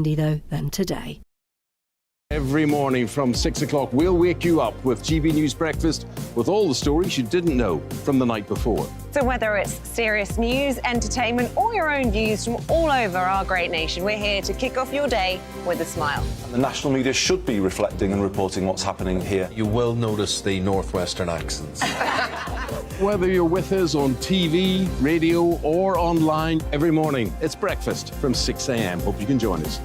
though than today. Every morning from 6 o'clock, we'll wake you up with GB News Breakfast with all the stories you didn't know from the night before. So whether it's serious news, entertainment, or your own views from all over our great nation, we're here to kick off your day with a smile. The national media should be reflecting and reporting what's happening here. You will notice the northwestern accents. Whether you're with us on TV, radio, or online, every morning, it's breakfast from 6 a.m. Hope you can join us.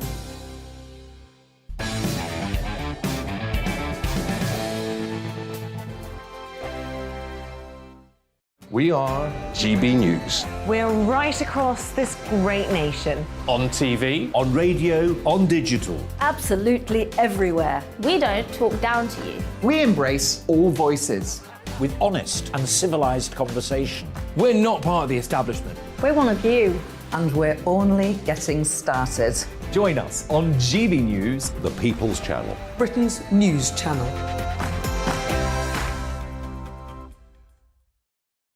We are GB News. We're right across this great nation. On TV, on radio, on digital. Absolutely everywhere. We don't talk down to you. We embrace all voices. With honest and civilised conversation. We're not part of the establishment. We're one of you. And we're only getting started. Join us on GB News, The People's Channel. Britain's news channel.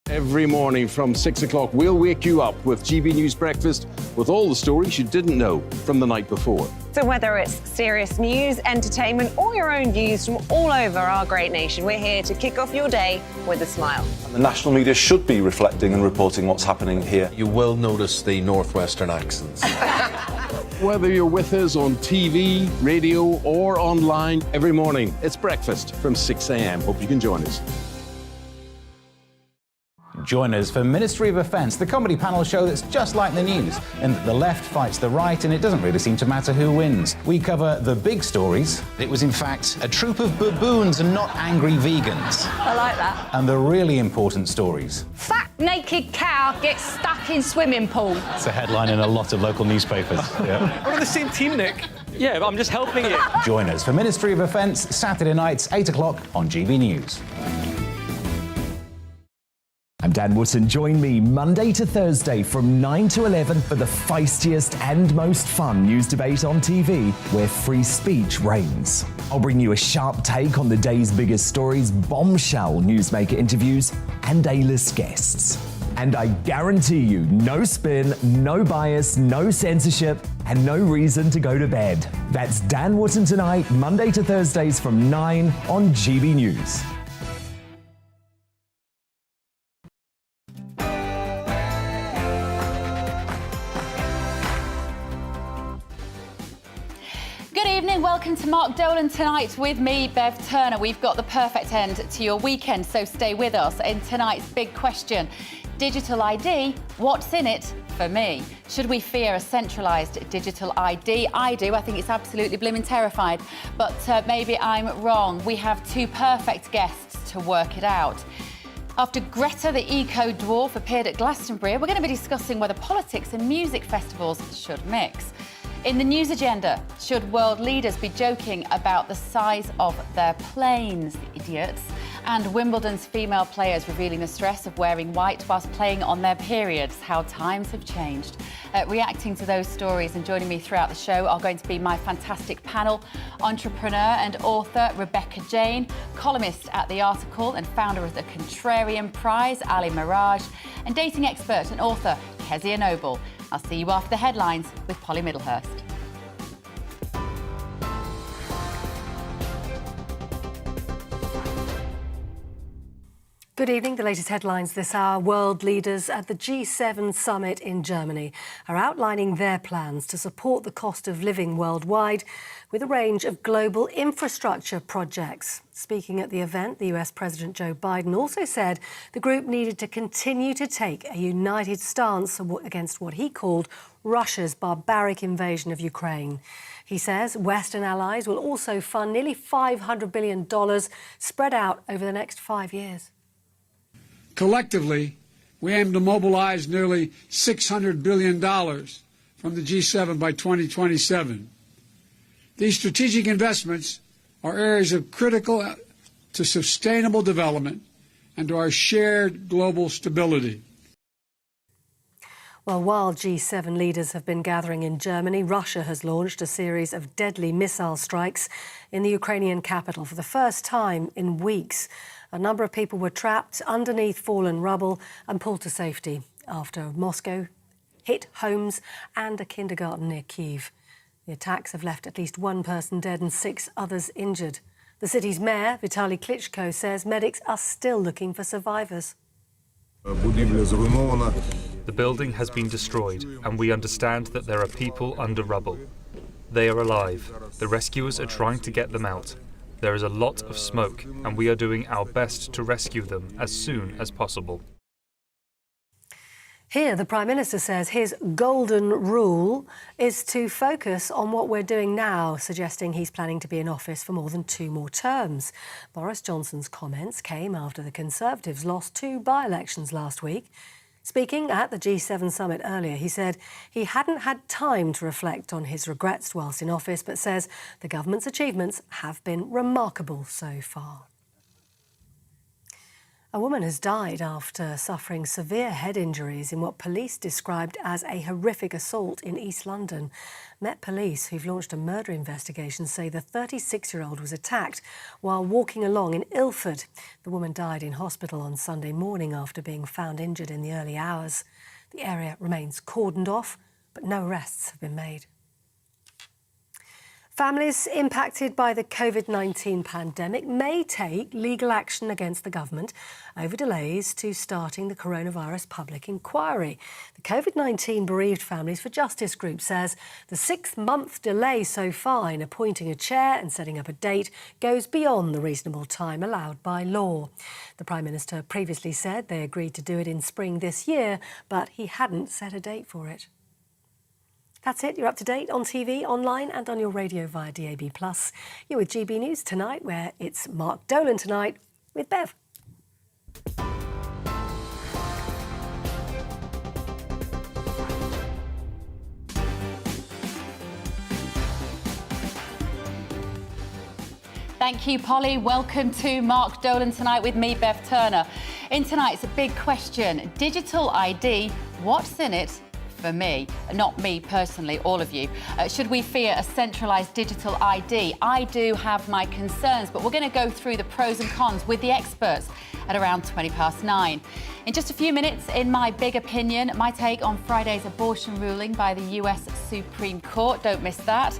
Every morning from 6 o'clock, we'll wake you up with GB News Breakfast with all the stories you didn't know from the night before. So whether it's serious news, entertainment, or your own views from all over our great nation, we're here to kick off your day with a smile. The national media should be reflecting and reporting what's happening here. You will notice the northwestern accents. Whether you're with us on TV, radio, or online, every morning, it's breakfast from 6 a.m. Hope you can join us. Join us for Ministry of Offence, the comedy panel show that's just like the news, in that the left fights the right and it doesn't really seem to matter who wins. We cover the big stories. It was in fact a troop of baboons and not angry vegans. I like that. And the really important stories. Fat naked cow gets stuck in swimming pool. It's a headline in a lot of local newspapers. Yeah. We're on the same team, Nick. Yeah, but I'm just helping you. Join us for Ministry of Offence, Saturday nights, 8 o'clock on GB News. I'm Dan Wootton. Join me Monday to Thursday from 9 to 11 for the feistiest and most fun news debate on TV, where free speech reigns. I'll bring you a sharp take on the day's biggest stories, bombshell newsmaker interviews, and A-list guests. And I guarantee you, no spin, no bias, no censorship, and no reason to go to bed. That's Dan Wootton tonight, Monday to Thursdays from 9 on GB News. Good evening, welcome to Mark Dolan tonight with me, Bev Turner. We've got the perfect end to your weekend, so stay with us. In tonight's big question, digital ID, what's in it for me? Should we fear a centralised digital ID? I do. I think it's absolutely blimmin' terrified. But maybe I'm wrong. We have two perfect guests to work it out. After Greta, the eco-dwarf, appeared at Glastonbury, we're going to be discussing whether politics and music festivals should mix. In the news agenda, should world leaders be joking about the size of their planes, idiots? And Wimbledon's female players revealing the stress of wearing white whilst playing on their periods, how times have changed. Reacting to those stories and joining me throughout the show are going to be my fantastic panel, entrepreneur and author Rebecca Jane, columnist at The Article and founder of the Contrarian Prize, Ali Mirage, and dating expert and author Kezia Noble. I'll see you after the headlines with Polly Middlehurst. Good evening. The latest headlines this hour. World leaders at the G7 summit in Germany are outlining their plans to support the cost of living worldwide with a range of global infrastructure projects. Speaking at the event, the US President Joe Biden also said the group needed to continue to take a united stance against what he called Russia's barbaric invasion of Ukraine. He says Western allies will also fund nearly $500 billion spread out over the next 5 years. Collectively, we aim to mobilize nearly $600 billion from the G7 by 2027. These strategic investments are areas of critical to sustainable development and to our shared global stability. Well, while G7 leaders have been gathering in Germany, Russia has launched a series of deadly missile strikes in the Ukrainian capital for the first time in weeks. A number of people were trapped underneath fallen rubble and pulled to safety after Moscow hit homes and a kindergarten near Kyiv. The attacks have left at least one person dead and 6 others injured. The city's mayor, Vitaly Klitschko, says medics are still looking for survivors. The building has been destroyed, and we understand that there are people under rubble. They are alive. The rescuers are trying to get them out. There is a lot of smoke, and we are doing our best to rescue them as soon as possible. Here, the Prime Minister says his golden rule is to focus on what we're doing now, suggesting he's planning to be in office for more than 2 more terms. Boris Johnson's comments came after the Conservatives lost 2 by-elections last week. Speaking at the G7 summit earlier, he said he hadn't had time to reflect on his regrets whilst in office, but says the government's achievements have been remarkable so far. A woman has died after suffering severe head injuries in what police described as a horrific assault in East London. Met Police, who've launched a murder investigation, say the 36-year-old was attacked while walking along in Ilford. The woman died in hospital on Sunday morning after being found injured in the early hours. The area remains cordoned off, but no arrests have been made. Families impacted by the COVID-19 pandemic may take legal action against the government over delays to starting the coronavirus public inquiry. The COVID-19 Bereaved Families for Justice group says the 6-month delay so far in appointing a chair and setting up a date goes beyond the reasonable time allowed by law. The Prime Minister previously said they agreed to do it in spring this year, but he hadn't set a date for it. That's it. You're up to date on TV, online and on your radio via DAB+. You're with GB News tonight, where it's Mark Dolan tonight with Bev. Thank you, Polly. Welcome to Mark Dolan tonight with me, Bev Turner. In tonight's big question, digital ID, what's in it? For me, not me personally, all of you. Should we fear a centralised digital ID? I do have my concerns, but we're going to go through the pros and cons with the experts at around 9:20. In just a few minutes, in my big opinion, my take on Friday's abortion ruling by the US Supreme Court. Don't miss that.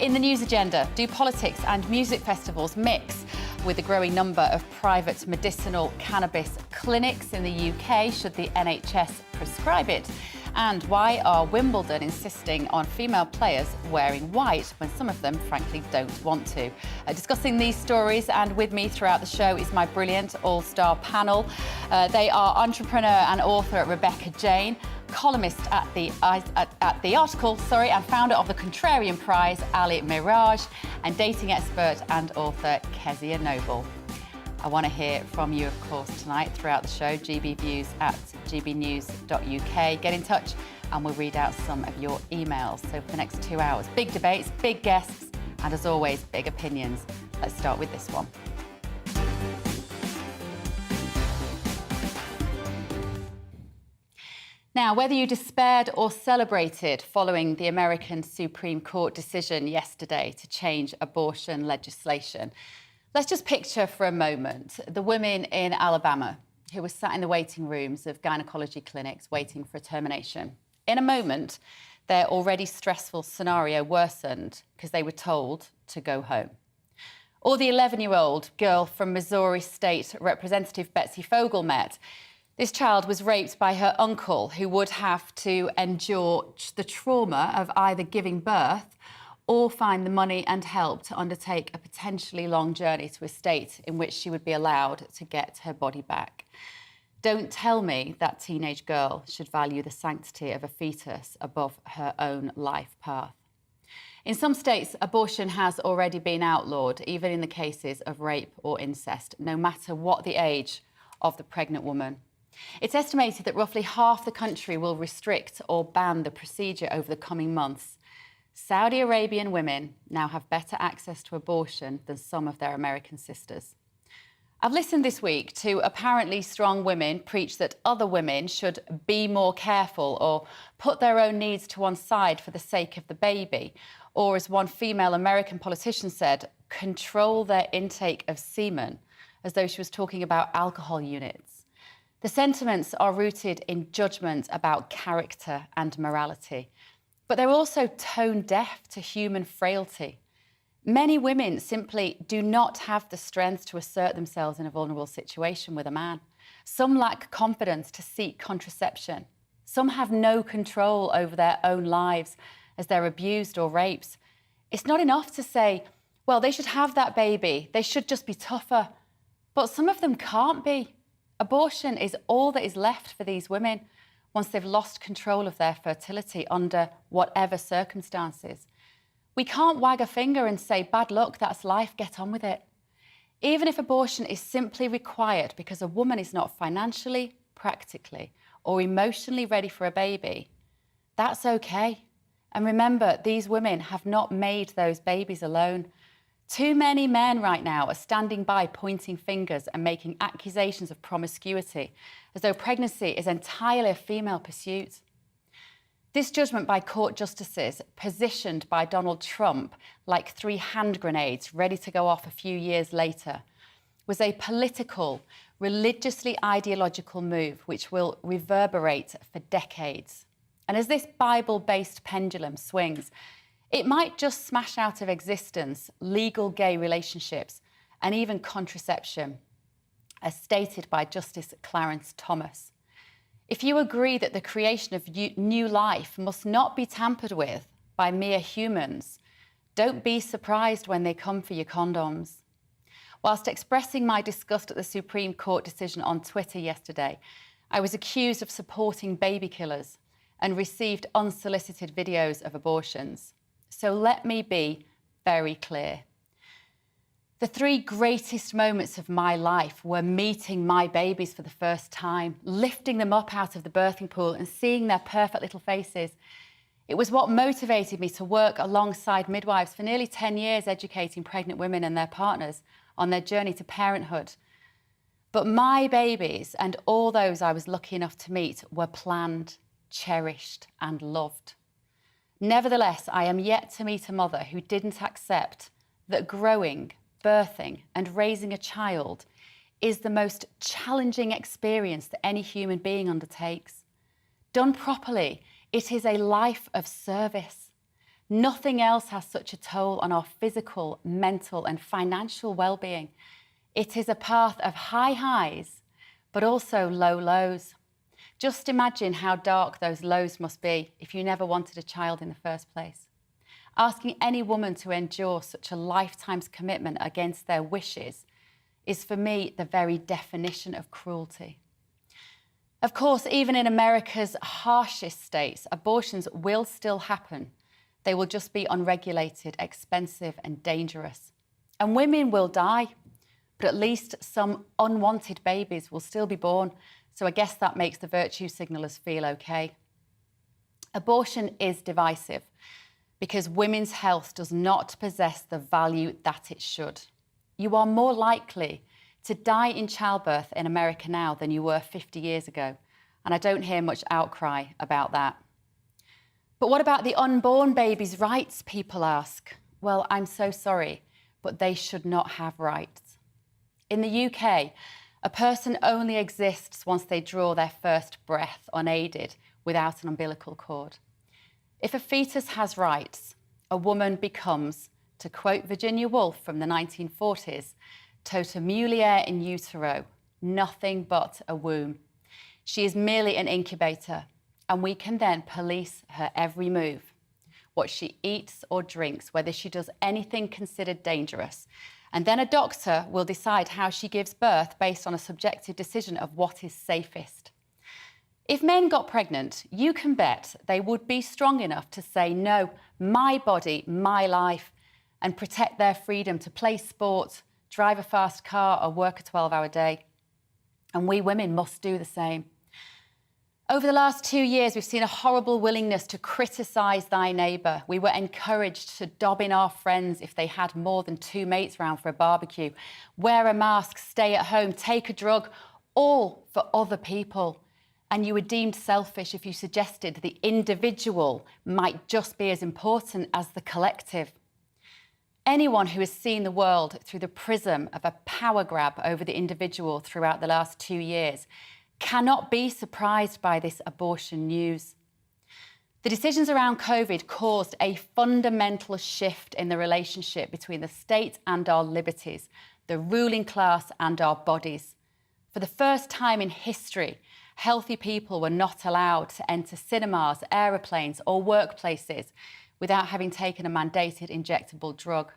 In the news agenda, do politics and music festivals mix? With the growing number of private medicinal cannabis clinics in the UK, should the NHS prescribe it? And why are Wimbledon insisting on female players wearing white when some of them, frankly, don't want to? Discussing these stories and with me throughout the show is my brilliant all-star panel. They are entrepreneur and author Rebecca Jane, columnist at the Article, and founder of the Contrarian Prize, Ali Miraj, and dating expert and author Kezia Noble. I want to hear from you, of course, tonight throughout the show. GBViews at gbnews.uk. Get in touch and we'll read out some of your emails. So for the next 2 hours, big debates, big guests, and as always, big opinions. Let's start with this one. Now, whether you despaired or celebrated following the American Supreme Court decision yesterday to change abortion legislation, let's just picture for a moment the women in Alabama who were sat in the waiting rooms of gynecology clinics waiting for a termination. In a moment, their already stressful scenario worsened because they were told to go home. Or the 11-year-old girl from Missouri State Representative Betsy Fogel met. This child was raped by her uncle, who would have to endure the trauma of either giving birth or find the money and help to undertake a potentially long journey to a state in which she would be allowed to get her body back. Don't tell me that teenage girl should value the sanctity of a fetus above her own life path. In some states, abortion has already been outlawed, even in the cases of rape or incest, no matter what the age of the pregnant woman. It's estimated that roughly half the country will restrict or ban the procedure over the coming months. Saudi Arabian women now have better access to abortion than some of their American sisters. I've listened this week to apparently strong women preach that other women should be more careful or put their own needs to one side for the sake of the baby, or as one female American politician said, control their intake of semen, as though she was talking about alcohol units. The sentiments are rooted in judgment about character and morality. But they're also tone deaf to human frailty. Many women simply do not have the strength to assert themselves in a vulnerable situation with a man. Some lack confidence to seek contraception. Some have no control over their own lives as they're abused or raped. It's not enough to say, well, they should have that baby. They should just be tougher. But some of them can't be. Abortion is all that is left for these women once they've lost control of their fertility under whatever circumstances. We can't wag a finger and say, bad luck, that's life, get on with it. Even if abortion is simply required because a woman is not financially, practically, or emotionally ready for a baby, that's okay. And remember, these women have not made those babies alone. Too many men right now are standing by pointing fingers and making accusations of promiscuity, as though pregnancy is entirely a female pursuit. This judgment by court justices, positioned by Donald Trump like 3 hand grenades ready to go off a few years later, was a political, religiously ideological move which will reverberate for decades. And as this Bible-based pendulum swings, it might just smash out of existence legal gay relationships and even contraception, as stated by Justice Clarence Thomas. If you agree that the creation of new life must not be tampered with by mere humans, don't be surprised when they come for your condoms. Whilst expressing my disgust at the Supreme Court decision on Twitter yesterday, I was accused of supporting baby killers and received unsolicited videos of abortions. So let me be very clear. The 3 greatest moments of my life were meeting my babies for the first time, lifting them up out of the birthing pool and seeing their perfect little faces. It was what motivated me to work alongside midwives for nearly 10 years, educating pregnant women and their partners on their journey to parenthood. But my babies and all those I was lucky enough to meet were planned, cherished, and loved. Nevertheless, I am yet to meet a mother who didn't accept that growing, birthing, and raising a child is the most challenging experience that any human being undertakes. Done properly, it is a life of service. Nothing else has such a toll on our physical, mental, and financial well-being. It is a path of high highs, but also low lows. Just imagine how dark those lows must be if you never wanted a child in the first place. Asking any woman to endure such a lifetime's commitment against their wishes is, for me, the very definition of cruelty. Of course, even in America's harshest states, abortions will still happen. They will just be unregulated, expensive, and dangerous. And women will die, but at least some unwanted babies will still be born. So I guess that makes the virtue signalers feel okay. Abortion is divisive because women's health does not possess the value that it should. You are more likely to die in childbirth in America now than you were 50 years ago, and I don't hear much outcry about that. But what about the unborn babies' rights, people ask? Well, I'm so sorry, but they should not have rights. In the UK, a person only exists once they draw their first breath unaided without an umbilical cord. If a fetus has rights, a woman becomes, to quote Virginia Woolf from the 1940s, tota mulier in utero, nothing but a womb. She is merely an incubator, and we can then police her every move, what she eats or drinks, whether she does anything considered dangerous. And then a doctor will decide how she gives birth based on a subjective decision of what is safest. If men got pregnant, you can bet they would be strong enough to say, no, my body, my life, and protect their freedom to play sport, drive a fast car, or work a 12-hour day. And we women must do the same. Over the last 2 years, we've seen a horrible willingness to criticise thy neighbour. We were encouraged to dob in our friends if they had more than 2 mates round for a barbecue, wear a mask, stay at home, take a drug, all for other people. And you were deemed selfish if you suggested the individual might just be as important as the collective. Anyone who has seen the world through the prism of a power grab over the individual throughout the last 2 years cannot be surprised by this abortion news. The decisions around COVID caused a fundamental shift in the relationship between the state and our liberties, the ruling class and our bodies. For the first time in history, healthy people were not allowed to enter cinemas, aeroplanes or workplaces without having taken a mandated injectable drug.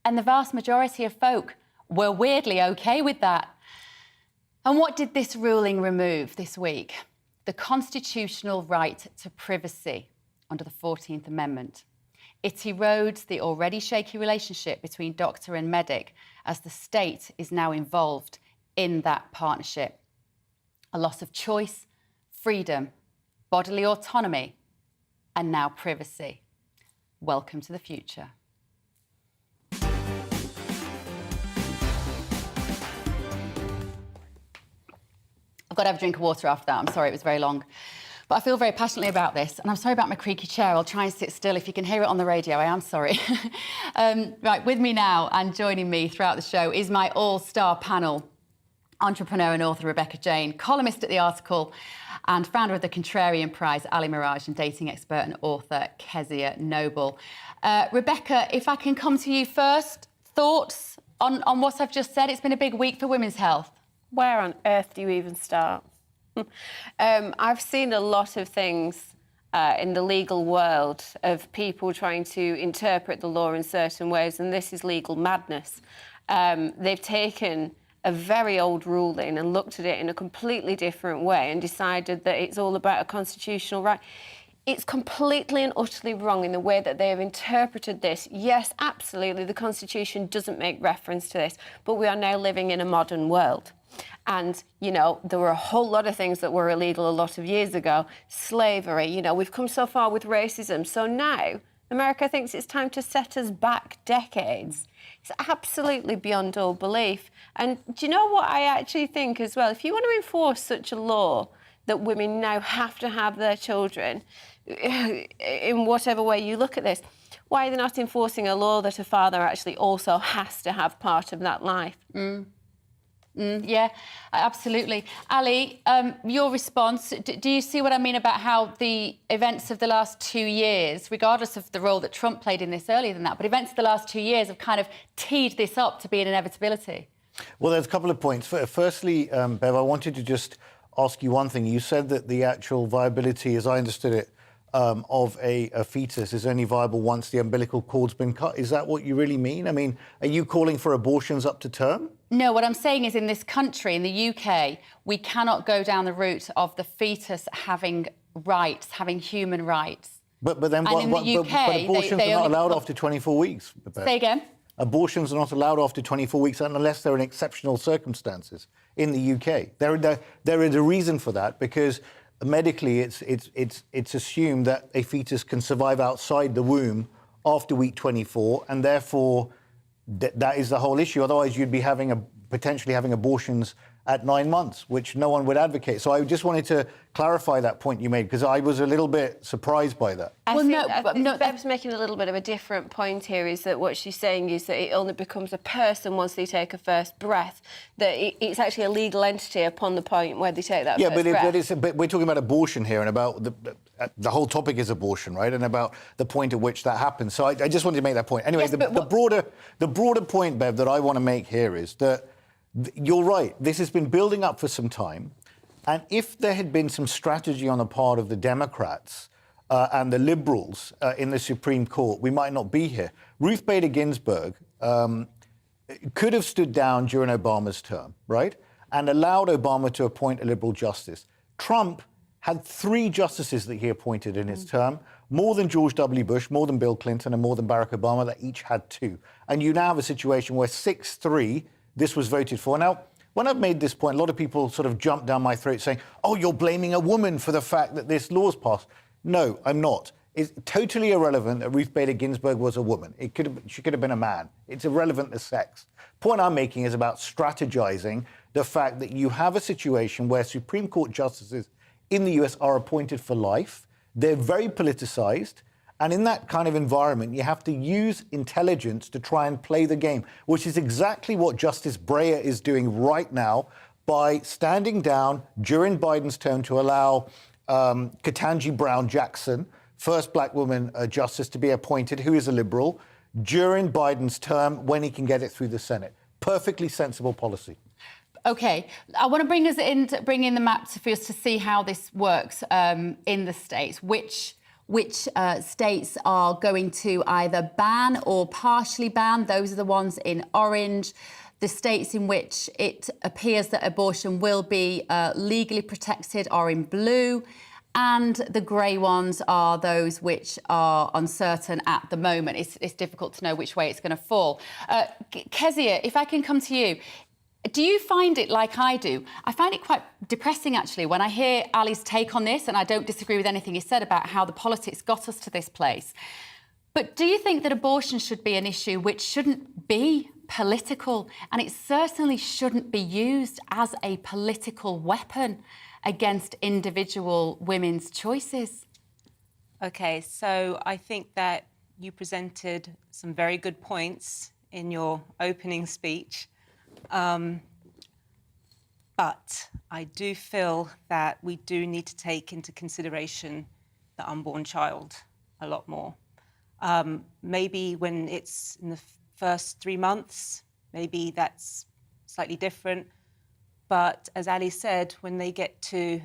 And the vast majority of folk were weirdly OK with that. And what did this ruling remove this week? The constitutional right to privacy under the 14th Amendment. It erodes the already shaky relationship between doctor and medic as the state is now involved in that partnership. A loss of choice, freedom, bodily autonomy, and now privacy. Welcome to the future. I've got to have a drink of water after that. I'm sorry, it was very long. But I feel very passionately about this, and I'm sorry about my creaky chair. I'll try and sit still. If you can hear it on the radio, I am sorry. Right, with me now and joining me throughout the show is my all-star panel, entrepreneur and author Rebecca Jane, columnist at The Article, and founder of the Contrarian Prize, Ali Mirage, and dating expert and author Kezia Noble. Rebecca, if I can come to you first, thoughts on what I've just said? It's been a big week for women's health. Where on earth do you even start? I've seen a lot of things in the legal world of people trying to interpret the law in certain ways, and this is legal madness. They've taken a very old ruling and looked at it in a completely different way and decided that it's all about a constitutional right. It's completely and utterly wrong in the way that they have interpreted this. Yes, absolutely, the Constitution doesn't make reference to this, but we are now living in a modern world. And, you know, there were a whole lot of things that were illegal a lot of years ago. Slavery, you know, we've come so far with racism. So now America thinks it's time to set us back decades. It's absolutely beyond all belief. And do you know what I actually think as well? If you want to enforce such a law that women now have to have their children, in whatever way you look at this, why are they not enforcing a law that a father actually also has to have part of that life? Yeah, absolutely. Ali, your response, do you see what I mean about how the events of the last 2 years, regardless of the role that Trump played in this earlier than that, but events of the last 2 years have kind of teed this up to be an inevitability? Well, there's a couple of points. Firstly, Bev, I wanted to just ask you one thing. You said that the actual viability, as I understood it, of a fetus is only viable once the umbilical cord's been cut. Is that what you really mean? I mean, are you calling for abortions up to term? No, what I'm saying is in this country, in the UK, we cannot go down the route of the fetus having rights, having human rights. But then but abortions are not allowed after 24 weeks. Say again? Abortions are not allowed after 24 weeks unless they're in exceptional circumstances in the UK. There is a reason for that, because medically it's assumed that a fetus can survive outside the womb after week 24, and therefore that is the whole issue. Otherwise, you'd be potentially having abortions at 9 months, which no one would advocate. So I just wanted to clarify that point you made, because I was a little bit surprised by that. I think Bev's making a little bit of a different point here, is that what she's saying is that it only becomes a person once they take a first breath, that it's actually a legal entity upon the point where they take that first breath. But we're talking about abortion here, and about the whole topic is abortion, right? And about the point at which that happens. So I just wanted to make that point. Anyway, yes, the broader point, Bev, that I want to make here is that you're right. This has been building up for some time. And if there had been some strategy on the part of the Democrats and the Liberals in the Supreme Court, we might not be here. Ruth Bader Ginsburg could have stood down during Obama's term, right? And allowed Obama to appoint a Liberal justice. Trump had 3 justices that he appointed in his term, more than George W. Bush, more than Bill Clinton, and more than Barack Obama, that each had 2. And you now have a situation where 6-3, this was voted for. Now, when I've made this point, a lot of people sort of jump down my throat saying, oh, you're blaming a woman for the fact that this law's passed. No, I'm not. It's totally irrelevant that Ruth Bader Ginsburg was a woman. She could have been a man. It's irrelevant to sex. The point I'm making is about strategizing the fact that you have a situation where Supreme Court justices in the US are appointed for life. They're very politicized. And in that kind of environment, you have to use intelligence to try and play the game, which is exactly what Justice Breyer is doing right now by standing down during Biden's term to allow Ketanji Brown Jackson first black woman justice to be appointed, who is a Liberal, during Biden's term when he can get it through the Senate. Perfectly sensible policy. OK, I want to bring in the map for us to see how this works in the States. Which states are going to either ban or partially ban? Those are the ones in orange. The states in which it appears that abortion will be legally protected are in blue. And the grey ones are those which are uncertain at the moment. It's difficult to know which way it's going to fall. Kezia, if I can come to you, do you find it like I do? I find it quite depressing, actually, when I hear Ali's take on this, and I don't disagree with anything he said about how the politics got us to this place. But do you think that abortion should be an issue which shouldn't be political, and it certainly shouldn't be used as a political weapon against individual women's choices? OK, so I think that you presented some very good points in your opening speech. But I do feel that we do need to take into consideration the unborn child a lot more. Maybe when it's in the first 3 months, maybe that's slightly different. But as Ali said, when they get to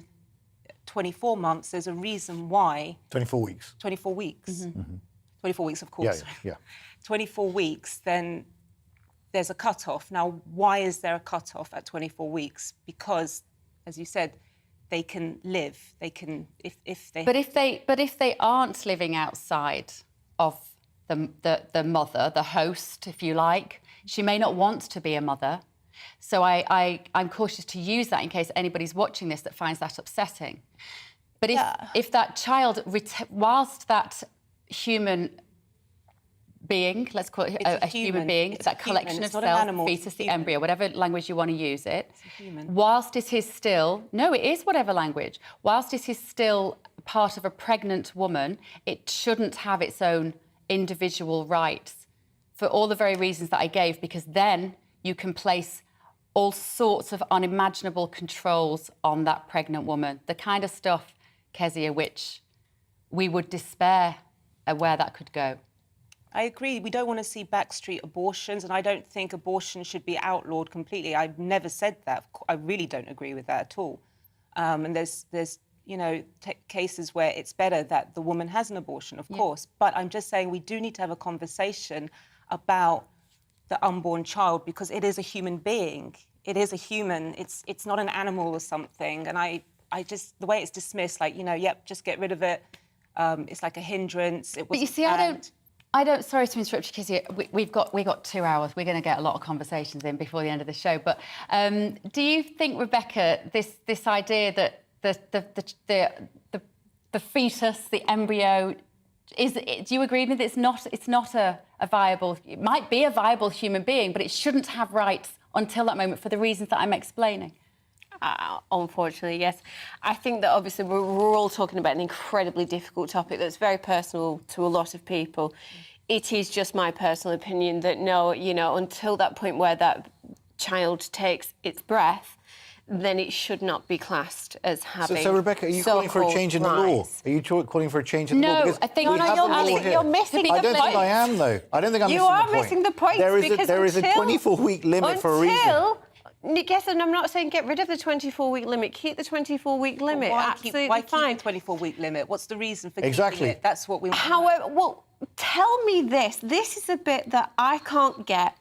24 months, there's a reason why. 24 weeks. 24 weeks. Mm-hmm. 24 weeks, of course. Yeah. 24 weeks, then there's a cut-off. Now, why is there a cut-off at 24 weeks? Because, as you said, they can live. They can, if they... But if they aren't living outside of the mother, the host, if you like, she may not want to be a mother. So I'm cautious to use that in case anybody's watching this that finds that upsetting. But if that child, whilst that human being, let's call it a human being, it's that collection of cells, fetus, the embryo, whatever language you want to use it, whilst it is still, no, it is whatever language, whilst it is still part of a pregnant woman, it shouldn't have its own individual rights for all the very reasons that I gave, because then you can place all sorts of unimaginable controls on that pregnant woman, the kind of stuff, Kezia, which we would despair at where that could go. I agree. We don't want to see backstreet abortions, and I don't think abortion should be outlawed completely. I've never said that. I really don't agree with that at all. And there's cases where it's better that the woman has an abortion, of course. But I'm just saying we do need to have a conversation about the unborn child, because it is a human being. It is a human. It's not an animal or something. And I just, the way it's dismissed, like, just get rid of it. It's like a hindrance. But you see, I don't. Sorry to interrupt you, Kezia. We've got 2 hours. We're going to get a lot of conversations in before the end of the show. But do you think, Rebecca, this idea that the fetus, the embryo, do you agree with me that it's not a viable? It might be a viable human being, but it shouldn't have rights until that moment for the reasons that I'm explaining. Unfortunately, yes. I think that obviously we're all talking about an incredibly difficult topic that's very personal to a lot of people. It is just my personal opinion that no, until that point where that child takes its breath, then it should not be classed as having. So Rebecca, are you calling for a change in the law? Are you calling for a change in the law? No, I think you're missing. I don't think I am, though. I don't think I'm missing the point. You are missing the point. There is a 24-week limit for a reason. Yes, and I'm not saying get rid of the 24-week limit. Keep the 24-week limit. Why Absolutely why fine. keep the 24-week limit? What's the reason for exactly keeping it? That's what we want. However, tell me this. This is a bit that I can't get.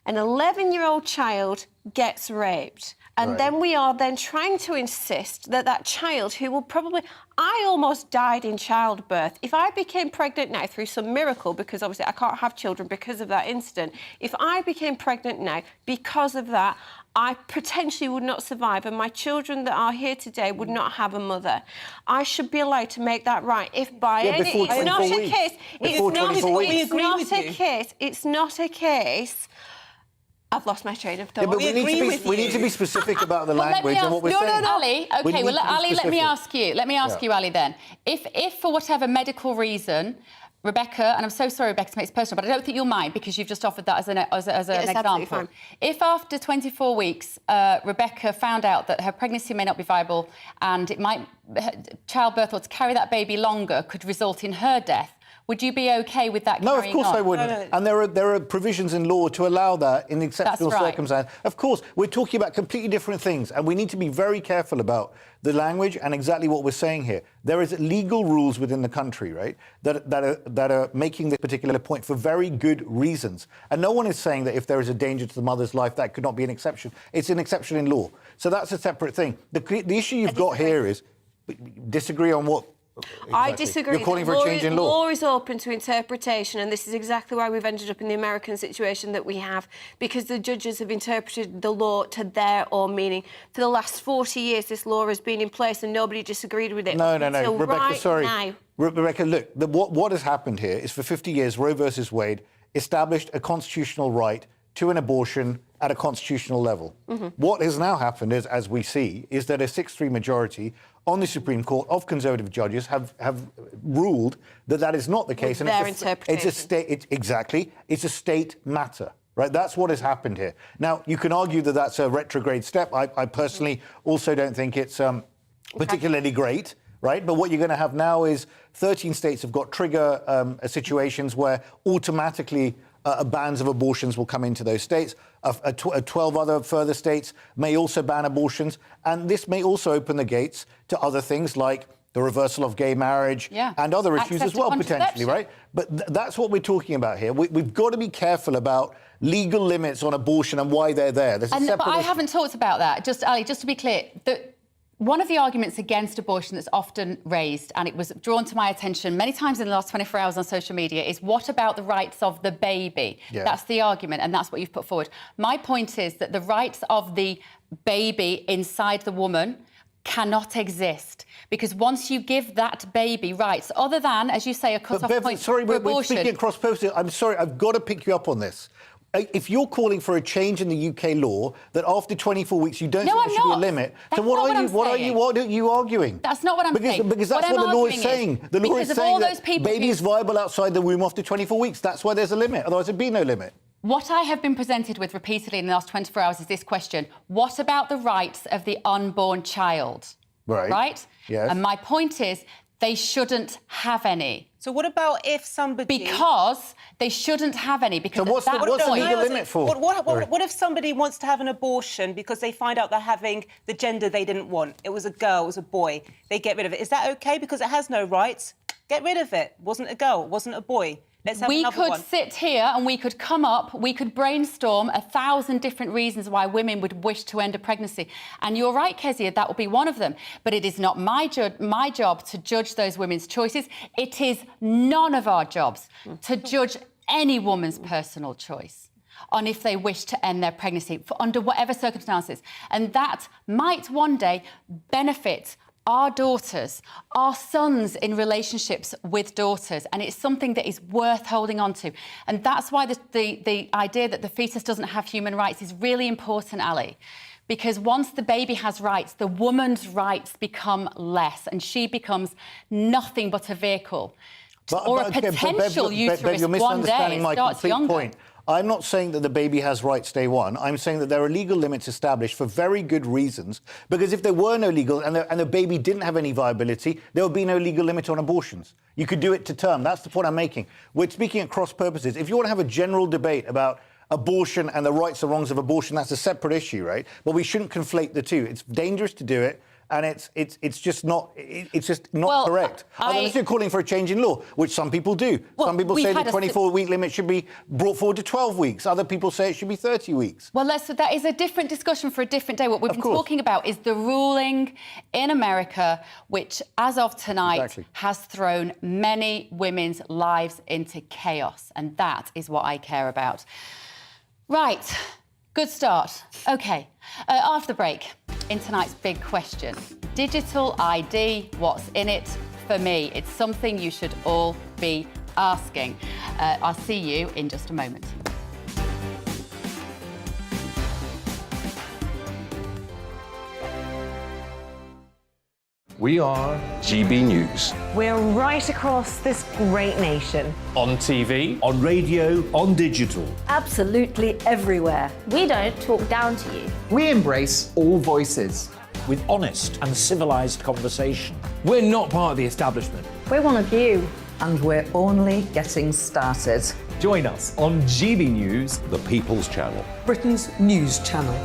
An 11-year-old child gets raped. And then we are then trying to insist that child who will probably... I almost died in childbirth. If I became pregnant now through some miracle, because obviously I can't have children because of that incident, if I became pregnant now because of that, I potentially would not survive, and my children that are here today would not have a mother. I should be allowed to make that right. If by any... It's not a case... It's not a case... I've lost my train of thought. Yeah, but we need to be specific about the language and what we're saying. Ali, OK, Ali, let me ask you. Let me ask you, Ali, then. If for whatever medical reason, Rebecca, and I'm so sorry, Rebecca, to make it personal, but I don't think you'll mind because you've just offered that as an example. Fine. If after 24 weeks, Rebecca found out that her pregnancy may not be viable and it might childbirth or to carry that baby longer could result in her death, would you be OK with that carrying on? No, of course I wouldn't. No. And there are provisions in law to allow that in exceptional circumstances. Of course, we're talking about completely different things, and we need to be very careful about the language and exactly what we're saying here. There is legal rules within the country, right, that are making this particular point for very good reasons. And no one is saying that if there is a danger to the mother's life, that could not be an exception. It's an exception in law. So that's a separate thing. The issue you've got here is, disagree on what? Exactly. I disagree. You're calling for a change in law. Law is open to interpretation, and this is exactly why we've ended up in the American situation that we have, because the judges have interpreted the law to their own meaning. For the last 40 years, this law has been in place, and nobody disagreed with it. No, Rebecca, right sorry. now. Rebecca, look, what has happened here is for 50 years, Roe versus Wade established a constitutional right to an abortion at a constitutional level. What has now happened is, as we see, is that a 6-3 majority on the Supreme Court of Conservative judges have ruled that is not the case. With their interpretation. It's a state matter. Right, that's what has happened here. Now, you can argue that that's a retrograde step. I personally also don't think it's particularly great, right? But what you're going to have now is 13 states have got trigger situations where automatically bans of abortions will come into those states. 12 other further states may also ban abortions. And this may also open the gates to other things like the reversal of gay marriage and other issues as well, potentially, right? But that's what we're talking about here. We've got to be careful about legal limits on abortion and why they're there. There's a separate but I haven't talked about that. Just, Ali, just to be clear, one of the arguments against abortion that's often raised, and it was drawn to my attention many times in the last 24 hours on social media, is what about the rights of the baby? Yeah. That's the argument, and that's what you've put forward. My point is that the rights of the baby inside the woman cannot exist, because once you give that baby rights, other than, as you say, a cut-off point sorry, for we're abortion... speaking across purposes. I'm sorry, I've got to pick you up on this. If you're calling for a change in the UK law that after 24 weeks you don't think there should be a limit, then what are you arguing? That's not what I'm saying. Because that's what the law is saying. The law is saying that baby is viable outside the womb after 24 weeks. That's why there's a limit. Otherwise, there'd be no limit. What I have been presented with repeatedly in the last 24 hours is this question: what about the rights of the unborn child? Right? Yes. And my point is, they shouldn't have any. So what about if somebody... Because they shouldn't have any. Because so what's the legal limit for? What if somebody wants to have an abortion because they find out they're having the gender they didn't want? It was a girl, it was a boy. They get rid of it. Is that OK? Because it has no rights. Get rid of it. It wasn't a girl, it wasn't a boy. Let's have another one. We could sit here and we could come up, we could brainstorm 1,000 different reasons why women would wish to end a pregnancy. And you're right, Kezia, that would be one of them. But it is not my job to judge those women's choices. It is none of our jobs to judge any woman's personal choice on if they wish to end their pregnancy under whatever circumstances. And that might one day benefit our daughters, our sons in relationships with daughters, and it's something that is worth holding on to. And that's why the idea that the fetus doesn't have human rights is really important, Ali, because once the baby has rights, the woman's rights become less, and she becomes nothing but a vehicle or a potential uterus one day. It starts younger. Point. I'm not saying that the baby has rights day one. I'm saying that there are legal limits established for very good reasons, because if there were no legal and the baby didn't have any viability, there would be no legal limit on abortions. You could do it to term. That's the point I'm making. We're speaking at cross purposes. If you want to have a general debate about abortion and the rights and wrongs of abortion, that's a separate issue, right? But we shouldn't conflate the two. It's dangerous to do it. And it's just not correct. Unless you're calling for a change in law, which some people do. Some people say the 24-week limit should be brought forward to 12 weeks. Other people say it should be 30 weeks. Well, that is a different discussion for a different day. What we've been talking about is the ruling in America, which, as of tonight, has thrown many women's lives into chaos. And that is what I care about. Right. Good start. OK. After the break, in tonight's big question, digital ID, what's in it for me? It's something you should all be asking. I'll see you in just a moment. We are GB News. We're right across this great nation. On TV, on radio, on digital. Absolutely everywhere. We don't talk down to you. We embrace all voices. with honest and civilised conversation. We're not part of the establishment. We're one of you. And we're only getting started. Join us on GB News, the People's Channel, Britain's news channel.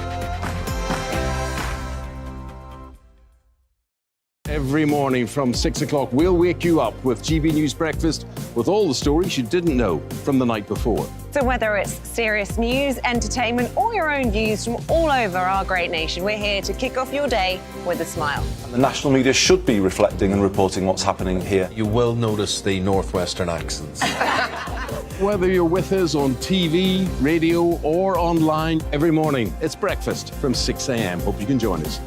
Every morning from 6 o'clock, we'll wake you up with GB News Breakfast with all the stories you didn't know from the night before. So whether it's serious news, entertainment, or your own views from all over our great nation, we're here to kick off your day with a smile. And the national media should be reflecting and reporting what's happening here. You will notice the northwestern accents. Whether you're with us on TV, radio, or online, every morning, it's breakfast from 6 a.m. Hope you can join us.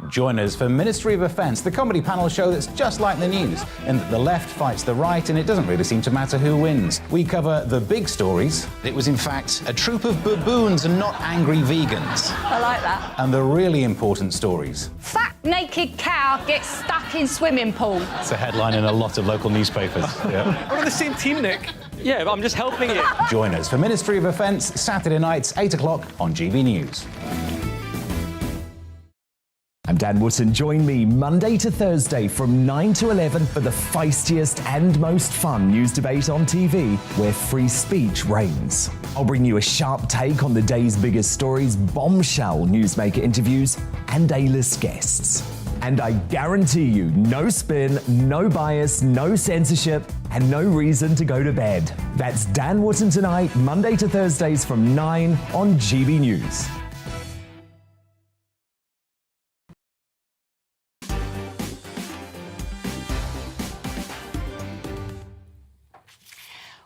Join us for Ministry of Defence, the comedy panel show that's just like the news, in that the left fights the right and it doesn't really seem to matter who wins. We cover the big stories. It was in fact a troop of baboons and not angry vegans. I like that. And the really important stories. Fat naked cow gets stuck in swimming pool. It's a headline in a lot of local newspapers. Yeah. We're on the same team, Nick. Yeah, but I'm just helping you. Join us for Ministry of Defence, Saturday nights, 8 o'clock on GB News. I'm Dan Wootton. Join me Monday to Thursday from 9 to 11 for the feistiest and most fun news debate on TV, where free speech reigns. I'll bring you a sharp take on the day's biggest stories, bombshell newsmaker interviews, and A-list guests. And I guarantee you, no spin, no bias, no censorship, and no reason to go to bed. That's Dan Wootton tonight, Monday to Thursdays from 9 on GB News.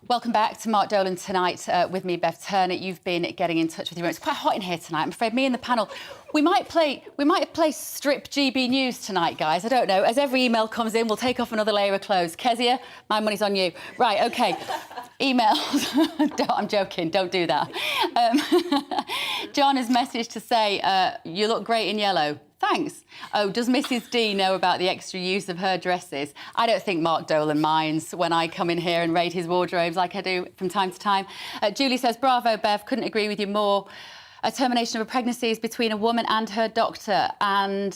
Welcome back to Mark Dolan tonight with me, Bev Turner. You've been getting in touch with your own. It's quite hot in here tonight. I'm afraid me and the panel, we might play strip GB News tonight, guys. I don't know. As every email comes in, we'll take off another layer of clothes. Kezia, my money's on you. Right, OK. Emails. I'm joking. Don't do that. John has messaged to say, you look great in yellow. Thanks. Oh, does Mrs. D know about the extra use of her dresses? I don't think Mark Dolan minds when I come in here and raid his wardrobes like I do from time to time. Julie says, bravo, Bev, couldn't agree with you more. A termination of a pregnancy is between a woman and her doctor. And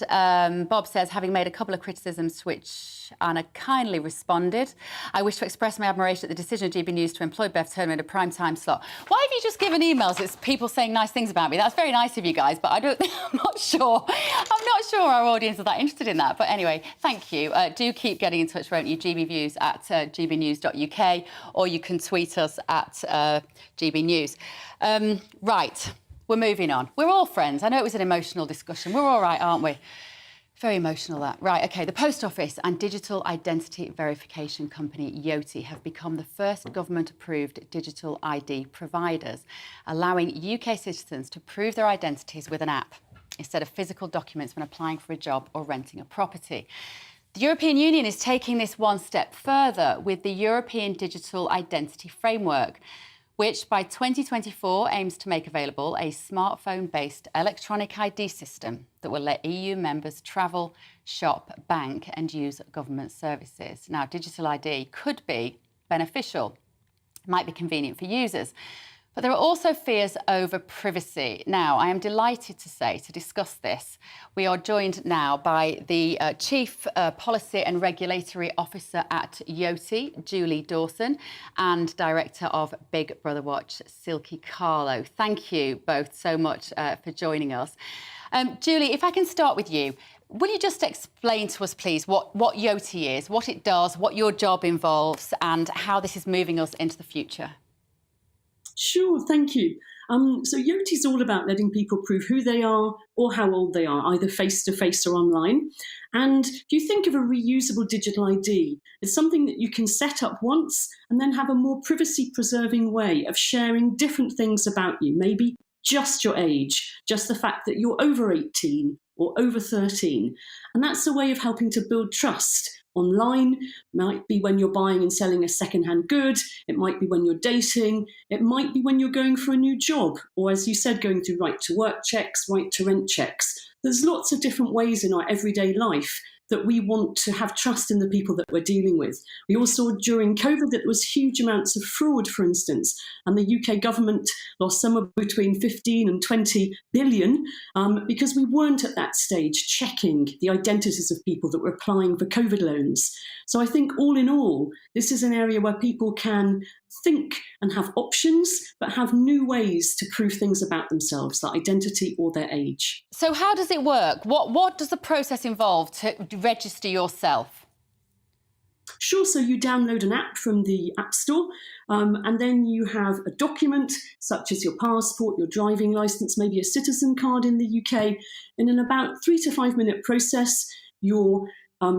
Bob says, having made a couple of criticisms to which Anna kindly responded, I wish to express my admiration at the decision of GB News to employ Bev Turner in a prime time slot. Why have you just given emails? It's people saying nice things about me. That's very nice of you guys, but I'm not sure our audience is that interested in that. But anyway, thank you. Do keep getting in touch, won't you? GBViews at gbnews.uk, or you can tweet us at GB News. Right. We're moving on. We're all friends. I know it was an emotional discussion. We're all right, aren't we? Very emotional, that. Right, OK, the Post Office and digital identity verification company Yoti have become the first government-approved digital ID providers, allowing UK citizens to prove their identities with an app instead of physical documents when applying for a job or renting a property. The European Union is taking this one step further with the European Digital Identity Framework, which by 2024 aims to make available a smartphone-based electronic ID system that will let EU members travel, shop, bank and use government services. Now, digital ID could be beneficial, might be convenient for users, but there are also fears over privacy. Now, I am delighted to say, to discuss this, we are joined now by the Chief Policy and Regulatory Officer at Yoti, Julie Dawson, and Director of Big Brother Watch, Silky Carlo. Thank you both so much for joining us. Julie, if I can start with you, will you just explain to us, please, what Yoti is, what it does, what your job involves, and how this is moving us into the future? Sure, thank you. So Yoti is all about letting people prove who they are or how old they are, either face-to-face or online. And if you think of a reusable digital ID, it's something that you can set up once and then have a more privacy-preserving way of sharing different things about you, maybe just your age, just the fact that you're over 18 or over 13. And that's a way of helping to build trust online. It might be when you're buying and selling a second-hand good. It might be when you're dating. It might be when you're going for a new job, or as you said, going through right to work checks, right to rent checks. There's lots of different ways in our everyday life that we want to have trust in the people that we're dealing with. We also saw during COVID that there was huge amounts of fraud, for instance, and the UK government lost somewhere between 15 and 20 billion because we weren't at that stage checking the identities of people that were applying for COVID loans. So I think all in all, this is an area where people can think and have options, but have new ways to prove things about themselves, their identity or their age. So how does it work? What does the process involve to register yourself? Sure, so you download an app from the App Store, and then you have a document such as your passport, your driving licence, maybe a citizen card in the UK. And in about 3 to 5 minute process, you're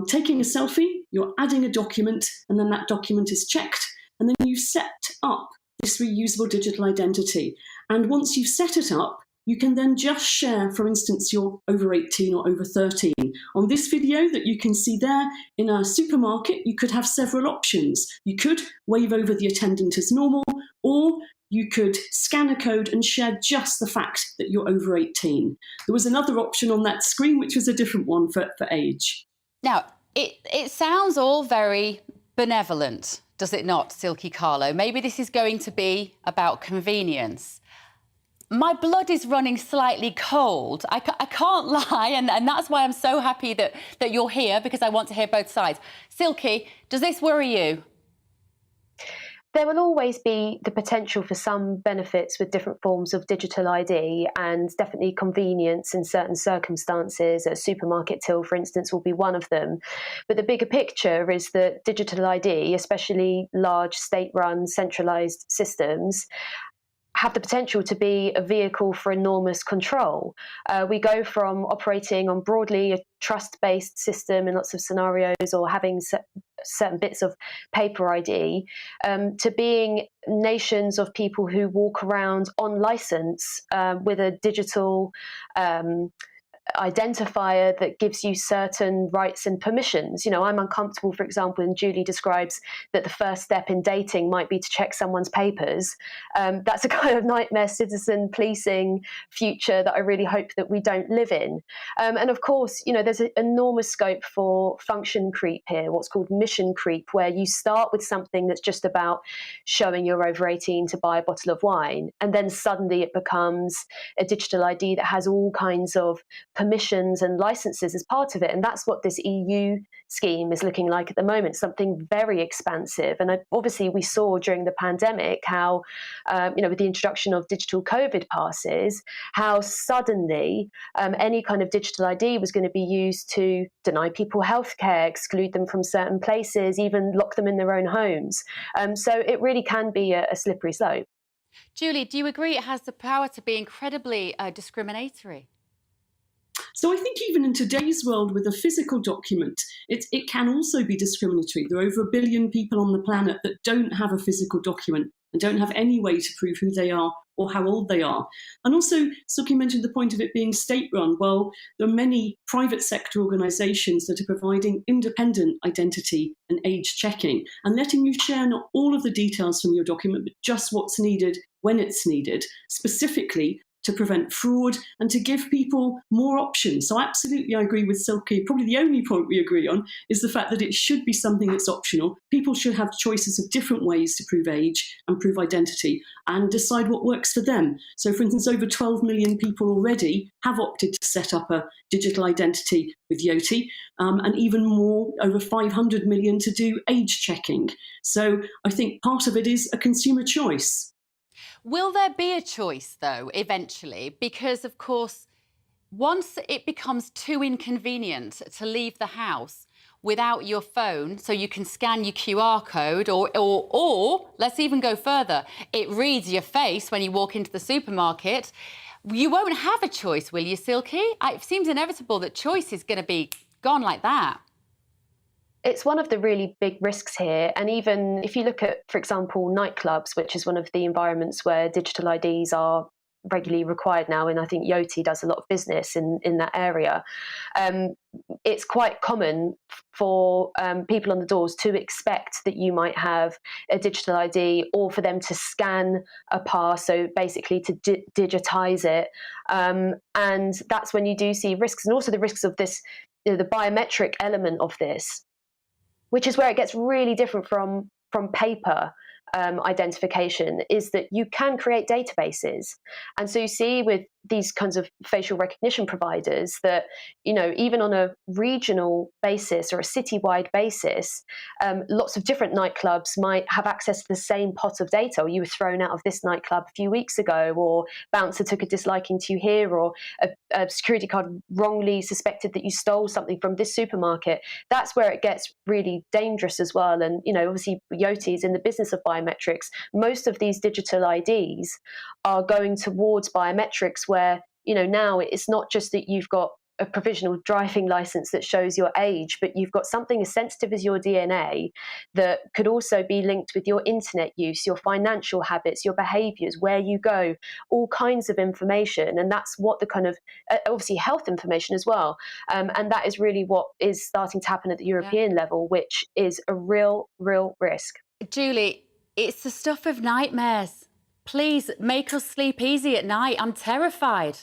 taking a selfie, you're adding a document, and then that document is checked. And then you set up this reusable digital identity. And once you've set it up, you can then just share, for instance, you're over 18 or over 13. On this video that you can see there, in a supermarket, you could have several options. You could wave over the attendant as normal, or you could scan a code and share just the fact that you're over 18. There was another option on that screen, which was a different one for age. Now, it sounds all very benevolent, does it not, Silky Carlo? Maybe this is going to be about convenience. My blood is running slightly cold. I can't lie, and that's why I'm so happy that you're here, because I want to hear both sides. Silky, does this worry you? There will always be the potential for some benefits with different forms of digital ID, and definitely convenience in certain circumstances. A supermarket till, for instance, will be one of them. But the bigger picture is that digital ID, especially large state-run centralised systems, have the potential to be a vehicle for enormous control. We go from operating on broadly a trust-based system in lots of scenarios, or having certain bits of paper ID, to being nations of people who walk around on license with a digital identifier that gives you certain rights and permissions. You know, I'm uncomfortable, for example, and Julie describes that the first step in dating might be to check someone's papers. That's a kind of nightmare citizen policing future that I really hope that we don't live in. And of course, you know, there's an enormous scope for function creep here, what's called mission creep, where you start with something that's just about showing you're over 18 to buy a bottle of wine, and then suddenly it becomes a digital ID that has all kinds of permissions and licenses as part of it. And that's what this EU scheme is looking like at the moment, something very expansive. And obviously we saw during the pandemic how, with the introduction of digital COVID passes, how suddenly any kind of digital ID was going to be used to deny people healthcare, exclude them from certain places, even lock them in their own homes. So it really can be a slippery slope. Julie, do you agree it has the power to be incredibly discriminatory? So I think even in today's world with a physical document, it can also be discriminatory. There are over 1 billion people on the planet that don't have a physical document and don't have any way to prove who they are or how old they are. And also, Suki mentioned the point of it being state-run. Well, there are many private sector organisations that are providing independent identity and age checking and letting you share not all of the details from your document, but just what's needed when it's needed, specifically to prevent fraud and to give people more options. So absolutely, I agree with Silky. Probably the only point we agree on is the fact that it should be something that's optional. People should have choices of different ways to prove age and prove identity and decide what works for them. So for instance, over 12 million people already have opted to set up a digital identity with Yoti, and even more, over 500 million to do age checking. So I think part of it is a consumer choice. Will there be a choice, though, eventually? Because, of course, once it becomes too inconvenient to leave the house without your phone, so you can scan your QR code, or let's even go further, it reads your face when you walk into the supermarket, you won't have a choice, will you, Silky? It seems inevitable that choice is going to be gone like that. It's one of the really big risks here. And even if you look at, for example, nightclubs, which is one of the environments where digital IDs are regularly required now, and I think Yoti does a lot of business in that area. It's quite common for people on the doors to expect that you might have a digital ID, or for them to scan a pass, so basically to digitize it. And that's when you do see risks, and also the risks of this, the biometric element of this, which is where it gets really different from paper identification, is that you can create databases. And so you see with these kinds of facial recognition providers that, even on a regional basis or a citywide basis, lots of different nightclubs might have access to the same pot of data. Or you were thrown out of this nightclub a few weeks ago, or bouncer took a disliking to you here, or a security card wrongly suspected that you stole something from this supermarket. That's where it gets really dangerous as well. And, obviously Yoti is in the business of biometrics. Most of these digital IDs are going towards biometrics where, now it's not just that you've got a provisional driving license that shows your age, but you've got something as sensitive as your DNA that could also be linked with your internet use, your financial habits, your behaviors, where you go, all kinds of information. And that's what the kind of, obviously health information as well. And that is really what is starting to happen at the European level, which is a real risk. Julie, it's the stuff of nightmares. Please make us sleep easy at night. I'm terrified.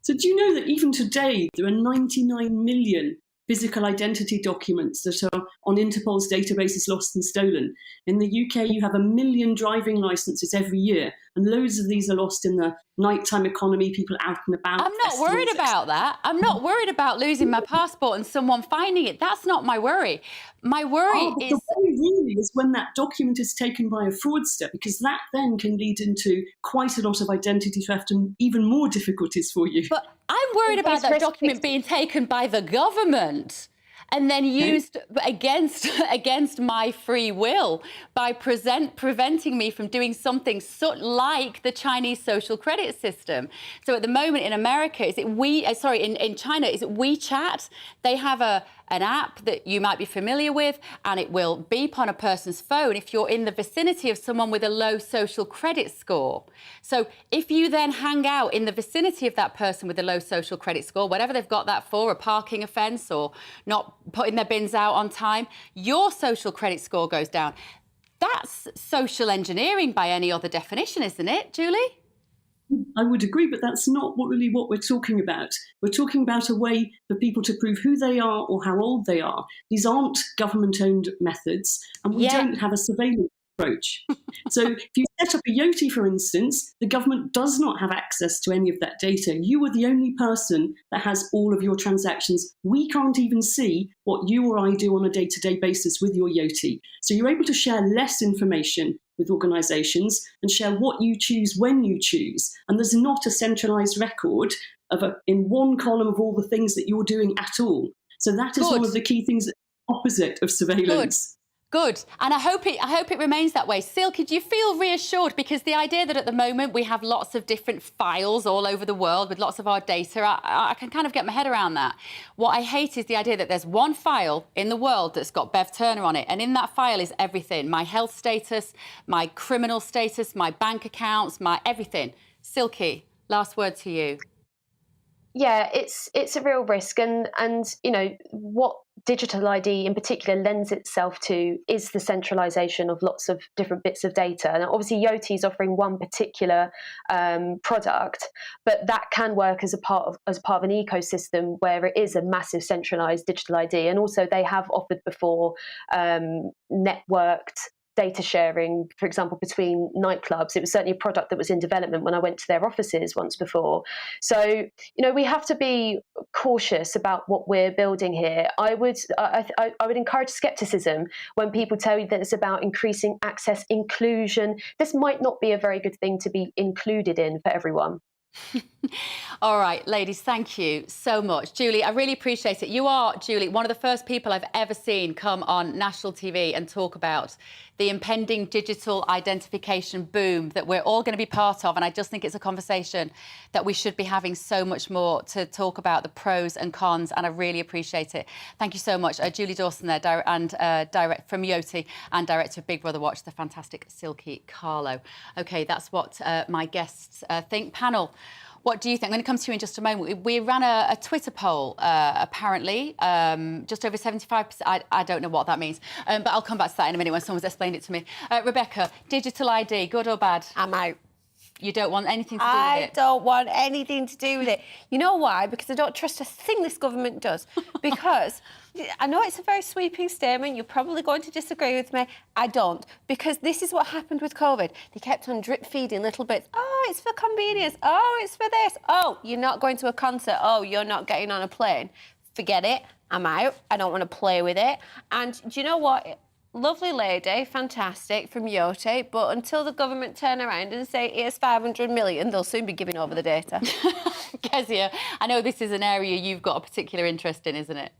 So do you know that even today there are 99 million physical identity documents that are on Interpol's databases lost and stolen? In the UK, you have 1 million driving licenses every year, and loads of these are lost in the nighttime economy, people out and about. I'm not worried about that. I'm not worried about losing my passport and someone finding it. That's not my worry. My worry is... The worry really is when that document is taken by a fraudster, because that then can lead into quite a lot of identity theft and even more difficulties for you. But I'm worried about that document being taken by the government and then used against my free will by preventing me from doing something like the Chinese social credit system. So at the moment in America, in China, is it WeChat? They have an app that you might be familiar with, and it will beep on a person's phone if you're in the vicinity of someone with a low social credit score. So if you then hang out in the vicinity of that person with a low social credit score, whatever they've got that for, a parking offence or not putting their bins out on time, your social credit score goes down. That's social engineering by any other definition, isn't it, Julie? I would agree, but that's not really what we're talking about. We're talking about a way for people to prove who they are or how old they are. These aren't government-owned methods, and we don't have a surveillance approach. So if you set up a Yoti, for instance, the government does not have access to any of that data. You are the only person that has all of your transactions. We can't even see what you or I do on a day-to-day basis with your Yoti. So you're able to share less information with organisations and share what you choose when you choose. And there's not a centralised record in one column of all the things that you're doing at all. So that is one of the key things opposite of surveillance. Good. And I hope it remains that way. Silky, do you feel reassured? Because the idea that at the moment we have lots of different files all over the world with lots of our data, I can kind of get my head around that. What I hate is the idea that there's one file in the world that's got Bev Turner on it, and in that file is everything: my health status, my criminal status, my bank accounts, my everything. Silky, last word to you. Yeah, it's a real risk, and what digital ID in particular lends itself to is the centralisation of lots of different bits of data. And obviously Yoti is offering one particular product, but that can work as part of an ecosystem where it is a massive centralised digital ID. And also they have offered before networked data sharing, for example, between nightclubs. It was certainly a product that was in development when I went to their offices once before. So, we have to be cautious about what we're building here. I would encourage skepticism when people tell you that it's about increasing access, inclusion. This might not be a very good thing to be included in for everyone. All right, ladies, thank you so much. Julie, I really appreciate it. You are, Julie, one of the first people I've ever seen come on national TV and talk about the impending digital identification boom that we're all going to be part of. And I just think it's a conversation that we should be having so much more to talk about the pros and cons, and I really appreciate it. Thank you so much. Julie Dawson there, direct from Yoti, and director of Big Brother Watch, the fantastic Silky Carlo. OK, that's what my guests think. Panel, what do you think? I'm going to come to you in just a moment. We ran a Twitter poll, apparently, just over 75%. I don't know what that means, but I'll come back to that in a minute when someone's explained it to me. Rebecca, digital ID, good or bad? I'm out. You don't want anything to do with it? I don't want anything to do with it. You know why? Because I don't trust a thing this government does. Because I know it's a very sweeping statement. You're probably going to disagree with me. I don't. Because this is what happened with COVID. They kept on drip feeding little bits. Oh, it's for convenience. Oh, it's for this. Oh, you're not going to a concert. Oh, you're not getting on a plane. Forget it. I'm out. I don't want to play with it. And do you know what? Lovely lady, fantastic, from Yoti, but until the government turn around and say, here's 500 million, they'll soon be giving over the data. Kezia, I know this is an area you've got a particular interest in, isn't it?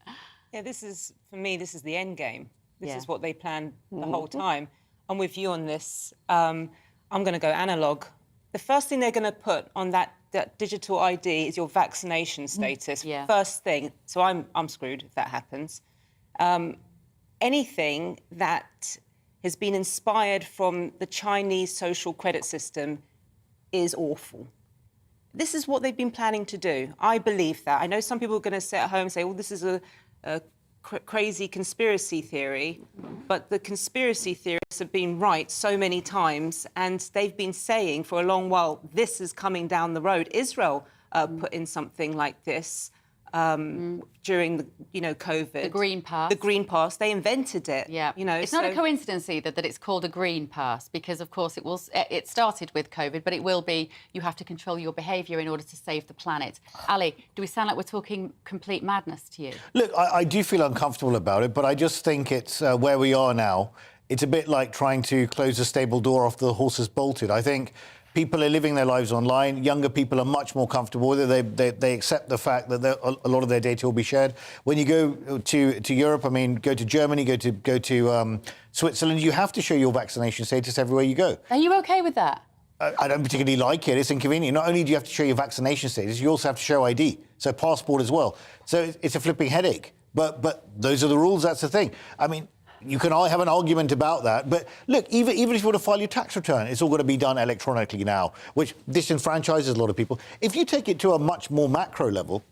Yeah, this is, for me, this is the end game. This Yeah. is what they planned the whole time. I'm with you on this. I'm going to go analogue. The first thing they're going to put on that digital ID is your vaccination status. Yeah. First thing. So I'm screwed if that happens. Anything that has been inspired from the Chinese social credit system is awful. This is what they've been planning to do. I believe that. I know some people are going to sit at home and say, well, this is a crazy conspiracy theory, but the conspiracy theorists have been right so many times, and they've been saying for a long while, this is coming down the road. Israel put in something like this during the, COVID. The Green Pass. The Green Pass. They invented it. Yeah. It's not a coincidence either that it's called a Green Pass, because of course it started with COVID, but it will be, you have to control your behaviour in order to save the planet. Ali, do we sound like we're talking complete madness to you? Look, I do feel uncomfortable about it, but I just think it's where we are now. It's a bit like trying to close a stable door after the horse has bolted. I think people are living their lives online. Younger people are much more comfortable with it. They accept the fact that a lot of their data will be shared. When you go to Europe, go to Germany, go to Switzerland, you have to show your vaccination status everywhere you go. Are you OK with that? I don't particularly like it. It's inconvenient. Not only do you have to show your vaccination status, you also have to show ID, so passport as well. So it's a flipping headache. But those are the rules. That's the thing. You can all have an argument about that, but look, even if you want to file your tax return, it's all going to be done electronically now, which disenfranchises a lot of people. If you take it to a much more macro level,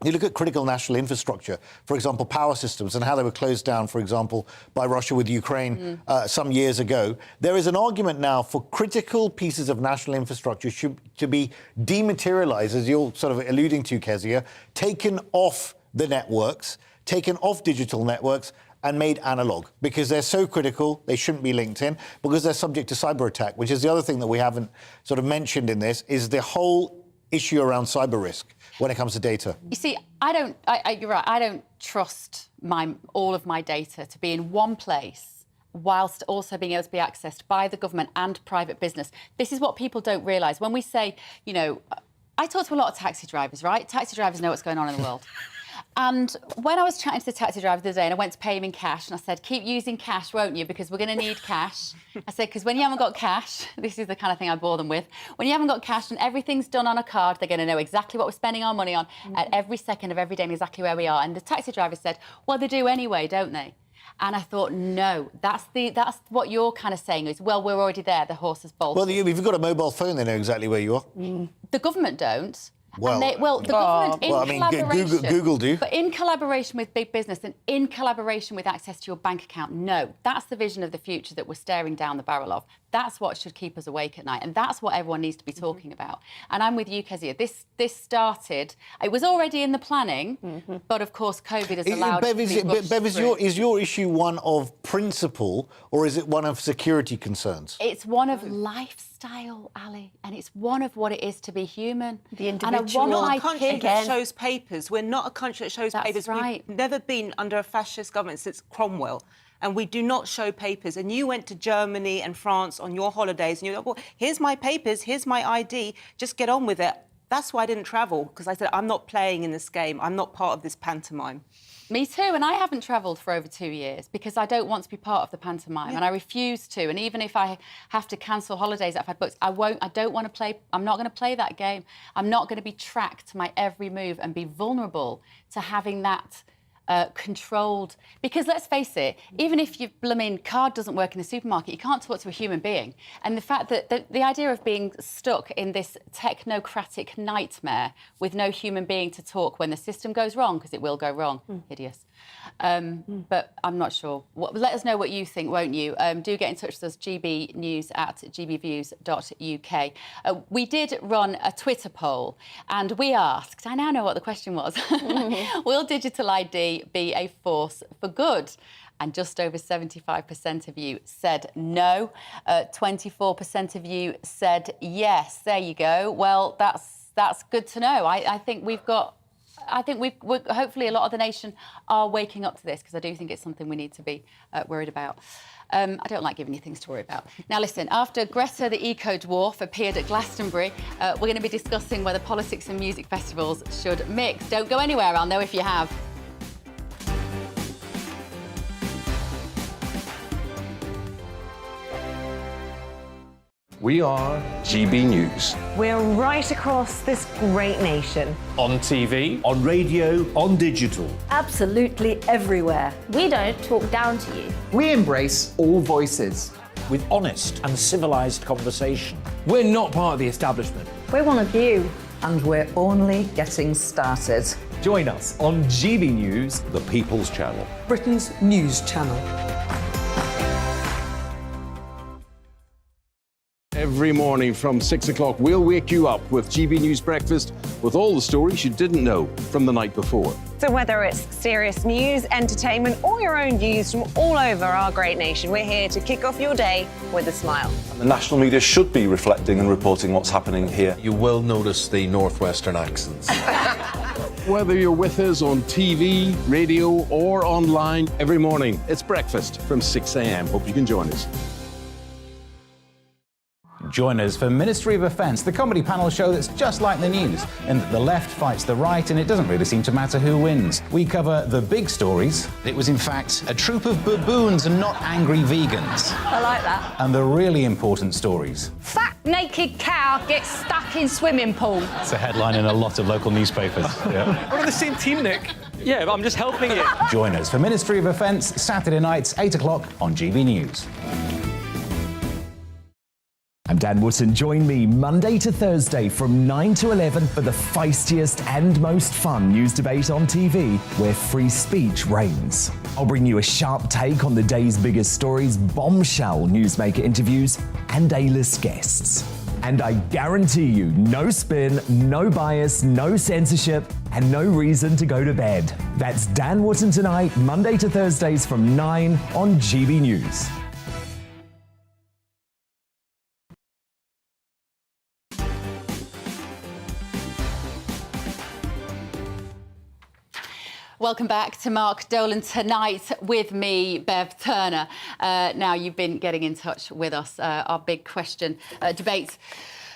you look at critical national infrastructure, for example, power systems, and how they were closed down, for example, by Russia with Ukraine some years ago. There is an argument now for critical pieces of national infrastructure to be dematerialised, as you're sort of alluding to, Kezia, taken off the networks, taken off digital networks, and made analogue, because they're so critical, they shouldn't be linked in, because they're subject to cyber attack, which is the other thing that we haven't sort of mentioned in this, is the whole issue around cyber risk when it comes to data. You see, you're right, I don't trust all of my data to be in one place whilst also being able to be accessed by the government and private business. This is what people don't realise. When we say, I talk to a lot of taxi drivers, right? Taxi drivers know what's going on in the world. And when I was chatting to the taxi driver the other day and I went to pay him in cash, and I said, keep using cash, won't you? Because we're going to need cash. I said, because when you haven't got cash, this is the kind of thing I bore them with, when you haven't got cash and everything's done on a card, they're going to know exactly what we're spending our money on at every second of every day and exactly where we are. And the taxi driver said, well, they do anyway, don't they? And I thought, no, that's what you're kind of saying is, well, we're already there, the horse has bolted. Well, if you've got a mobile phone, they know exactly where you are. The government don't. Well, the government in collaboration... Google do. But in collaboration with big business and in collaboration with access to your bank account, no. That's the vision of the future that we're staring down the barrel of. That's what should keep us awake at night, and that's what everyone needs to be talking about. And I'm with you, Kezia. This started... It was already in the planning, but, of course, COVID has allowed... Bev, is your issue one of principle, or is it one of security concerns? It's one of lifestyle, Ali, and it's one of what it is to be human. The individual. We're not a country that shows papers. We're not a country that shows papers. Right. We've never been under a fascist government since Cromwell. And we do not show papers. And you went to Germany and France on your holidays and you're like, well, here's my papers, here's my ID, just get on with it. That's why I didn't travel, because I said, I'm not playing in this game. I'm not part of this pantomime. Me too, and I haven't travelled for over 2 years because I don't want to be part of the pantomime, and I refuse to. And even if I have to cancel holidays that I've had booked, I don't want to play. I'm not going to play that game. I'm not going to be tracked to my every move and be vulnerable to having that controlled. Because let's face it, even if your blooming card doesn't work in the supermarket, you can't talk to a human being. And the fact that the idea of being stuck in this technocratic nightmare with no human being to talk when the system goes wrong, because it will go wrong, hideous. But I'm not sure. Let us know what you think, won't you? Do get in touch with us, gbnews@gbviews.uk. We did run a Twitter poll and we asked, I now know what the question was, will digital ID be a force for good? And just over 75% of you said no. 24% of you said yes. There you go. Well, that's good to know. I think we've hopefully a lot of the nation are waking up to this, because I do think it's something we need to be worried about. I don't like giving you things to worry about. Now, listen, after Greta the eco-dwarf appeared at Glastonbury, we're going to be discussing whether politics and music festivals should mix. Don't go anywhere, I'll know if you have. We are GB News. We're right across this great nation. On TV, on radio, on digital. Absolutely everywhere. We don't talk down to you. We embrace all voices. With honest and civilised conversation. We're not part of the establishment. We're one of you. And we're only getting started. Join us on GB News, The People's Channel. Britain's news channel. Every morning from 6 o'clock, we'll wake you up with GB News Breakfast with all the stories you didn't know from the night before. So whether it's serious news, entertainment, or your own views from all over our great nation, we're here to kick off your day with a smile. And the national media should be reflecting and reporting what's happening here. You will notice the northwestern accents. Whether you're with us on TV, radio, or online, every morning, it's breakfast from 6 a.m. Hope you can join us. Join us for Ministry of Defence, the comedy panel show that's just like the news, in that the left fights the right and it doesn't really seem to matter who wins. We cover the big stories. It was in fact a troop of baboons and not angry vegans. I like that. And the really important stories. Fat naked cow gets stuck in swimming pool. It's a headline in a lot of local newspapers. Yeah. We're on the same team, Nick. Yeah, but I'm just helping you. Join us for Ministry of Defence, Saturday nights, 8 o'clock on GB News. I'm Dan Wootton. Join me Monday to Thursday from 9 to 11 for the feistiest and most fun news debate on TV, where free speech reigns. I'll bring you a sharp take on the day's biggest stories, bombshell newsmaker interviews, and A-list guests. And I guarantee you, no spin, no bias, no censorship, and no reason to go to bed. That's Dan Wootton Tonight, Monday to Thursdays from 9 on GB News. Welcome back to Mark Dolan Tonight with me, Bev Turner. Now, you've been getting in touch with us, our big question debate.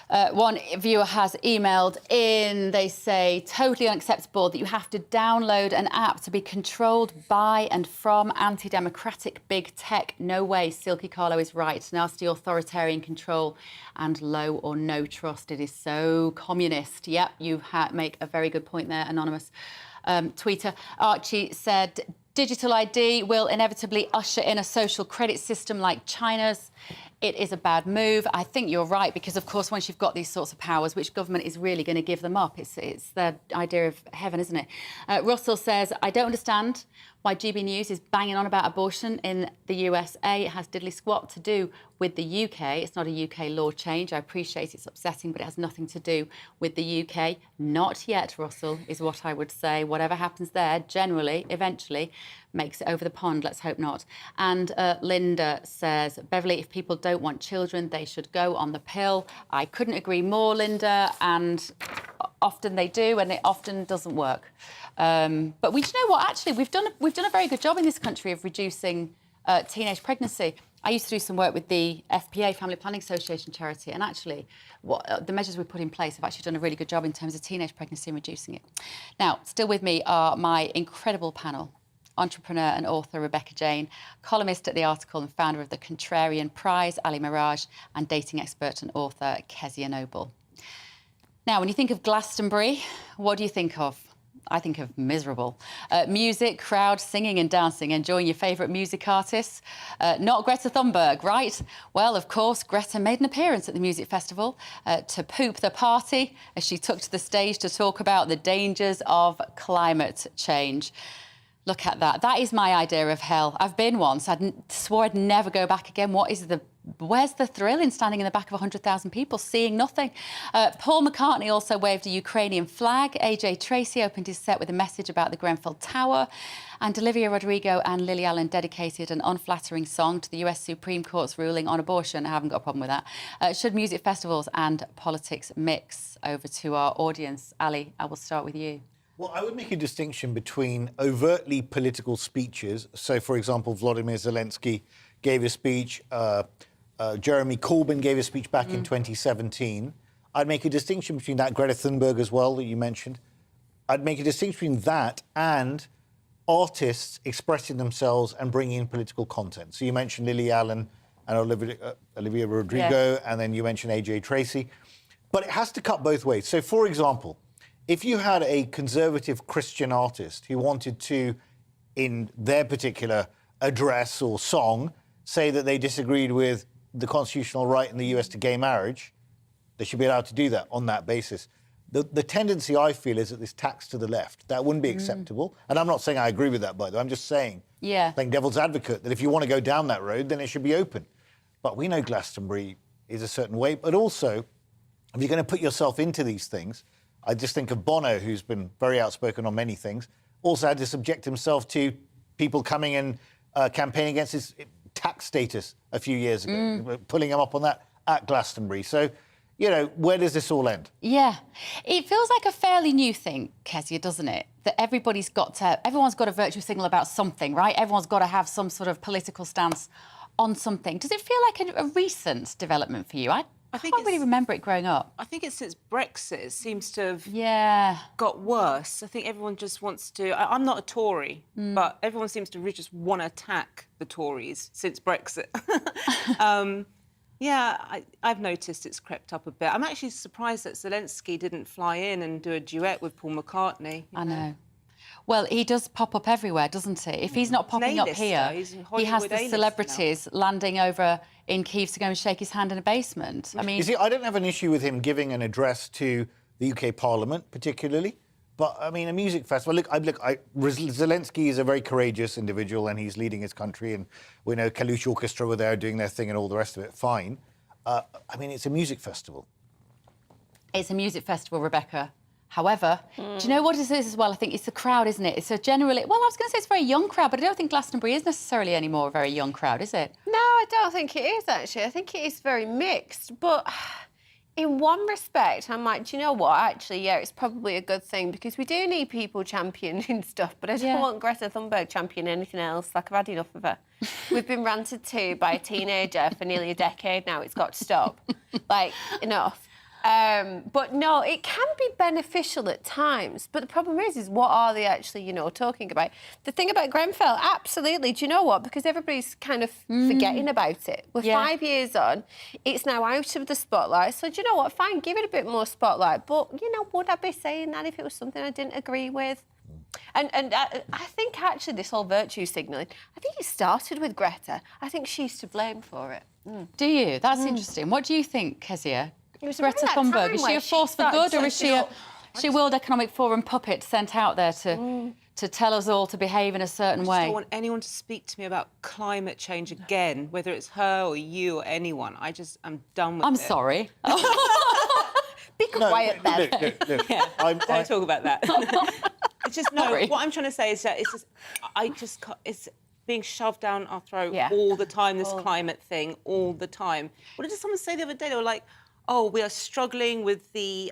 One viewer has emailed in, they say, totally unacceptable that you have to download an app to be controlled by and from anti-democratic big tech. No way, Silky Carlo is right. Nasty authoritarian control and low or no trust. It is so communist. Yep, you make a very good point there, Anonymous. Tweeter Archie said, digital ID will inevitably usher in a social credit system like China's. It is a bad move. I think you're right, because, of course, once you've got these sorts of powers, which government is really going to give them up? It's the idea of heaven, isn't it? Russell says, I don't understand why GB News is banging on about abortion in the USA. It has diddly squat to do with the UK. It's not a UK law change. I appreciate it's upsetting, but it has nothing to do with the UK. Not yet, Russell, is what I would say. Whatever happens there, generally, eventually, makes it over the pond. Let's hope not. And Linda says, Beverly, if people don't want children, they should go on the pill. I couldn't agree more, Linda, and often they do, and it often doesn't work. But you know what? Actually, we've done a very good job in this country of reducing teenage pregnancy. I used to do some work with the FPA, Family Planning Association charity, and actually the measures we put in place have actually done a really good job in terms of teenage pregnancy and reducing it. Now, still with me are my incredible panel. Entrepreneur and author Rebecca Jane, columnist at The Article and founder of the Contrarian Prize, Ali Mirage, and dating expert and author Kezia Noble. Now, when you think of Glastonbury, what do you think of? I think of miserable. Music, crowd, singing and dancing, enjoying your favourite music artists. Not Greta Thunberg, right? Well, of course, Greta made an appearance at the music festival to poop the party as she took to the stage to talk about the dangers of climate change. Look at that. That is my idea of hell. I've been once. I swore I'd never go back again. Where's the thrill in standing in the back of 100,000 people, seeing nothing? Paul McCartney also waved a Ukrainian flag. AJ Tracey opened his set with a message about the Grenfell Tower. And Olivia Rodrigo and Lily Allen dedicated an unflattering song to the US Supreme Court's ruling on abortion. I haven't got a problem with that. Should music festivals and politics mix? Over to our audience. Ali, I will start with you. Well, I would make a distinction between overtly political speeches. So, for example, Volodymyr Zelensky gave a speech, Jeremy Corbyn gave a speech back in 2017. I'd make a distinction between that, Greta Thunberg as well, that you mentioned. I'd make a distinction between that and artists expressing themselves and bringing in political content. So you mentioned Lily Allen and Olivia Rodrigo, and then you mentioned AJ Tracey. But it has to cut both ways. So, for example, if you had a conservative Christian artist who wanted to, in their particular address or song, say that they disagreed with the constitutional right in the US to gay marriage, they should be allowed to do that on that basis. The tendency, I feel, is that this tax to the left. That wouldn't be acceptable. And I'm not saying I agree with that, by the way. I'm just saying, playing devil's advocate, that if you want to go down that road, then it should be open. But we know Glastonbury is a certain way. But also, if you're going to put yourself into these things, I just think of Bono, who's been very outspoken on many things, also had to subject himself to people coming and campaigning against his tax status a few years ago, pulling him up on that at Glastonbury. So, you know, where does this all end? Yeah. It feels like a fairly new thing, Kezia, doesn't it? That everyone's got a virtue signal about something, right? Everyone's got to have some sort of political stance on something. Does it feel like a recent development for you? I can't really remember it growing up. I think it's since Brexit. It seems to have got worse. I think everyone just wants to... I'm not a Tory, but everyone seems to really just want to attack the Tories since Brexit. I've noticed it's crept up a bit. I'm actually surprised that Zelensky didn't fly in and do a duet with Paul McCartney. I know. Well, he does pop up everywhere, doesn't he? If he's not popping up here, he has the celebrities landing over in Kyiv to go and shake his hand in a basement. I mean... You see, I don't have an issue with him giving an address to the UK Parliament, particularly. But, I mean, a music festival... Zelensky is a very courageous individual and he's leading his country, and we know Kalush Orchestra were there doing their thing and all the rest of it. Fine. I mean, it's a music festival. It's a music festival, Rebecca. However, do you know what it is as well? I think it's the crowd, isn't it? It's a generally... Well, I was going to say it's a very young crowd, but I don't think Glastonbury is necessarily anymore a very young crowd, is it? No, I don't think it is, actually. I think it is very mixed. But in one respect, I'm like, do you know what? Actually, yeah, it's probably a good thing because we do need people championing stuff, but I don't want Greta Thunberg championing anything else. Like, I've had enough of her. We've been ranted to by a teenager for nearly a decade now. It's got to stop. Like, enough. But no, it can be beneficial at times. But the problem is what are they actually, talking about? The thing about Grenfell, absolutely. Do you know what? Because everybody's kind of forgetting about it. We're 5 years on. It's now out of the spotlight. So do you know what? Fine, give it a bit more spotlight. But, would I be saying that if it was something I didn't agree with? And I think, actually, this whole virtue signalling, I think it started with Greta. I think she's to blame for it. Do you? That's interesting. What do you think, Kezia? Greta Thunberg, is she a force for good, or is she a World Economic Forum puppet sent out there to tell us all to behave in a certain way? I don't want anyone to speak to me about climate change again, whether it's her or you or anyone. I'm done with it. I'm sorry. Be quiet, Bev. Look. Don't talk about that. It's just, what I'm trying to say is that it's being shoved down our throat all the time, this climate thing, all the time. What did someone say the other day? They were like, we are struggling with the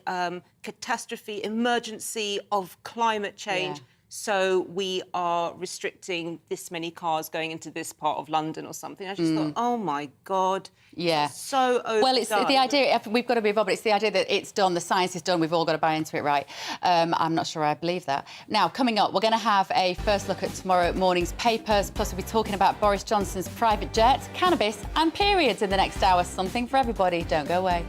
catastrophe, emergency of climate change. so we are restricting this many cars going into this part of London or something. I just thought, oh my God. Yeah. So overdone. Well, it's the idea, we've got to move on, but it's the idea that it's done, the science is done, we've all got to buy into it, right? I'm not sure I believe that. Now, coming up, we're going to have a first look at tomorrow morning's papers, plus we'll be talking about Boris Johnson's private jet, cannabis and periods in the next hour. Something for everybody. Don't go away.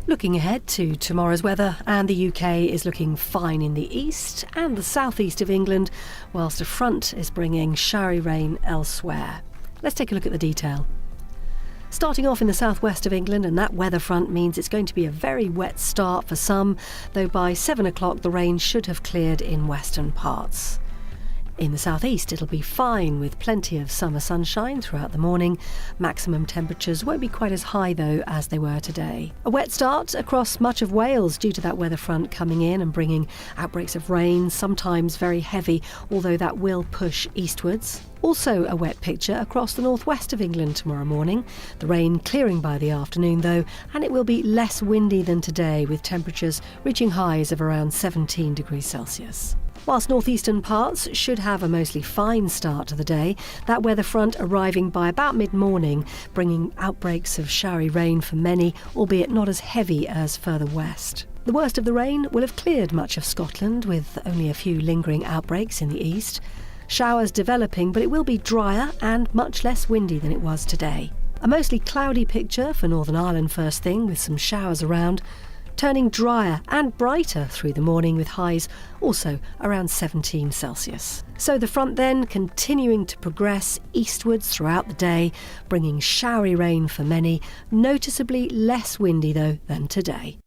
Looking ahead to tomorrow's weather, and the UK is looking fine in the east and the southeast of England, whilst a front is bringing showery rain elsewhere. Let's take a look at the detail. Starting off in the southwest of England, and that weather front means it's going to be a very wet start for some, though by 7 o'clock the rain should have cleared in western parts. In the southeast, it'll be fine with plenty of summer sunshine throughout the morning. Maximum temperatures won't be quite as high, though, as they were today. A wet start across much of Wales due to that weather front coming in and bringing outbreaks of rain, sometimes very heavy, although that will push eastwards. Also a wet picture across the northwest of England tomorrow morning. The rain clearing by the afternoon, though, and it will be less windy than today, with temperatures reaching highs of around 17 degrees Celsius. Whilst northeastern parts should have a mostly fine start to the day, that weather front arriving by about mid-morning, bringing outbreaks of showery rain for many, albeit not as heavy as further west. The worst of the rain will have cleared much of Scotland, with only a few lingering outbreaks in the east. Showers developing, but it will be drier and much less windy than it was today. A mostly cloudy picture for Northern Ireland first thing, with some showers around, turning drier and brighter through the morning with highs also around 17 Celsius. So the front then continuing to progress eastwards throughout the day, bringing showery rain for many, noticeably less windy though than today.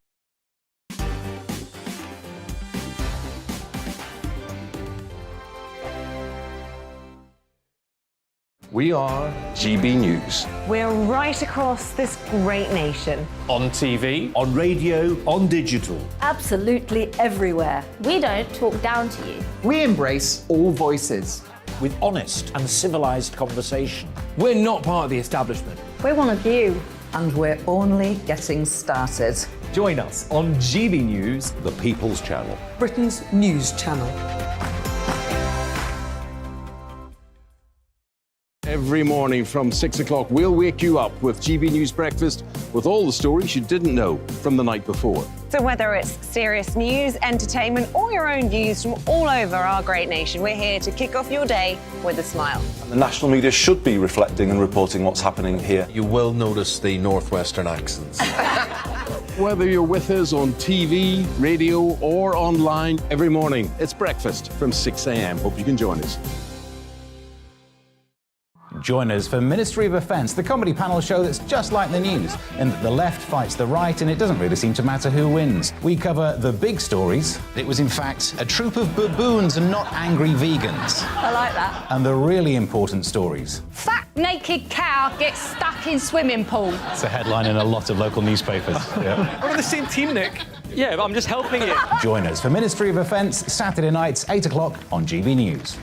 We are GB News. We're right across this great nation. On TV, on radio, on digital. Absolutely everywhere. We don't talk down to you. We embrace all voices. With honest and civilised conversation. We're not part of the establishment. We're one of you. And we're only getting started. Join us on GB News, The People's Channel. Britain's news channel. Every morning from 6 o'clock, we'll wake you up with GB News Breakfast with all the stories you didn't know from the night before. So whether it's serious news, entertainment, or your own views from all over our great nation, we're here to kick off your day with a smile. And the national media should be reflecting and reporting what's happening here. You will notice the northwestern accents. Whether you're with us on TV, radio, or online, every morning, it's breakfast from 6 a.m. Hope you can join us. Join us for Ministry of Defence, the comedy panel show that's just like the news, in that the left fights the right and it doesn't really seem to matter who wins. We cover the big stories. It was in fact a troop of baboons and not angry vegans. I like that. And the really important stories. Fat naked cow gets stuck in swimming pool. It's a headline in a lot of local newspapers. Yeah. We're on the same team, Nick. Yeah, but I'm just helping it. Join us for Ministry of Defence, Saturday nights, 8 o'clock on GB News.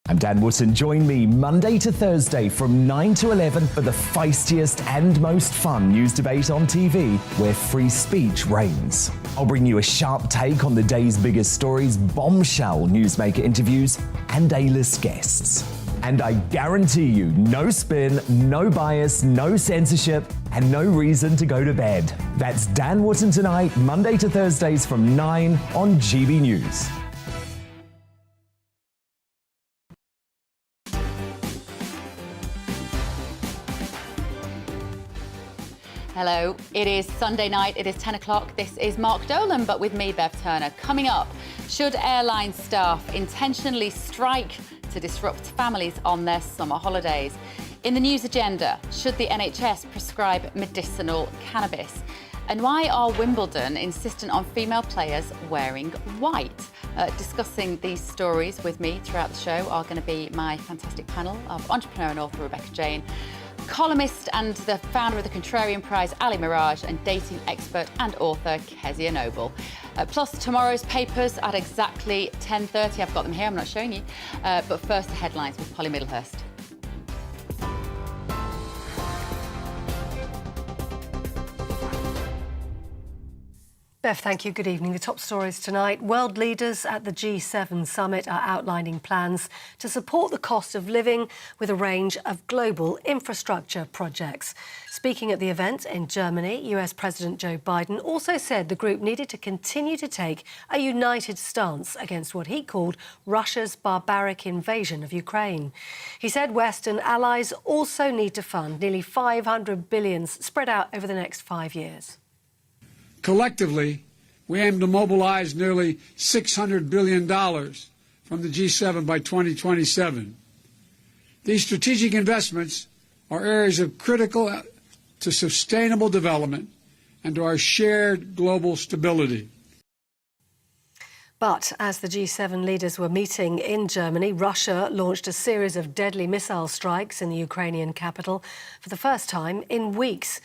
I'm Dan Wootton. Join me Monday to Thursday from 9 to 11 for the feistiest and most fun news debate on TV, where free speech reigns. I'll bring you a sharp take on the day's biggest stories, bombshell newsmaker interviews, and A-list guests. And I guarantee you, no spin, no bias, no censorship, and no reason to go to bed. That's Dan Wootton tonight, Monday to Thursdays from 9 on GB News. Hello, it is Sunday night, it is 10 o'clock. This is Mark Dolan, but with me, Bev Turner. Coming up, should airline staff intentionally strike to disrupt families on their summer holidays? In the news agenda, should the NHS prescribe medicinal cannabis? And why are Wimbledon insistent on female players wearing white? Discussing these stories with me throughout the show are going to be my fantastic panel of entrepreneur and author Rebecca Jane, columnist and the founder of the Contrarian Prize, Ali Mirage, and dating expert and author, Kezia Noble. Plus tomorrow's papers at exactly 10:30. I've got them here, I'm not showing you. But first, the headlines with Polly Middlehurst. Bev, thank you. Good evening. The top stories tonight. World leaders at the G7 summit are outlining plans to support the cost of living with a range of global infrastructure projects. Speaking at the event in Germany, US President Joe Biden also said the group needed to continue to take a united stance against what he called Russia's barbaric invasion of Ukraine. He said Western allies also need to fund nearly $500 billion spread out over the next 5 years. Collectively, we aim to mobilize nearly $600 billion from the G7 by 2027. These strategic investments are areas of critical to sustainable development and to our shared global stability. But as the G7 leaders were meeting in Germany, Russia launched a series of deadly missile strikes in the Ukrainian capital for the first time in weeks.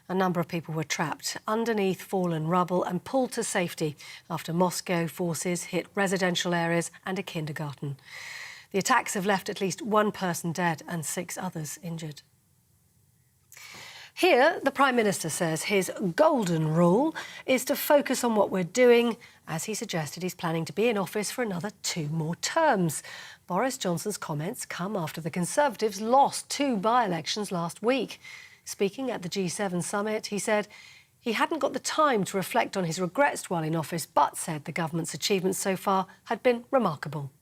A number of people were trapped underneath fallen rubble and pulled to safety after Moscow forces hit residential areas and a kindergarten. The attacks have left at least one person dead and 6 others injured. Here, the Prime Minister says his golden rule is to focus on what we're doing. As he suggested, he's planning to be in office for another 2 more terms. Boris Johnson's comments come after the Conservatives lost 2 by-elections last week. Speaking at the G7 summit, he said he hadn't got the time to reflect on his regrets while in office, but said the government's achievements so far had been remarkable.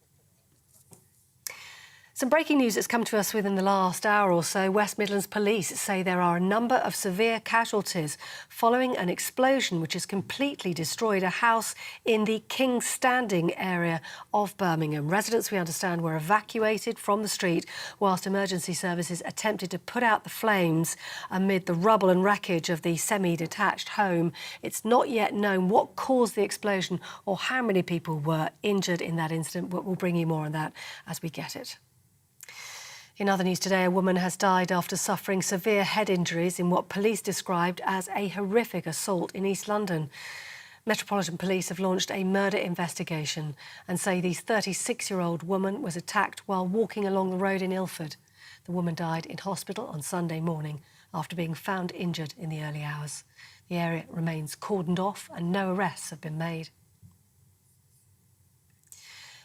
Some breaking news that's come to us within the last hour or so. West Midlands Police say there are a number of severe casualties following an explosion which has completely destroyed a house in the King's Standing area of Birmingham. Residents, we understand, were evacuated from the street whilst emergency services attempted to put out the flames amid the rubble and wreckage of the semi-detached home. It's not yet known what caused the explosion or how many people were injured in that incident, but we'll bring you more on that as we get it. In other news today, a woman has died after suffering severe head injuries in what police described as a horrific assault in East London. Metropolitan Police have launched a murder investigation and say the 36-year-old woman was attacked while walking along the road in Ilford. The woman died in hospital on Sunday morning after being found injured in the early hours. The area remains cordoned off and no arrests have been made.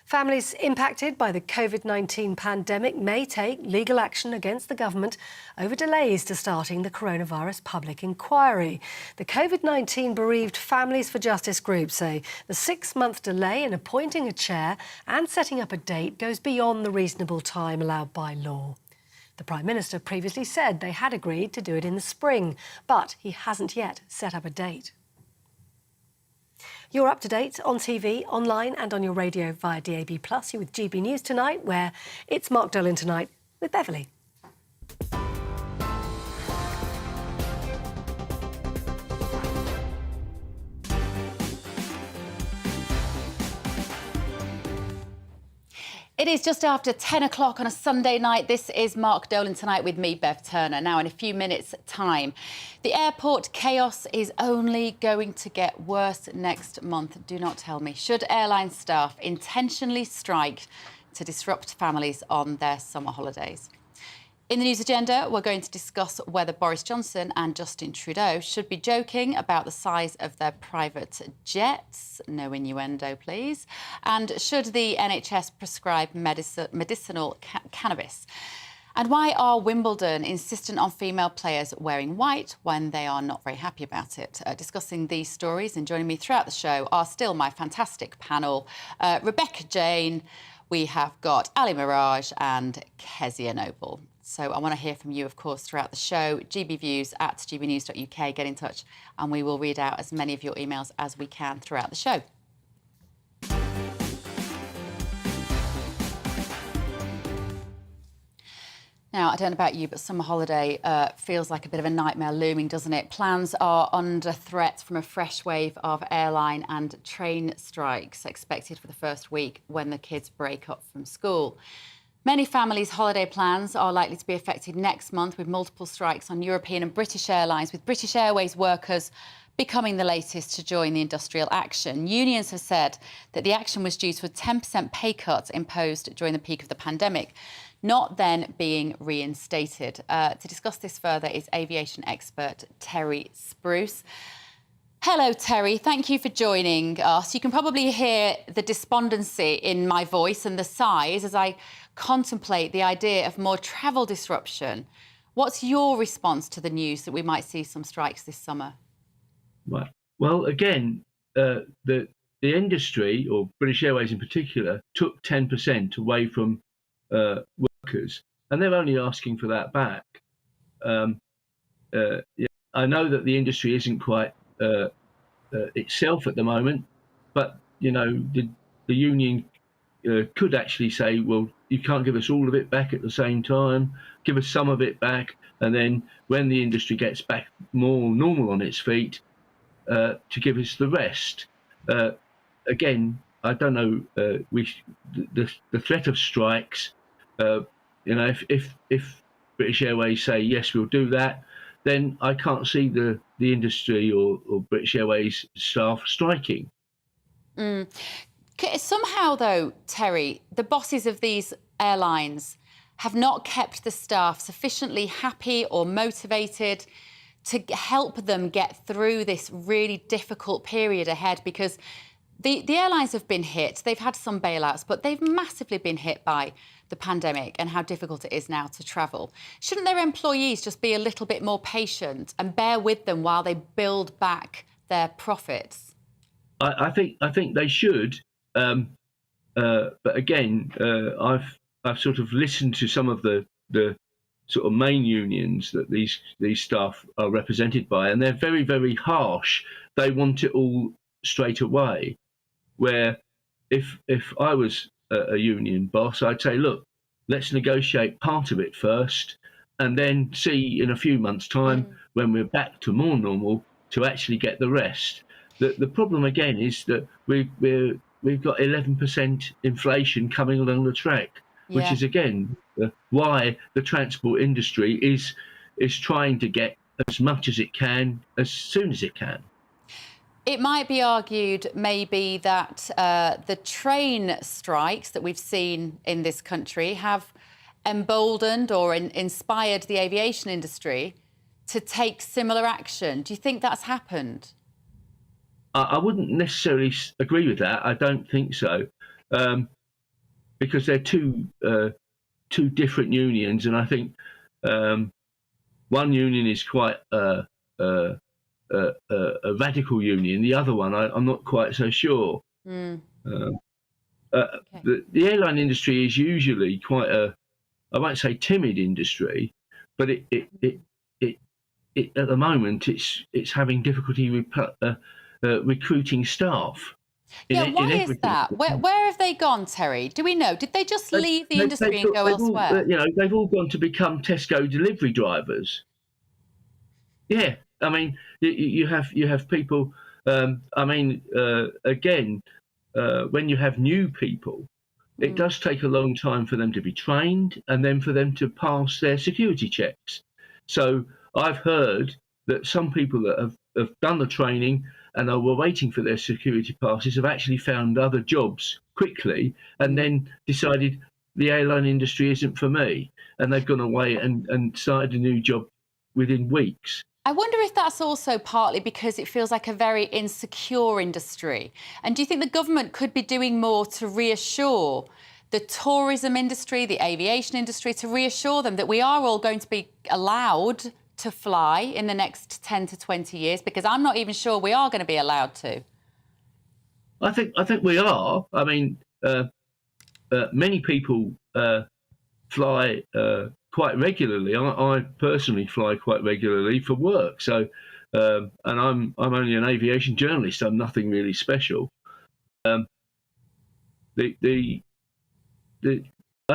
Families impacted by the COVID-19 pandemic may take legal action against the government over delays to starting the coronavirus public inquiry. The COVID-19 bereaved Families for Justice group say the 6-month delay in appointing a chair and setting up a date goes beyond the reasonable time allowed by law. The Prime Minister previously said they had agreed to do it in the spring, but he hasn't yet set up a date. You're up to date on TV, online and on your radio via DAB+. You're with GB News tonight, where it's Mark Dolan tonight with Beverly. It is just after 10 o'clock on a Sunday night. This is Mark Dolan tonight with me, Bev Turner. Now, in a few minutes' time, the airport chaos is only going to get worse next month. Do not tell me. Should airline staff intentionally strike to disrupt families on their summer holidays? In the news agenda, we're going to discuss whether Boris Johnson and Justin Trudeau should be joking about the size of their private jets. No innuendo, please. And should the NHS prescribe medicinal cannabis? And why are Wimbledon insistent on female players wearing white when they are not very happy about it? Discussing these stories and joining me throughout the show are still my fantastic panel. Rebecca Jane, we have got Ali Mirage and Kezia Noble. So I want to hear from you, of course, throughout the show. GBViews at gbnews.uk. Get in touch and we will read out as many of your emails as we can throughout the show. Now, I don't know about you, but summer holiday feels like a bit of a nightmare looming, doesn't it? Plans are under threat from a fresh wave of airline and train strikes expected for the first week when the kids break up from school. Many families' holiday plans are likely to be affected next month with multiple strikes on European and British airlines, with British Airways workers becoming the latest to join the industrial action. Unions have said that the action was due to a 10% pay cut imposed during the peak of the pandemic, not then being reinstated. To discuss this further is aviation expert Terry Spruce. Hello, Terry. Thank you for joining us. You can probably hear the despondency in my voice and the sighs as I contemplate the idea of more travel disruption. What's your response to the news that we might see some strikes this summer? Right. Well, again, the industry, or British Airways in particular, took 10% away from workers, and they're only asking for that back. Yeah, I know that the industry isn't quite itself at the moment, but you know the union could actually say, well, you can't give us all of it back at the same time. Give us some of it back, and then when the industry gets back more normal on its feet, to give us the rest. Again, I don't know. The threat of strikes. You know, if British Airways say yes, we'll do that, then I can't see the industry or British Airways staff striking. Somehow, though, Terry, the bosses of these airlines have not kept the staff sufficiently happy or motivated to help them get through this really difficult period ahead, because the airlines have been hit. They've had some bailouts, but they've massively been hit by the pandemic and how difficult it is now to travel. Shouldn't their employees just be a little bit more patient and bear with them while they build back their profits? I think they should, but again, I've sort of listened to some of the sort of main unions that these staff are represented by, and they're very, very harsh. They want it all straight away. Where if I was a union boss, I'd say, look, let's negotiate part of it first, and then see in a few months' time when we're back to more normal to actually get the rest. The problem again is that we've got 11% inflation coming along the track, which is again why the transport industry is trying to get as much as it can as soon as it can. It might be argued maybe that the train strikes that we've seen in this country have emboldened or inspired the aviation industry to take similar action. Do you think that's happened? I wouldn't necessarily agree with that. I don't think so, because they're two different unions, and I think one union is quite a radical union. The other one, I'm not quite so sure. The airline industry is usually quite I won't say timid industry, but it at the moment it's having difficulty with recruiting staff. Why is that? Where have they gone, Terry? Do we know? Did they just leave the industry and go elsewhere? They've all gone to become Tesco delivery drivers. Yeah, I mean, you have people. Again, when you have new people, it does take a long time for them to be trained and then for them to pass their security checks. So I've heard that some people that have done the training and were waiting for their security passes have actually found other jobs quickly and then decided the airline industry isn't for me, and they've gone away and started a new job within weeks. I wonder if that's also partly because it feels like a very insecure industry. And do you think the government could be doing more to reassure the tourism industry, the aviation industry, to reassure them that we are all going to be allowed to fly in the next 10 to 20 years? Because I'm not even sure we are going to be allowed to. I think we are. I mean, many people fly quite regularly. I personally fly quite regularly for work. So, and I'm only an aviation journalist. I'm nothing really special. I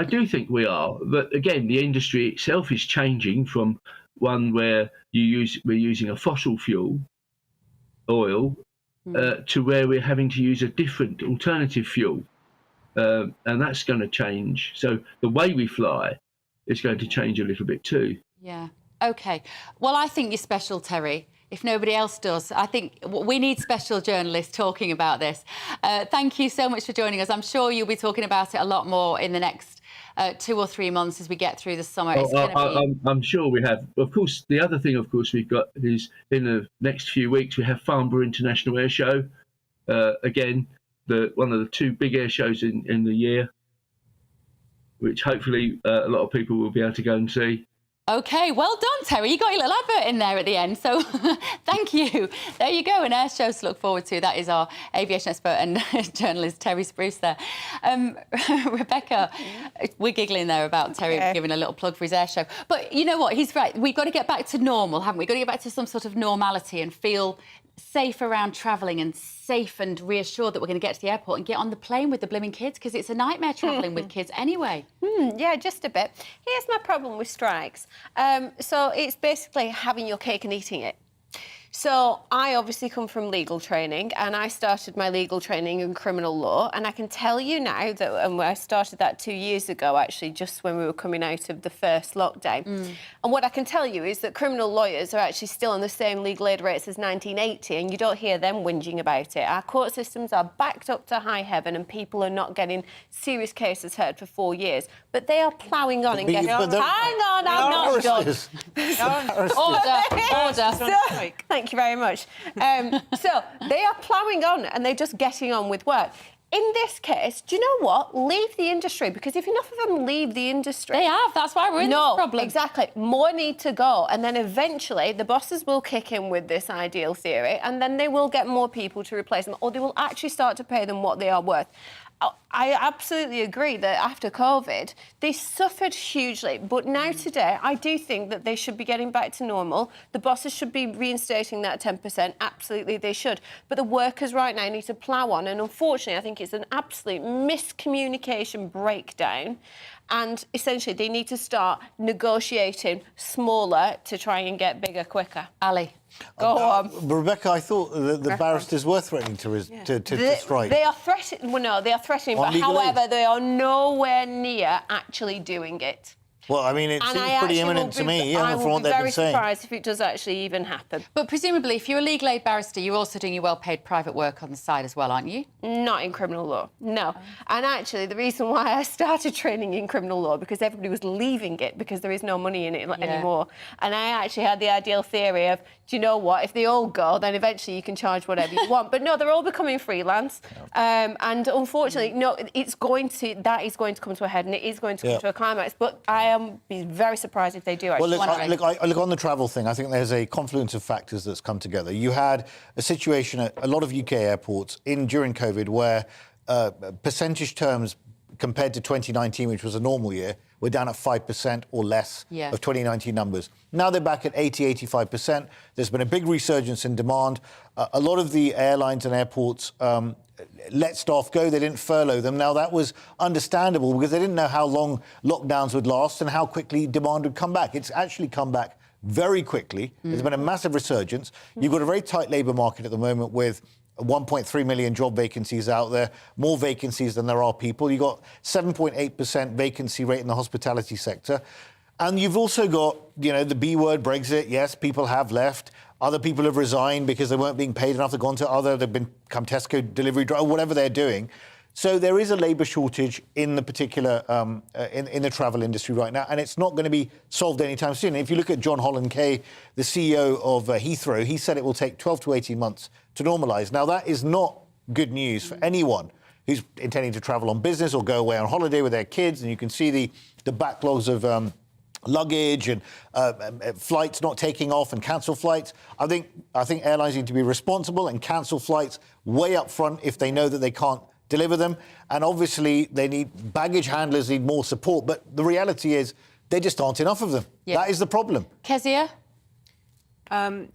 do think we are, but again, the industry itself is changing from one where we're using a fossil fuel, oil, to where we're having to use a different alternative fuel, and that's going to change. So the way we fly is going to change a little bit too. Yeah. OK. Well, I think you're special, Terry. If nobody else does, I think we need special journalists talking about this. Thank you so much for joining us. I'm sure you'll be talking about it a lot more in the next 2 or 3 months as we get through the summer. Oh, It's going to be... I'm sure we have. Of course, the other thing, of course, we've got is in the next few weeks we have Farnborough International Air Show. Again, one of the 2 big air shows in the year, which hopefully a lot of people will be able to go and see. OK, well done, Terry. You got your little advert in there at the end, so thank you. There you go, an air show to look forward to. That is our aviation expert and journalist, Terry Spruce there. Rebecca, we're giggling there about Terry giving a little plug for his air show. But you know what? He's right. We've got to get back to normal, haven't we? We've got to get back to some sort of normality and feel safe around travelling and safe and reassured that we're going to get to the airport and get on the plane with the blooming kids, because it's a nightmare travelling with kids anyway. Yeah, just a bit. Here's my problem with strikes. So it's basically having your cake and eating it. So I obviously come from legal training, and I started my legal training in criminal law, and I can tell you now that, and I started that 2 years ago, actually, just when we were coming out of the first lockdown. And what I can tell you is that criminal lawyers are actually still on the same legal aid rates as 1980, and you don't hear them whinging about it. Our court systems are backed up to high heaven, and people are not getting serious cases heard for 4 years. But they are ploughing on and getting... Hang on, I'm not done. Order. Thank you very much. So they are ploughing on and they're just getting on with work. In this case, do you know what? Leave the industry, because if enough of them leave the industry... They have, that's why we're in this problem. Exactly. More need to go. And then eventually the bosses will kick in with this ideal theory, and then they will get more people to replace them, or they will actually start to pay them what they are worth. I absolutely agree that after COVID, they suffered hugely. But now today, I do think that they should be getting back to normal. The bosses should be reinstating that 10%. Absolutely, they should. But the workers right now need to plough on. And unfortunately, I think it's an absolute miscommunication breakdown. And essentially, they need to start negotiating smaller to try and get bigger quicker. Ali. Go on. Rebecca, I thought the barristers were threatening to strike. They are threatening. Well, no, they are threatening, but however, they are nowhere near actually doing it. Well, I mean, it seems pretty imminent to me, from what they've been saying. I will be very surprised if it does actually even happen. But presumably, if you're a legal aid barrister, you're also doing your well-paid private work on the side as well, aren't you? Not in criminal law, no. And actually, the reason why I started training in criminal law, because everybody was leaving it because there is no money in it anymore. And I actually had the ideal theory of, do you know what? If they all go, then eventually you can charge whatever you want. But no, they're all becoming freelance. And unfortunately, no, that is going to come to a head, and it is going to come to a climax. But I am be very surprised if they do actually. Well, look, on the travel thing, I think there's a confluence of factors that's come together. You had a situation at a lot of UK airports during COVID where percentage terms compared to 2019, which was a normal year, we're down at 5% or less of 2019 numbers. Now they're back at 80-85%. There's been a big resurgence in demand. A lot of the airlines and airports let staff go. They didn't furlough them. Now, that was understandable because they didn't know how long lockdowns would last and how quickly demand would come back. It's actually come back very quickly. There's been a massive resurgence. You've got a very tight labour market at the moment with 1.3 million job vacancies out there, more vacancies than there are people. You've got 7.8% vacancy rate in the hospitality sector. And you've also got, the B word, Brexit. Yes, people have left. Other people have resigned because they weren't being paid enough. They've gone to they've become Tesco delivery driver, whatever they're doing. So there is a labour shortage in the particular, in the travel industry right now, and it's not going to be solved anytime soon. If you look at John Holland-Kaye, the CEO of Heathrow, he said it will take 12 to 18 months to normalise. Now, that is not good news for anyone who's intending to travel on business or go away on holiday with their kids, and you can see the backlogs of luggage and flights not taking off and cancel flights. I think airlines need to be responsible and cancel flights way up front if they know that they can't deliver them. And obviously baggage handlers need more support, but the reality is there just aren't enough of them. That is the problem. Kezia?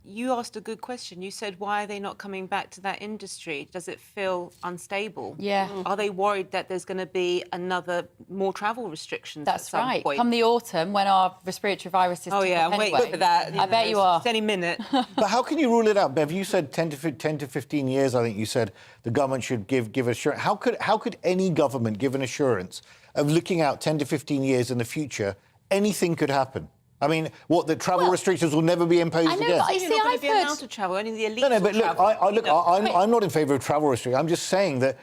You asked a good question. You said, why are they not coming back to that industry? Does it feel unstable? Yeah. Are they worried that there's going to be more travel restrictions at some point? Come the autumn, when our respiratory viruses... Oh, yeah, I'm waiting for that. I bet you are. Any minute. But how can you rule it out, Bev? You said 10 to 15 years, I think you said, the government should give assurance. How could any government give an assurance of looking out 10 to 15 years in the future? Anything could happen. I mean, what, the travel restrictions will never be imposed I know, again? but You're not going to be allowed to travel. Only the elite. No, but look, travel. I'm not in favour of travel restrictions. I'm just saying that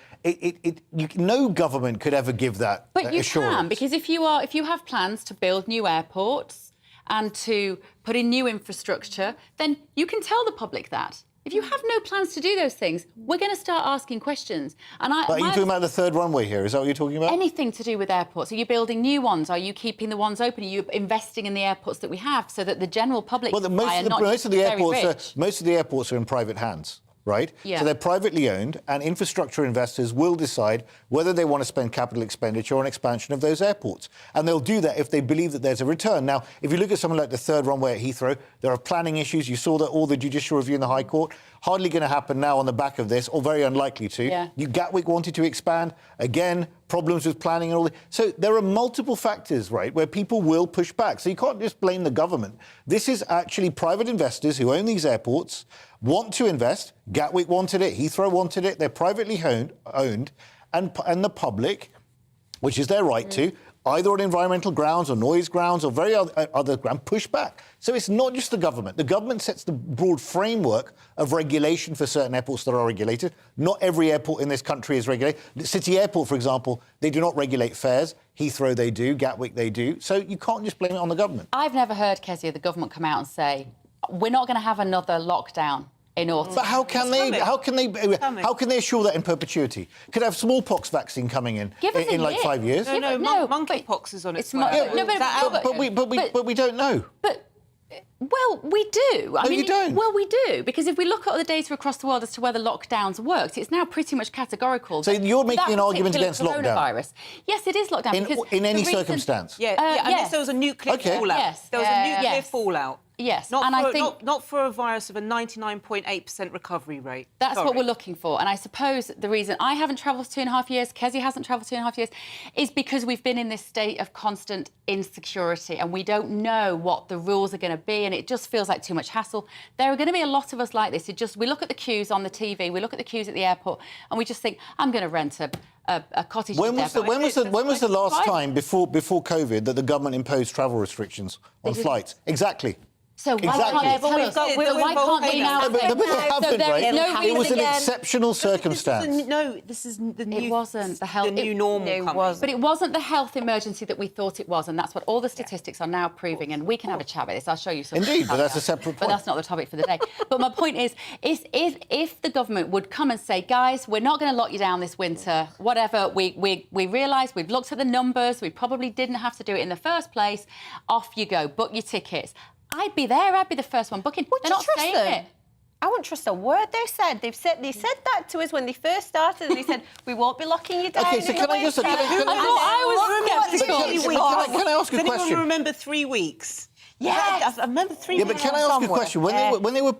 no government could ever give that But you assurance. can, because if you have plans to build new airports and to put in new infrastructure, then you can tell the public that. If you have no plans to do those things, we're going to start asking questions. And But are you talking about the third runway here? Is that what you're talking about? Anything to do with airports. Are you building new ones? Are you keeping the ones open? Are you investing in the airports that we have so that the general public most of the airports are in private hands. Right? Yeah. So they're privately owned, and infrastructure investors will decide whether they want to spend capital expenditure on expansion of those airports. And they'll do that if they believe that there's a return. Now, if you look at something like the third runway at Heathrow, there are planning issues. You saw that all the judicial review in the High Court. Hardly going to happen now on the back of this, or very unlikely to. Yeah. Gatwick wanted to expand. Again, problems with planning and all that. So there are multiple factors, right, where people will push back. So you can't just blame the government. This is actually private investors who own these airports, want to invest. Gatwick wanted it. Heathrow wanted it. They're privately owned. And the public, which is their right to, either on environmental grounds or noise grounds or very other grounds, push back. So it's not just the government. The government sets the broad framework of regulation for certain airports that are regulated. Not every airport in this country is regulated. The City Airport, for example, they do not regulate fares. Heathrow, they do. Gatwick, they do. So you can't just blame it on the government. I've never heard, Kezia, the government come out and say, we're not going to have another lockdown in autumn. But how can they assure that in perpetuity? Could have smallpox vaccine coming in like 5 years? No, monkeypox is on its way. But we don't know. Well, we do. I mean, you don't. Well, we do, because if we look at the data across the world as to whether lockdowns worked, it's now pretty much categorical. So you're making an argument against coronavirus. Yes, it is lockdown. In any circumstance? Unless there was a nuclear fallout. Yes. There was a nuclear fallout. Yes, not for a virus of a 99.8% recovery rate. That's what we're looking for. And I suppose the reason I haven't travelled for 2.5 years, Kezia hasn't travelled for 2.5 years, is because we've been in this state of constant insecurity and we don't know what the rules are going to be, and it just feels like too much hassle. There are going to be a lot of us like this. We look at the queues on the TV, we look at the queues at the airport, and we just think, I'm going to rent a cottage. When was the last time before COVID that the government imposed travel restrictions on flights? Exactly. So why can't they tell us? Why can't they now? But they haven't, right? It was an exceptional circumstance. This is the new. It wasn't the new normal. But it wasn't the health emergency that we thought it was, and that's what all the statistics are now proving. And we can have a chat about this. I'll show you some. Indeed, but that's a separate point. But that's not the topic for the day. But my point is if the government would come and say, guys, we're not going to lock you down this winter, whatever. We realise we've looked at the numbers. We probably didn't have to do it in the first place. Off you go. Book your tickets. I'd be there. I'd be the first one booking. Would They're you not trust saying them? it. I wouldn't trust a word they said. They said that to us when they first started, and they said we won't be locking you down. Okay, so can I just? I Can I ask a question? Does anyone remember 3 weeks? Yes, I remember 3 weeks. Yeah, but can I ask a question? When they were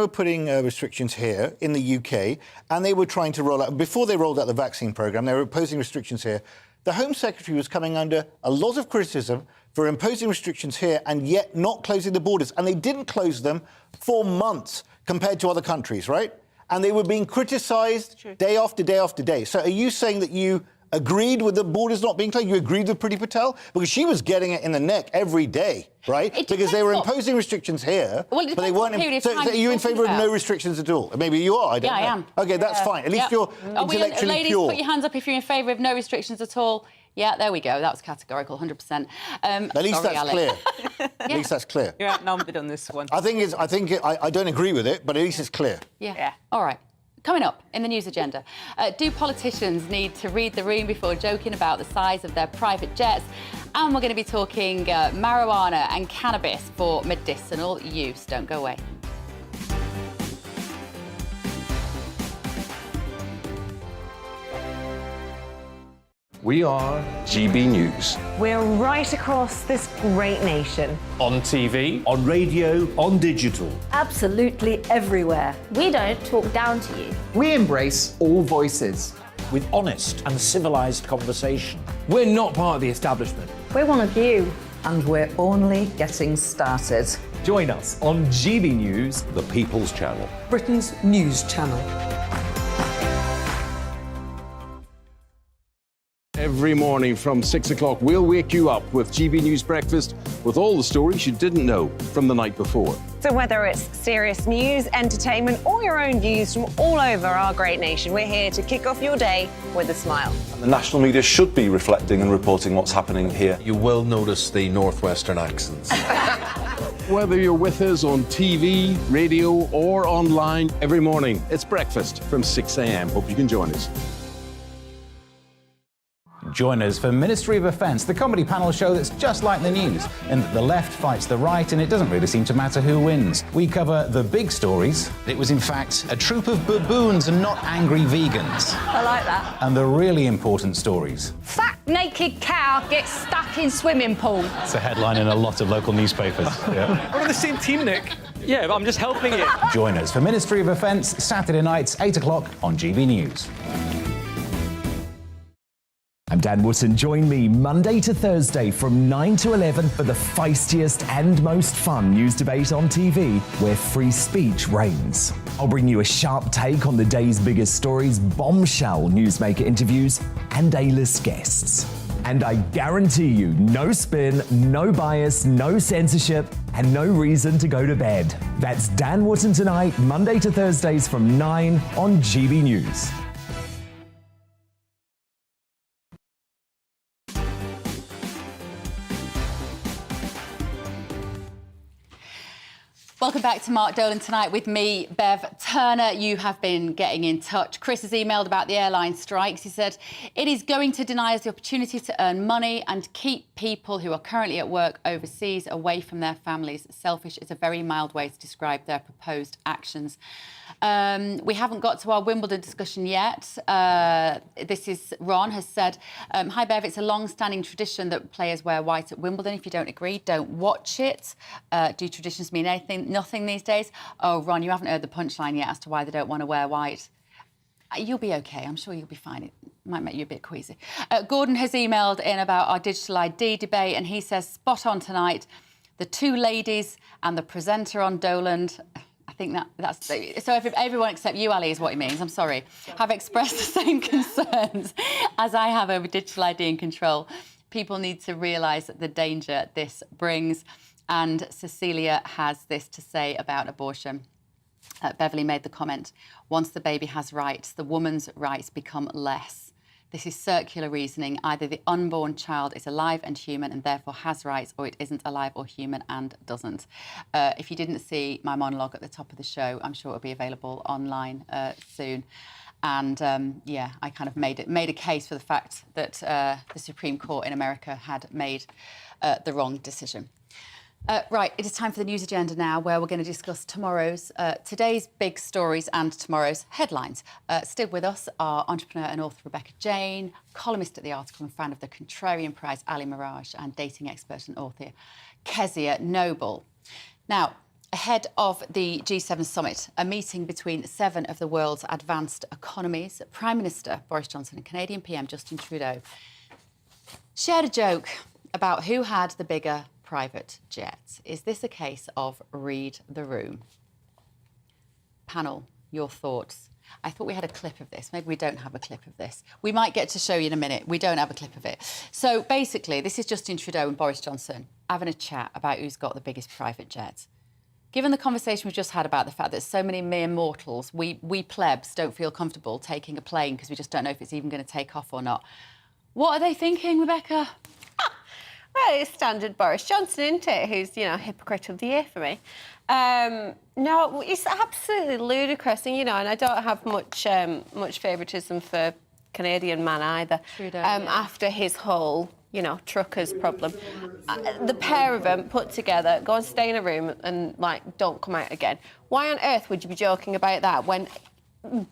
putting restrictions here in the UK, and they were trying to roll out before they rolled out the vaccine programme, they were imposing restrictions here. The Home Secretary was coming under a lot of criticism for imposing restrictions here and yet not closing the borders. And they didn't close them for months compared to other countries, right? And they were being criticised day after day after day. So are you saying that you agreed with the borders not being closed? You agreed with Priti Patel? Because she was getting it in the neck every day, right? Because they were imposing restrictions here, but they weren't. So are you in favour of no restrictions at all? Maybe you are, I don't know. I am. OK, that's fine. At least you're intellectually ladies, pure. Put your hands up if you're in favour of no restrictions at all. Yeah, there we go. That was categorical, 100%. At least that's clear. At least that's clear. You're outnumbered on this one. I don't agree with it, but at least it's clear. Yeah. All right. Coming up in the news agenda, do politicians need to read the room before joking about the size of their private jets? And we're going to be talking marijuana and cannabis for medicinal use. Don't go away. We are GB News. We're right across this great nation. On TV, on radio, on digital. Absolutely everywhere. We don't talk down to you. We embrace all voices. with honest and civilised conversation. We're not part of the establishment. We're one of you. And we're only getting started. Join us on GB News, the People's Channel, Britain's news channel. Every morning from 6 o'clock, we'll wake you up with GB News Breakfast with all the stories you didn't know from the night before. So whether it's serious news, entertainment, or your own views from all over our great nation, we're here to kick off your day with a smile. And the national media should be reflecting and reporting what's happening here. You will notice the northwestern accents. Whether you're with us on TV, radio, or online every morning, it's breakfast from 6 a.m. Hope you can join us. Join us for Ministry of Defence, the comedy panel show that's just like the news, in that the left fights the right and it doesn't really seem to matter who wins. We cover the big stories. It was in fact a troop of baboons and not angry vegans. I like that. And the really important stories. Fat naked cow gets stuck in swimming pool. It's a headline in a lot of local newspapers. Yeah. We're on the same team, Nick. Yeah, but I'm just helping you. Join us for Ministry of Defence, Saturday nights, 8 o'clock on GB News. I'm Dan Wootton. Join me Monday to Thursday from 9 to 11 for the feistiest and most fun news debate on TV, where free speech reigns. I'll bring you a sharp take on the day's biggest stories, bombshell newsmaker interviews, and A-list guests. And I guarantee you, no spin, no bias, no censorship, and no reason to go to bed. That's Dan Wootton tonight, Monday to Thursdays from 9 on GB News. Welcome back to Mark Dolan tonight with me, Bev Turner. You have been getting in touch. Chris has emailed about the airline strikes. He said, it is going to deny us the opportunity to earn money and keep people who are currently at work overseas away from their families. Selfish is a very mild way to describe their proposed actions. We haven't got to our Wimbledon discussion yet. This is Ron has said, hi Bev, it's a long-standing tradition that players wear white at Wimbledon. If you don't agree, don't watch it. Do traditions mean anything? Nothing these days. Oh, Ron, you haven't heard the punchline yet as to why they don't want to wear white. You'll be okay. I'm sure you'll be fine. It might make you a bit queasy. Gordon has emailed in about our digital ID debate, and he says, spot on tonight. The two ladies and the presenter on Dolan. I think that's... So if everyone except you, Ali, is what he means. I'm sorry. Have expressed the same concerns as I have over digital ID and control. People need to realise the danger this brings. And Cecilia has this to say about abortion. Beverly made the comment, once the baby has rights, the woman's rights become less. This is circular reasoning. Either the unborn child is alive and human and therefore has rights, or it isn't alive or human and doesn't. If you didn't see my monologue at the top of the show, I'm sure it'll be available online soon. And yeah, I kind of made a case for the fact that the Supreme Court in America had made the wrong decision. Right, it is time for the news agenda now, where we're going to discuss today's big stories and tomorrow's headlines. Still with us are entrepreneur and author Rebecca Jane, columnist at The Article and fan of the Contrarian Prize, Ali Mirage, and dating expert and author Kezia Noble. Now, ahead of the G7 summit, a meeting between 7 of the world's advanced economies, Prime Minister Boris Johnson and Canadian PM Justin Trudeau shared a joke about who had the bigger private jets. Is this a case of read the room? Panel, your thoughts. I thought we had a clip of this. Maybe we don't have a clip of this. We might get to show you in a minute. We don't have a clip of it. So basically, this is Justin Trudeau and Boris Johnson having a chat about who's got the biggest private jets. Given the conversation we've just had about the fact that so many mere mortals, we plebs, don't feel comfortable taking a plane because we just don't know if it's even going to take off or not. What are they thinking, Rebecca? Well, it's standard Boris Johnson, isn't it? Who's, you know, hypocrite of the year for me. No, it's absolutely ludicrous, and and I don't have much favouritism for Canadian man either. Trudeau, after his whole, truckers problem, the pair of them put together, go and stay in a room and don't come out again. Why on earth would you be joking about that when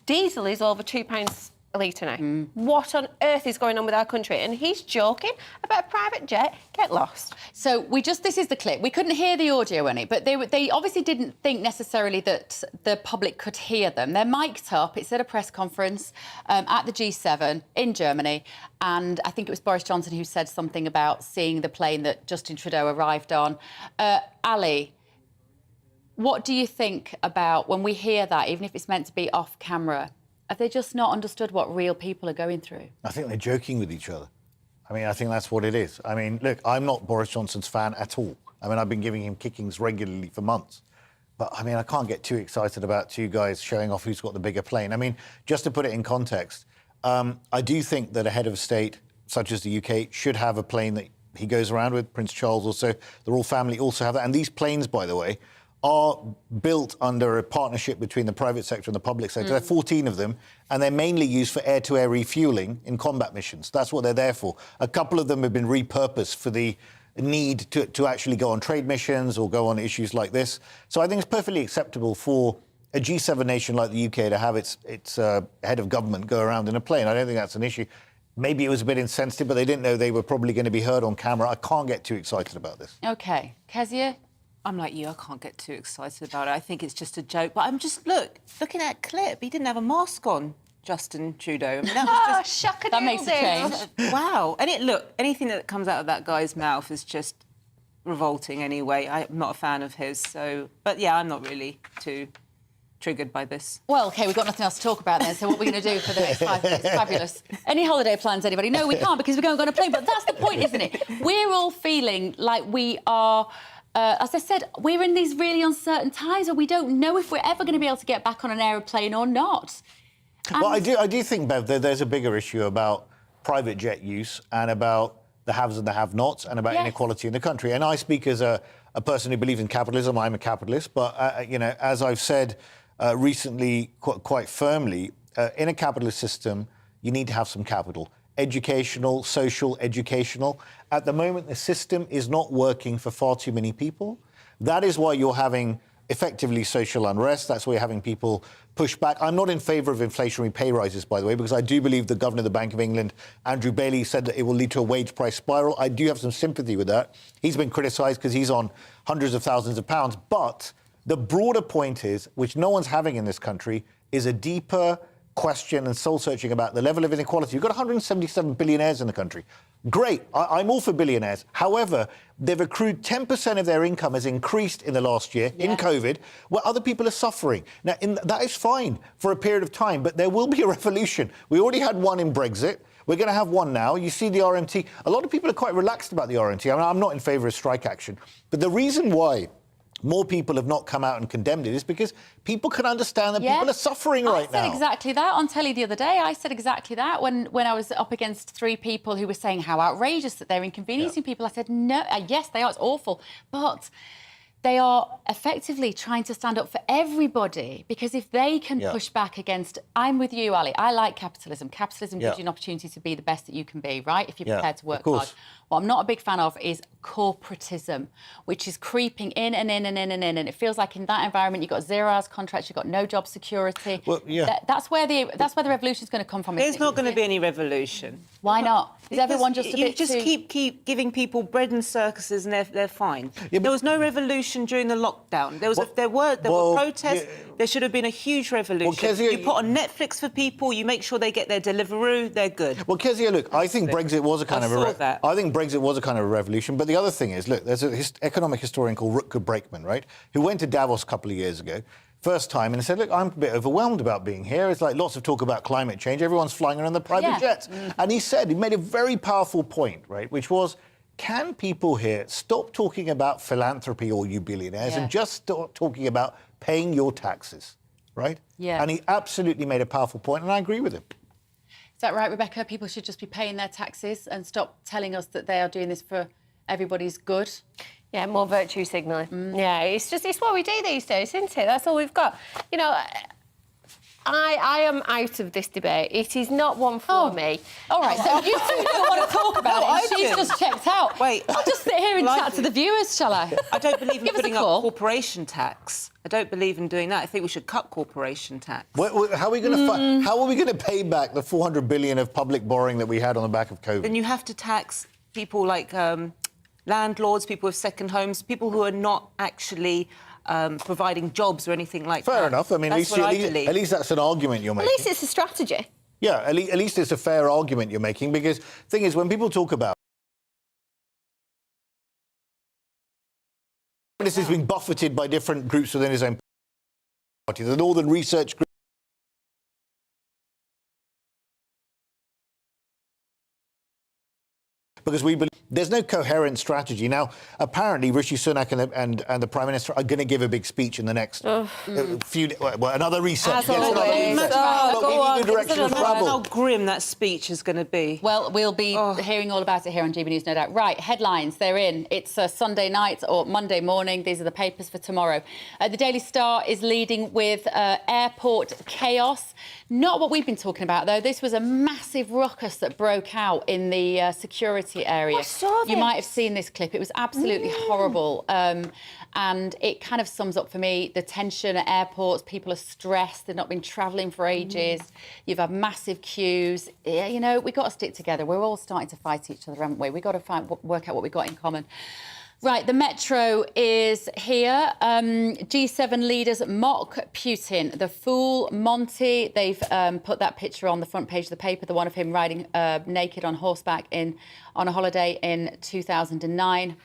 diesel is over £2 a litre now? What on earth is going on with our country? And he's joking about a private jet. Get lost. So this is the clip. We couldn't hear the audio in it, but they obviously didn't think necessarily that the public could hear them. They're mic'd up. It's at a press conference at the G7 in Germany. And I think it was Boris Johnson who said something about seeing the plane that Justin Trudeau arrived on. Ali, what do you think about when we hear that, even if it's meant to be off camera? Have they just not understood what real people are going through? I think they're joking with each other. I mean, I think that's what it is. I mean, look, I'm not Boris Johnson's fan at all. I mean, I've been giving him kickings regularly for months. But, I mean, I can't get too excited about two guys showing off who's got the bigger plane. I mean, just to put it in context, I do think that a head of state, such as the UK, should have a plane that he goes around with. Prince Charles also, the royal family also have that. And these planes, by the way, are built under a partnership between the private sector and the public sector. There are 14 of them, and they're mainly used for air-to-air refuelling in combat missions. That's what they're there for. A couple of them have been repurposed for the need to actually go on trade missions or go on issues like this. So I think it's perfectly acceptable for a G7 nation like the UK to have its head of government go around in a plane. I don't think that's an issue. Maybe it was a bit insensitive, but they didn't know they were probably going to be heard on camera. I can't get too excited about this. OK. Kezia? I'm like you, I can't get too excited about it. I think it's just a joke. But I'm just, looking at that clip, he didn't have a mask on, Justin Trudeau. I mean, that was just... that makes a change. Wow. And anything that comes out of that guy's mouth is just revolting anyway. I'm not a fan of his, so... But, yeah, I'm not really too triggered by this. Well, OK, we've got nothing else to talk about then, so what are we going to do for the next 5 minutes? Fabulous. Any holiday plans, anybody? No, we can't, because we're going on a plane. But that's the point, isn't it? We're all feeling like we are... as I said, we're in these really uncertain times and we don't know if we're ever going to be able to get back on an aeroplane or not. And... Well, I do think, Bev, that there's a bigger issue about private jet use and about the haves and the have-nots and about inequality in the country. And I speak as a person who believes in capitalism. I'm a capitalist. But, you know, as I've said recently quite firmly, in a capitalist system, you need to have some capital. Educational, social, educational. At the moment, the system is not working for far too many people. That is why you're having effectively social unrest. That's why you're having people push back. I'm not in favour of inflationary pay rises, by the way, because I do believe the Governor of the Bank of England, Andrew Bailey, said that it will lead to a wage price spiral. I do have some sympathy with that. He's been criticised because he's on hundreds of thousands of pounds. But the broader point is, which no one's having in this country, is a deeper question and soul-searching about the level of inequality. You've got 177 billionaires in the country. Great. I'm all for billionaires. However, they've accrued 10% of their income has increased in the last year, in COVID, where other people are suffering. Now, that is fine for a period of time, but there will be a revolution. We already had one in Brexit. We're going to have one now. You see the RMT. A lot of people are quite relaxed about the RMT. I mean, I'm not in favour of strike action. But the reason why more people have not come out and condemned it is because people can understand that people are suffering right now. I said exactly that on telly the other day. I said exactly that when I was up against 3 people who were saying how outrageous that they're inconveniencing people. I said, no, yes, they are, it's awful. But they are effectively trying to stand up for everybody, because if they can push back against... I'm with you, Ali. I like capitalism. Capitalism gives you an opportunity to be the best that you can be, right, if you're prepared to work hard. What I'm not a big fan of is corporatism, which is creeping in and in and in and in. And it feels like in that environment, you've got 0 hours contracts, you've got no job security. Well, that's where the revolution's going to come from. There's not going to be any revolution. Why not? Is everyone just a bit too... keep giving people bread and circuses and they're fine. There was no revolution during the lockdown. There were protests. There should have been a huge revolution. You put on Netflix for people, you make sure they get their Deliveroo, they're good. Well, Kezia, look, I think Brexit was a kind of Brexit was a kind of a revolution. But the other thing is, look, there's an economic historian called Rutger Bregman, right, who went to Davos a couple of years ago, first time, and said, look, I'm a bit overwhelmed about being here. It's like lots of talk about climate change. Everyone's flying around the private jets. And he made a very powerful point, right, which was, can people here stop talking about philanthropy, all you billionaires, and just start talking about paying your taxes, right? Yeah. And he absolutely made a powerful point, and I agree with him. Is that right, Rebecca? People should just be paying their taxes and stop telling us that they are doing this for everybody's good. Yeah, more virtue signalling. Yeah, it's what we do these days, isn't it? That's all we've got. You know, I am out of this debate. It is not one for me. All right, so you two don't want to talk about it. She's just checked out. Wait. I'll just sit here and chat to the viewers, shall I? I don't believe in putting up corporation tax. I don't believe in doing that. I think we should cut corporation tax. How are we going to pay back the 400 billion of public borrowing that we had on the back of COVID? Then you have to tax people like landlords, people with second homes, people who are not actually providing jobs or anything like that. Fair enough. I mean, at least that's an argument you're making. At least it's a strategy. Yeah, at least it's a fair argument you're making, because the thing is, when people talk about this is being buffeted by different groups within his own party, the Northern Research Group, because we believe there's no coherent strategy. Now, apparently, Rishi Sunak and the Prime Minister are going to give a big speech in the next another reset. As always. But we need a direction of travel. How grim that speech is going to be. Well, we'll be hearing all about it here on GBNews, no doubt. Right, headlines, they're in. It's Sunday night or Monday morning. These are the papers for tomorrow. The Daily Star is leading with airport chaos. Not what we've been talking about, though. This was a massive ruckus that broke out in the security area. You might have seen this clip. It was absolutely horrible. And it kind of sums up for me the tension at airports. People are stressed. They've not been travelling for ages. You've had massive queues. Yeah, you know, we've got to stick together. We're all starting to fight each other, haven't we? We've got to work out what we've got in common. Right, the Metro is here. G7 leaders mock Putin. The fool Monty, they've put that picture on the front page of the paper, the one of him riding naked on horseback on a holiday in 2009.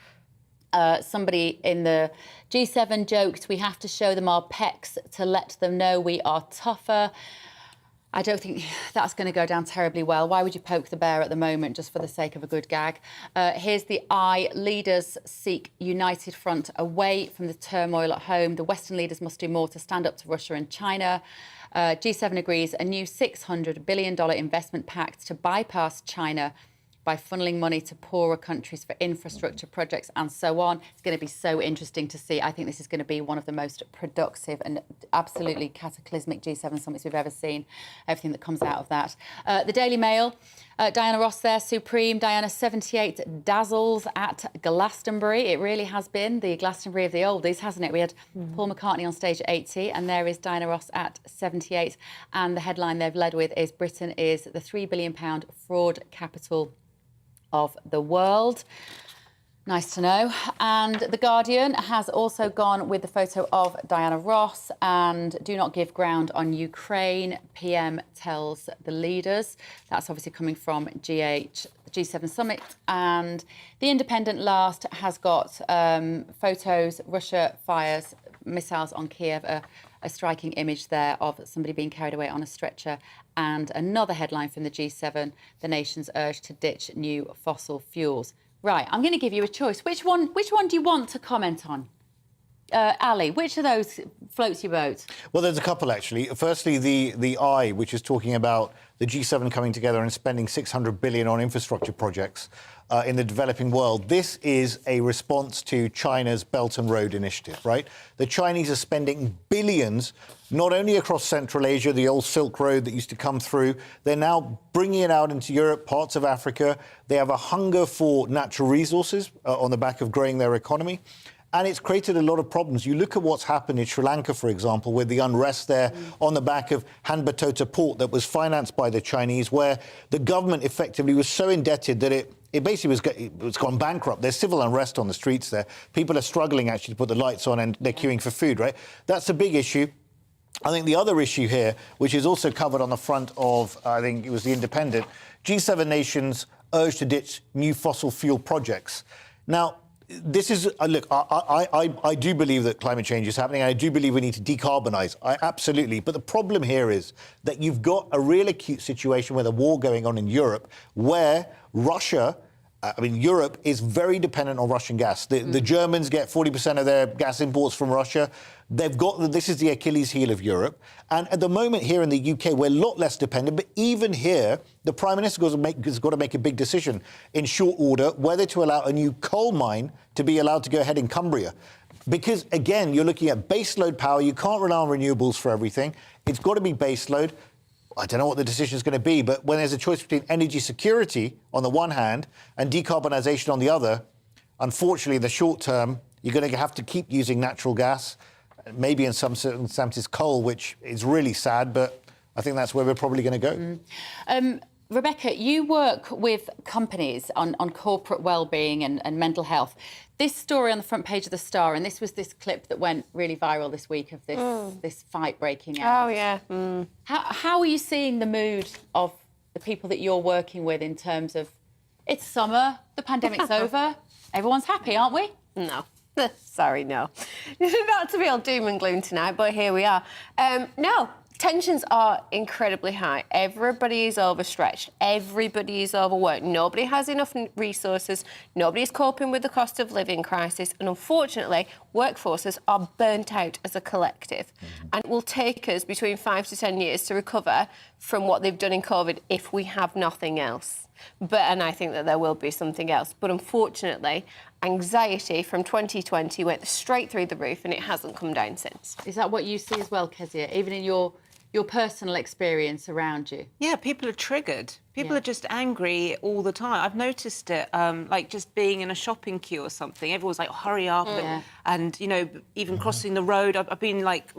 Somebody in the G7 joked, we have to show them our pecs to let them know we are tougher. I don't think that's going to go down terribly well. Why would you poke the bear at the moment just for the sake of a good gag? Here's the eye. Leaders seek united front away from the turmoil at home. The Western leaders must do more to stand up to Russia and China. G7 agrees a new $600 billion investment pact to bypass China by funneling money to poorer countries for infrastructure projects and so on. It's going to be so interesting to see. I think this is going to be one of the most productive and absolutely cataclysmic G7 summits we've ever seen, everything that comes out of that. The Daily Mail, Diana Ross there, supreme. Diana, 78 dazzles at Glastonbury. It really has been the Glastonbury of the oldies, hasn't it? We had Paul McCartney on stage at 80, and there is Diana Ross at 78. And the headline they've led with is Britain is the £3 billion fraud capital of the world. Nice to know. And The Guardian has also gone with the photo of Diana Ross and do not give ground on Ukraine, PM tells the leaders. That's obviously coming from G7 summit. And The Independent last has got photos. Russia fires missiles on Kiev, a striking image there of somebody being carried away on a stretcher. And another headline from the G7, the nations urged to ditch new fossil fuels. Right, I'm going to give you a choice. Which one do you want to comment on? Ali, which of those floats your boat? Well, there's a couple, actually. Firstly, the I, which is talking about the G7 coming together and spending $600 billion on infrastructure projects in the developing world. This is a response to China's Belt and Road Initiative, right? The Chinese are spending billions, not only across Central Asia, the old Silk Road that used to come through. They're now bringing it out into Europe, parts of Africa. They have a hunger for natural resources on the back of growing their economy. And it's created a lot of problems. You look at what's happened in Sri Lanka, for example, with the unrest there on the back of Hanbatota port that was financed by the Chinese, where the government effectively was so indebted that it basically was gone bankrupt. There's civil unrest on the streets there. People are struggling actually to put the lights on and they're queuing for food, right? That's a big issue. I think the other issue here, which is also covered on the front of, I think it was The Independent, G7 nations urged to ditch new fossil fuel projects. Now, this is, look, I do believe that climate change is happening. I do believe we need to decarbonise. Absolutely. But the problem here is that you've got a real acute situation with a war going on in Europe where Russia, Europe is very dependent on Russian gas. The Germans get 40% of their gas imports from Russia. This is the Achilles heel of Europe. And at the moment here in the UK, we're a lot less dependent. But even here, the Prime Minister has got to make a big decision in short order whether to allow a new coal mine to be allowed to go ahead in Cumbria. Because, again, you're looking at baseload power. You can't rely on renewables for everything. It's got to be baseload. I don't know what the decision is going to be, but when there's a choice between energy security on the one hand and decarbonisation on the other, unfortunately, in the short term, you're going to have to keep using natural gas, maybe in some circumstances coal, which is really sad, but I think that's where we're probably going to go. Rebecca, you work with companies on corporate well-being and mental health. This story on the front page of The Star, and this was this clip that went really viral this week of this fight breaking out. Oh, yeah. How are you seeing the mood of the people that you're working with in terms of, it's summer, the pandemic's over, everyone's happy, aren't we? No. Sorry, no. Not to be all doom and gloom tonight, but here we are. No, tensions are incredibly high. Everybody is overstretched. Everybody is overworked. Nobody has enough resources. Nobody's coping with the cost of living crisis. And unfortunately, workforces are burnt out as a collective. And it will take us between 5 to 10 years to recover from what they've done in COVID if we have nothing else. And I think that there will be something else. But unfortunately, anxiety from 2020 went straight through the roof and it hasn't come down since. Is that what you see as well, Kezia, even in your personal experience around you? Yeah, people are triggered. People are just angry all the time. I've noticed it, like just being in a shopping queue or something. Everyone's like, hurry up. And you know, even crossing the road. I've been like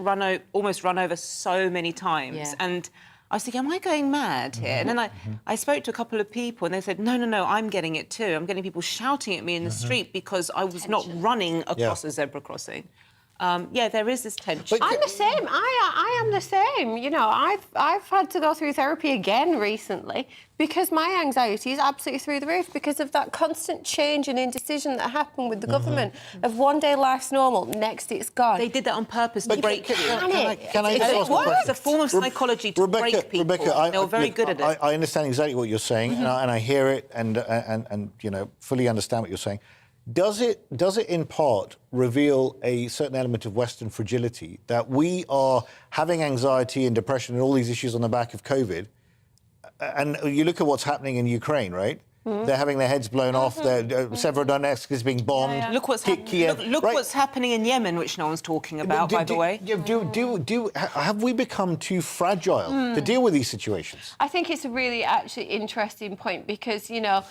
almost run over so many times. And I was thinking, am I going mad here? And then I spoke to a couple of people and they said, no, I'm getting it too. I'm getting people shouting at me in the street because I was not running across a zebra crossing. There is this tension. I'm the same. I am the same. You know, I've had to go through therapy again recently because my anxiety is absolutely through the roof because of that constant change and indecision that happened with the government of one day life's normal, next it's gone. They did that on purpose to break you. Can I just ask a question? It's a form of psychology to break people. Rebecca, they were very good at it. I understand exactly what you're saying, and I hear it, and you know, fully understand what you're saying. Does it in part reveal a certain element of Western fragility that we are having anxiety and depression and all these issues on the back of COVID? And you look at what's happening in Ukraine, right? They're having their heads blown off. Severodonetsk is being bombed. Look what's what's happening in Yemen, which no one's talking about, by the way. Have we become too fragile to deal with these situations? I think it's a really actually interesting point because, you know,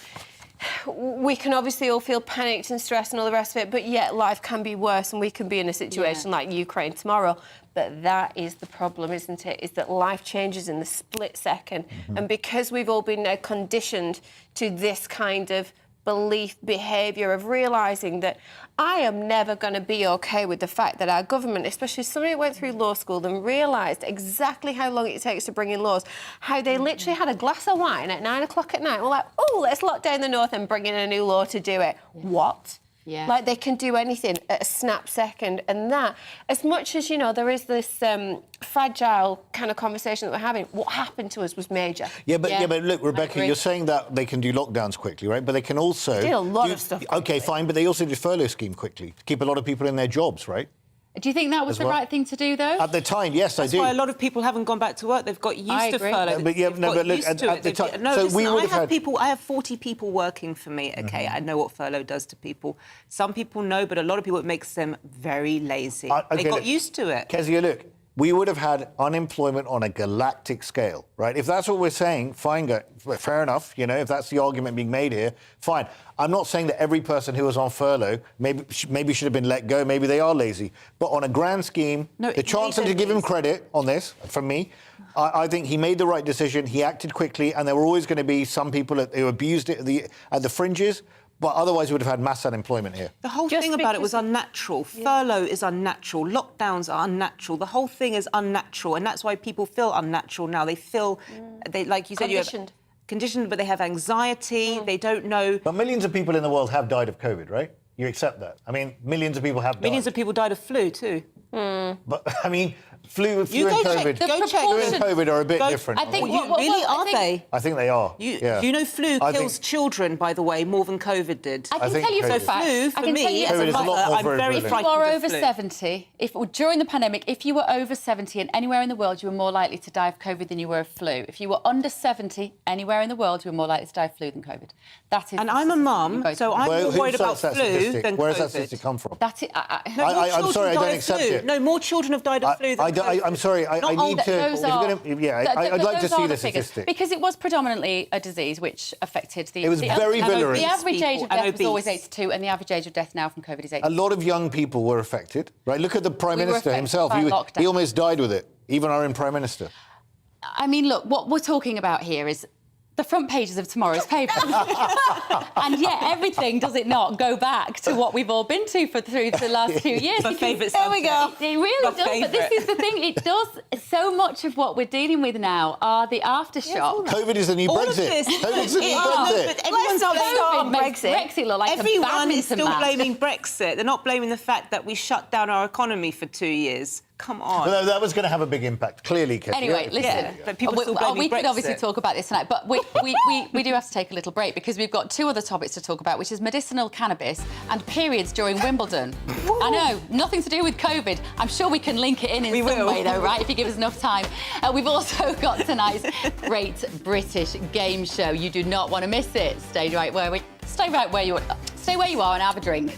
we can obviously all feel panicked and stressed and all the rest of it, but yet life can be worse and we can be in a situation like Ukraine tomorrow. But that is the problem, isn't it? Is that life changes in the split second. And because we've all been conditioned to this kind of belief, behaviour of realising that I am never going to be OK with the fact that our government, especially somebody who went through law school and realised exactly how long it takes to bring in laws, how they literally had a glass of wine at 9 o'clock at night. We're like, oh, let's lock down the north and bring in a new law to do it. What? Yeah. Like they can do anything at a snap second. And that, as much as, you know, there is this fragile kind of conversation that we're having, what happened to us was major. Yeah, but look, Rebecca, you're saying that they can do lockdowns quickly, right? But they can also... do a lot of stuff quickly. OK, fine, but they also did furlough scheme quickly to keep a lot of people in their jobs, right? Do you think that was the right thing to do, though? At the time, yes, I do. That's why a lot of people haven't gone back to work. They've got used to furlough. But look, at the time... No, so listen, I have 40 people working for me, OK? I know what furlough does to people. Some people know, but a lot of people, it makes them very lazy. They got used to it. Kezia, look, we would have had unemployment on a galactic scale, right? If that's what we're saying, fine, fair enough. You know, if that's the argument being made here, fine. I'm not saying that every person who was on furlough maybe should have been let go. Maybe they are lazy. But on a grand scheme, the Chancellor, to give him credit on this, from me, I think he made the right decision. He acted quickly, and there were always going to be some people who abused it at the fringes. But otherwise, we would have had mass unemployment here. The whole thing about it was unnatural. Furlough is unnatural. Lockdowns are unnatural. The whole thing is unnatural. And that's why people feel unnatural now. They feel, like you said, conditioned, but they have anxiety. They don't know. But millions of people in the world have died of COVID, right? You accept that? I mean, millions of people have died. Millions of people died of flu, too. But, I mean, flu and COVID are a bit different. I think, are they? I think they are. You know flu kills children, by the way, more than COVID did. I can tell you for a fact. Flu, for me, as a mother, I'm very frightened of flu. If you are over 70, during the pandemic, if you were over 70 and anywhere in the world, you were more likely to die of COVID than you were of flu. If you were under 70, anywhere in the world, you were more likely to die of flu than COVID. That is. And I'm a mum, so I'm more worried about flu than COVID. Where does that statistic come from? That's it. I'm sorry, I don't accept it. No, more children have died of flu than COVID. I'm sorry, I need to... I'd like to see the statistic. Because it was predominantly a disease which affected the... It was very virulent. The average age of death was always 82, and the average age of death now from COVID is 82. A lot of young people were affected, right? Look at the Prime Minister himself. He almost died with it, even our own Prime Minister. I mean, look, what we're talking about here is the front pages of tomorrow's paper. And yet everything, does it not, go back to what we've all been to through the last 2 years. My favourite There we go. It really My does, but this is the thing, it does. So much of what we're dealing with now are the aftershocks. COVID is the new Brexit. COVID is the new Brexit. But everyone's not COVID on makes Brexit look like a Everyone badminton is still match. blaming Brexit. They're not blaming the fact that we shut down our economy for 2 years. Come on. But that was going to have a big impact, clearly, Katie. Anyway, listen. Yeah, but people still blaming we could Brexit. obviously talk about this tonight, but we do have to take a little break because we've got two other topics to talk about, which is medicinal cannabis and periods during Wimbledon. I know, nothing to do with COVID. I'm sure we can link it in some way, though, right, if you give us enough time. We've also got tonight's great British game show. You do not want to miss it. Stay where you are and have a drink.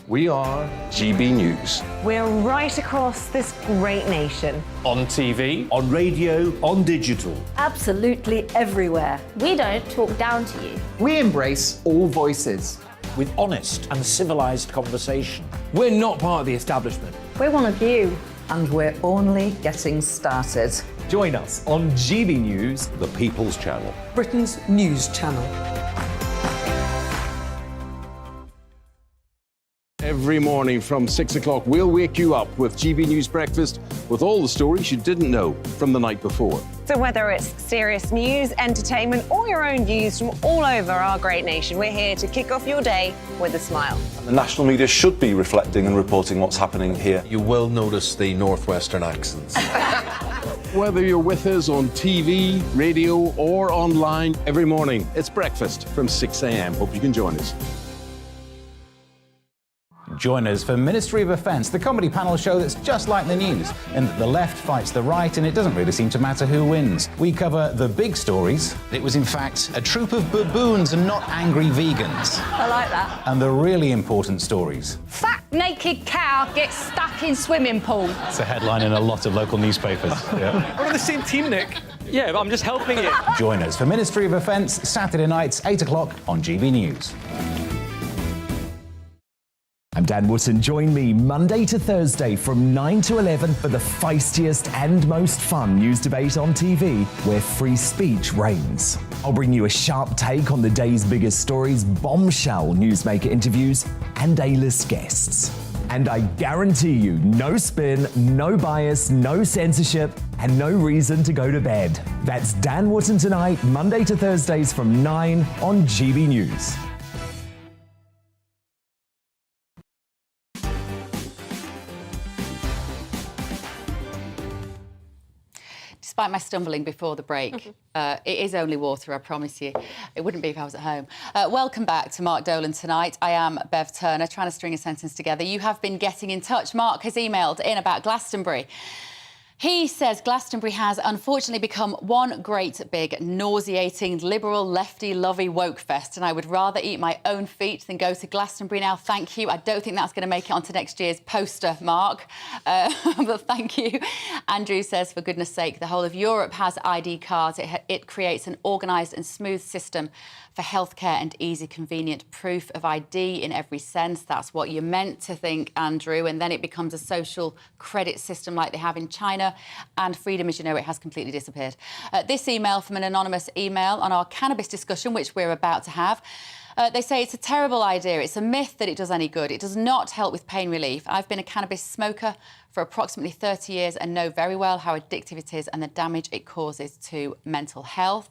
We are GB News. We're right across this great nation. On TV. On radio, on digital. Absolutely everywhere. We don't talk down to you. We embrace all voices. With honest and civilised conversation. We're not part of the establishment. We're one of you. And we're only getting started. Join us on GB News, The People's Channel. Britain's news channel. Every morning from 6 o'clock, we'll wake you up with GB News Breakfast with all the stories you didn't know from the night before. So whether it's serious news, entertainment, or your own views from all over our great nation, we're here to kick off your day with a smile. The national media should be reflecting and reporting what's happening here. You will notice the northwestern accents. Whether you're with us on TV, radio, or online, every morning, it's breakfast from 6 a.m. Hope you can join us. Join us for Ministry of Defence, the comedy panel show that's just like the news, in that the left fights the right and it doesn't really seem to matter who wins. We cover the big stories. It was in fact a troop of baboons and not angry vegans. I like that. And the really important stories. Fat naked cow gets stuck in swimming pool. It's a headline in a lot of local newspapers. Yeah. We're on the same team, Nick. Yeah, but I'm just helping you. Join us for Ministry of Defence, Saturday nights, 8 o'clock on GB News. I'm Dan Wootton. Join me Monday to Thursday from 9 to 11 for the feistiest and most fun news debate on TV, where free speech reigns. I'll bring you a sharp take on the day's biggest stories, bombshell newsmaker interviews, and A-list guests. And I guarantee you, no spin, no bias, no censorship, and no reason to go to bed. That's Dan Wootton tonight, Monday to Thursdays from 9 on GB News. Despite my stumbling before the break, it is only water, I promise you. It wouldn't be if I was at home. Welcome back to Mark Dolan tonight. I am Bev Turner, trying to string a sentence together. You have been getting in touch. Mark has emailed in about Glastonbury. He says Glastonbury has unfortunately become one great big nauseating liberal lefty lovey woke fest, and I would rather eat my own feet than go to Glastonbury now. Thank you. I don't think that's going to make it onto next year's poster, Mark, but thank you. Andrew says, for goodness sake, the whole of Europe has ID cards. It creates an organised and smooth system for healthcare and easy, convenient proof of ID in every sense. That's what you're meant to think, Andrew, and then it becomes a social credit system like they have in China, and freedom, as you know, it has completely disappeared. This email from an anonymous email on our cannabis discussion, which we're about to have. They say it's a terrible idea. It's a myth that it does any good. It does not help with pain relief. I've been a cannabis smoker for approximately 30 years and know very well how addictive it is and the damage it causes to mental health.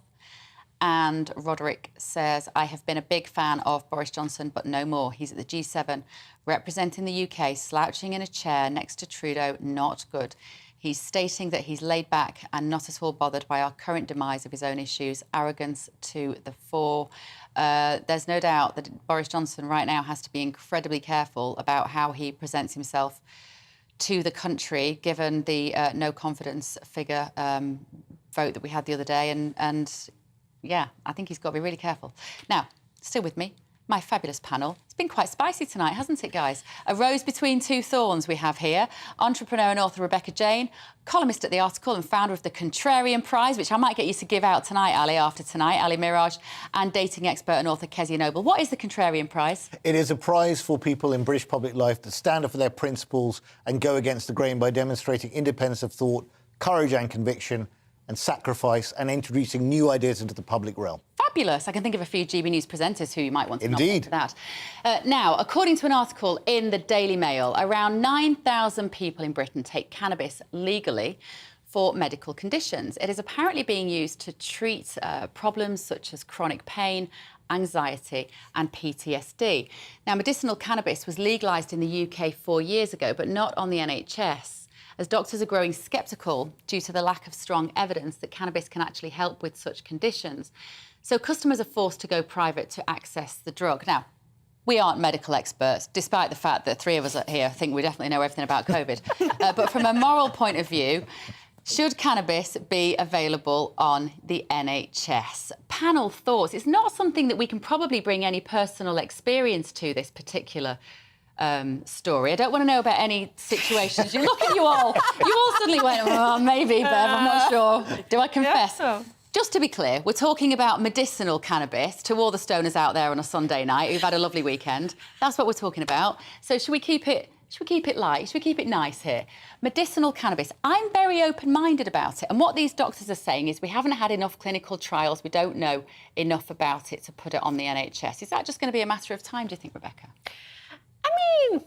And Roderick says, I have been a big fan of Boris Johnson, but no more. He's at the G7 representing the UK, slouching in a chair next to Trudeau. Not good. He's stating that he's laid back and not at all bothered by our current demise of his own issues. Arrogance to the fore. There's no doubt that Boris Johnson right now has to be incredibly careful about how he presents himself to the country, given the no confidence figure vote that we had the other day. And yeah, I think he's got to be really careful. Now, still with me, my fabulous panel. It's been quite spicy tonight, hasn't it, guys? A rose between two thorns we have here. Entrepreneur and author Rebecca Jane, columnist at The Article and founder of the Contrarian Prize, which I might get you to give out tonight, Ali, after tonight, Ali Mirage, and dating expert and author Kezia Noble. What is the Contrarian Prize? It is a prize for people in British public life that stand up for their principles and go against the grain by demonstrating independence of thought, courage and conviction, and sacrifice, and introducing new ideas into the public realm. Fabulous. I can think of a few GB News presenters who you might want to Indeed. nominate for that. Now, according to an article in the Daily Mail, around 9,000 people in Britain take cannabis legally for medical conditions. It is apparently being used to treat problems such as chronic pain, anxiety and PTSD. Now, medicinal cannabis was legalised in the UK 4 years ago, but not on the NHS, as doctors are growing sceptical due to the lack of strong evidence that cannabis can actually help with such conditions. So customers are forced to go private to access the drug. Now, we aren't medical experts, despite the fact that three of us here think we definitely know everything about COVID. But from a moral point of view, should cannabis be available on the NHS? Panel thoughts. It's not something that we can probably bring any personal experience to, this particular story. I don't want to know about any situations. You look at you all suddenly went, oh, maybe, Bev, I'm not sure. Do I confess? Yeah, so. Just to be clear, we're talking about medicinal cannabis to all the stoners out there on a Sunday night who've had a lovely weekend. That's what we're talking about. So should we keep it light? Should we keep it nice here? Medicinal cannabis. I'm very open-minded about it. And what these doctors are saying is we haven't had enough clinical trials. We don't know enough about it to put it on the NHS. Is that just going to be a matter of time, do you think, Rebecca? I mean,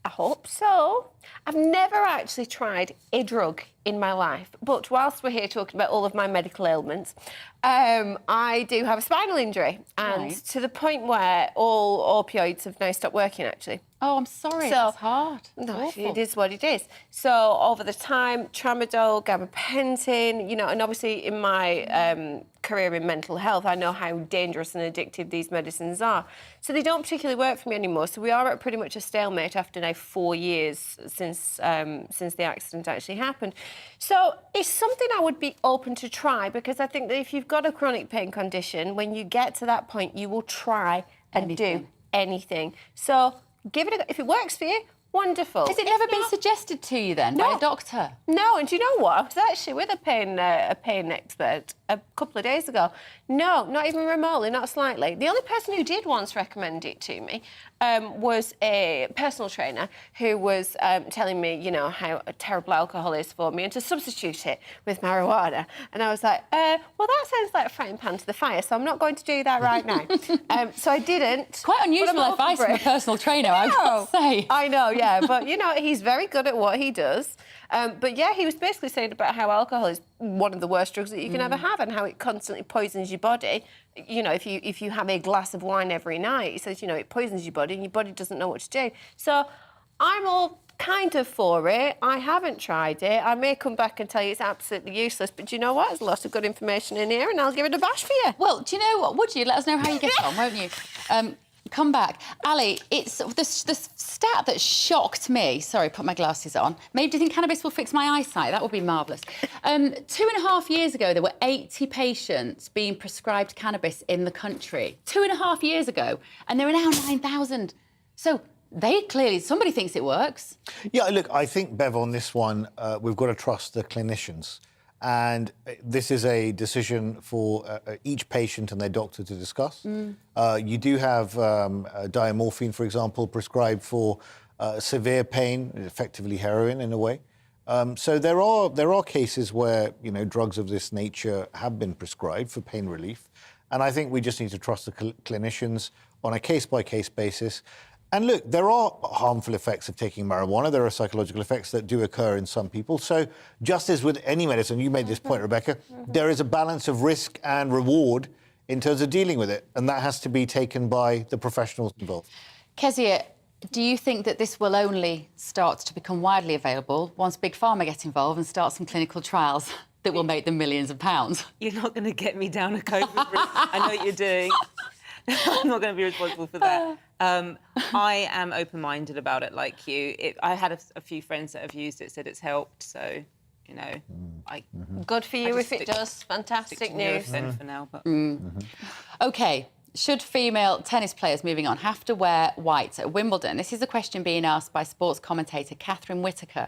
I hope so. I've never actually tried a drug in my life, but whilst we're here talking about all of my medical ailments, I do have a spinal injury, and to the point where all opioids have now stopped working, actually. Oh, I'm sorry, that's hard. No, it is what it is. So over the time, tramadol, gabapentin, you know, and obviously in my career in mental health, I know how dangerous and addictive these medicines are. So they don't particularly work for me anymore. So we are at pretty much a stalemate after now 4 years since the accident actually happened. So it's something I would be open to try, because I think that if you've got a chronic pain condition, when you get to that point, you will try and do anything. So give it if it works for you, wonderful. Has it never been suggested to you then by a doctor? No, and do you know what? I was actually with a pain expert a couple of days ago. No, not even remotely, not slightly. The only person who did once recommend it to me was a personal trainer who was telling me, you know, how terrible alcohol is for me and to substitute it with marijuana. And I was like, well, that sounds like a frying pan to the fire, so I'm not going to do that right now. So I didn't. Quite unusual advice from a personal trainer, I would say. I know, yeah, but, you know, he's very good at what he does. But, yeah, he was basically saying about how alcohol is one of the worst drugs that you can ever have and how it constantly poisons your body. You know, if you have a glass of wine every night, he says, you know, it poisons your body and your body doesn't know what to do. So I'm all kind of for it. I haven't tried it. I may come back and tell you it's absolutely useless, but do you know what? There's a lot of good information in here and I'll give it a bash for you. Well, do you know what? Would you? Let us know how you get on, won't you? Come back. Ali, it's the stat that shocked me. Sorry, put my glasses on. Maybe do you think cannabis will fix my eyesight? That would be marvellous. 2.5 years ago, there were 80 patients being prescribed cannabis in the country. 2.5 years ago. And there are now 9,000. So somebody thinks it works. Yeah, look, I think, Bev, on this one, we've got to trust the clinicians. And this is a decision for each patient and their doctor to discuss. You do have diamorphine, for example, prescribed for severe pain, effectively heroin in a way. So there are cases where, you know, drugs of this nature have been prescribed for pain relief. And I think we just need to trust the clinicians on a case-by-case basis. And look, there are harmful effects of taking marijuana. There are psychological effects that do occur in some people. So just as with any medicine, you made this point, Rebecca, there is a balance of risk and reward in terms of dealing with it. And that has to be taken by the professionals involved. Kezia, do you think that this will only start to become widely available once Big Pharma get involved and start some clinical trials that will make them millions of pounds? You're not going to get me down a COVID route. I know what you're doing. I'm not going to be responsible for that. I am open-minded about it, like you. I had a few friends that have used it, said it's helped. So, you know, good for you if it does. Fantastic news. For now, but... OK, Should female tennis players, moving on, have to wear white at Wimbledon? This is a question being asked by sports commentator Catherine Whitaker.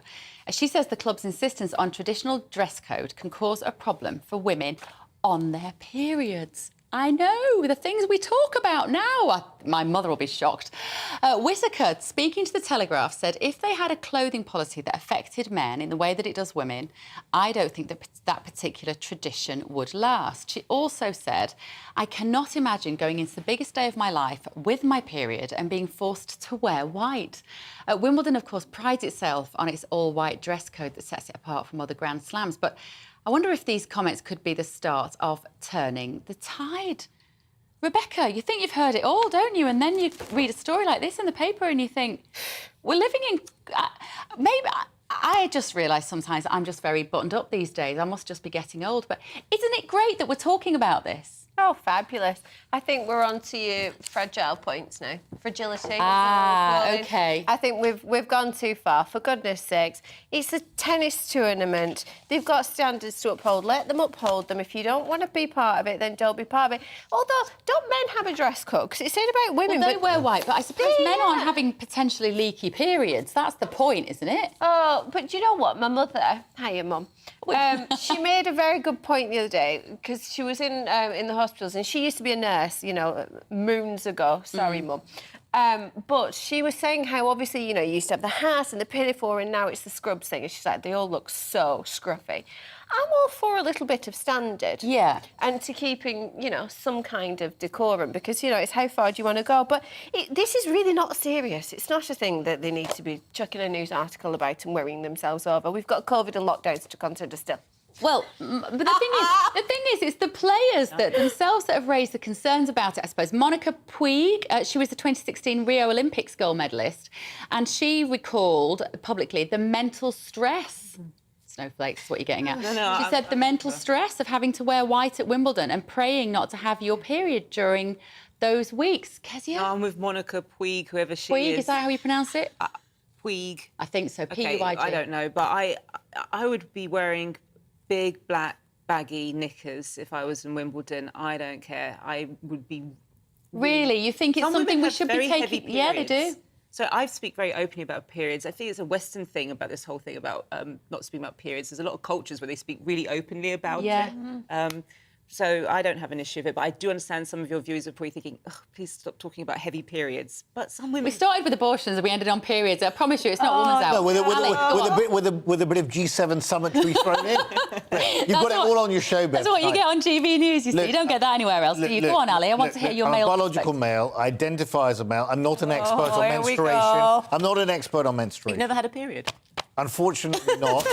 She says the club's insistence on traditional dress code can cause a problem for women on their periods. I know, the things we talk about now. My mother will be shocked. Whitaker, speaking to The Telegraph, said if they had a clothing policy that affected men in the way that it does women, I don't think that particular tradition would last. She also said, I cannot imagine going into the biggest day of my life with my period and being forced to wear white. Wimbledon, of course, prides itself on its all-white dress code that sets it apart from other Grand Slams, but I wonder if these comments could be the start of turning the tide. Rebecca, you think you've heard it all, don't you? And then you read a story like this in the paper and you think, we're living in... maybe... I just realise sometimes I'm just very buttoned up these days. I must just be getting old. But isn't it great that we're talking about this? Oh, fabulous. I think we're on to your fragile points now. Fragility. OK. I think we've gone too far, for goodness sakes. It's a tennis tournament. They've got standards to uphold. Let them uphold them. If you don't want to be part of it, then don't be part of it. Although, don't men have a dress code? Because it's said about women... Well, they wear white, but I suppose men aren't having potentially leaky periods. That's the point, isn't it? Oh, but do you know what? My mother... Hiya, Mum. She made a very good point the other day, because she was in the hospitals, and she used to be a nurse, you know, moons ago. Sorry, Mum. But she was saying how, obviously, you know, you used to have the hat and the pinafore, and now it's the scrubs thing. And she's like, they all look so scruffy. I'm all for a little bit of standard. Yeah. And to keeping, you know, some kind of decorum, because, you know, it's how far do you want to go? But this is really not serious. It's not a thing that they need to be chucking a news article about and worrying themselves over. We've got COVID and lockdowns to consider still. Well, but the thing is, it's the players that themselves that have raised the concerns about it, I suppose. Monica Puig, she was the 2016 Rio Olympics gold medalist, and she recalled publicly the mental stress. Snowflakes is what you're getting at. No, she said the mental stress of having to wear white at Wimbledon and praying not to have your period during those weeks. Kezia? I'm with Monica Puig, whoever she Puig, is. is that how you pronounce it? Puig. I think so, Okay, P-U-I-G. I don't know, but I would be wearing big black baggy knickers if I was in Wimbledon. I don't care. I would be... Really? You think it's Some something women we have should be very taking... heavy Yeah, they do. periods. So I speak very openly about periods. I think it's a Western thing about this whole thing about not speaking about periods. There's a lot of cultures where they speak really openly about it. So I don't have an issue with it, but I do understand some of your viewers are probably thinking, oh, please stop talking about heavy periods. But some women... We started with abortions and we ended on periods. I promise you, it's not woman's No, hour. with a bit of G7 summitry thrown in. You've got it all on your show, Bev. That's what you get on GBNews, you see. You don't get that anywhere else, do you? Go on, Ali, I want to hear your male I'm a biological male. I identify as a male. I'm not an expert on here we menstruation. go. I'm not an expert on menstruation. You've never had a period? Unfortunately not.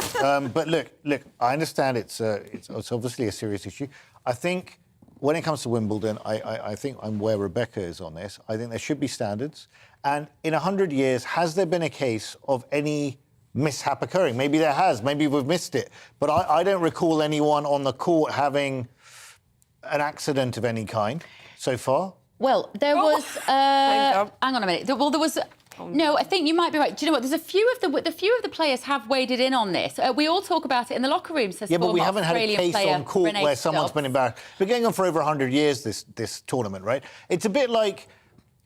But look, I understand it's obviously a serious issue. I think when it comes to Wimbledon, I think I'm where Rebecca is on this. I think there should be standards. And in 100 years, has there been a case of any mishap occurring? Maybe there has. Maybe we've missed it. But I don't recall anyone on the court having an accident of any kind so far. Well, there was... hang on a minute. There was... No, I think you might be right. Do you know what? There's a few of the players have waded in on this. We all talk about it in the locker room. Says but we haven't had a Australian case on court Renee where someone's Stubbs. been embarrassed. We're going on for over 100 years, this tournament, right? It's a bit like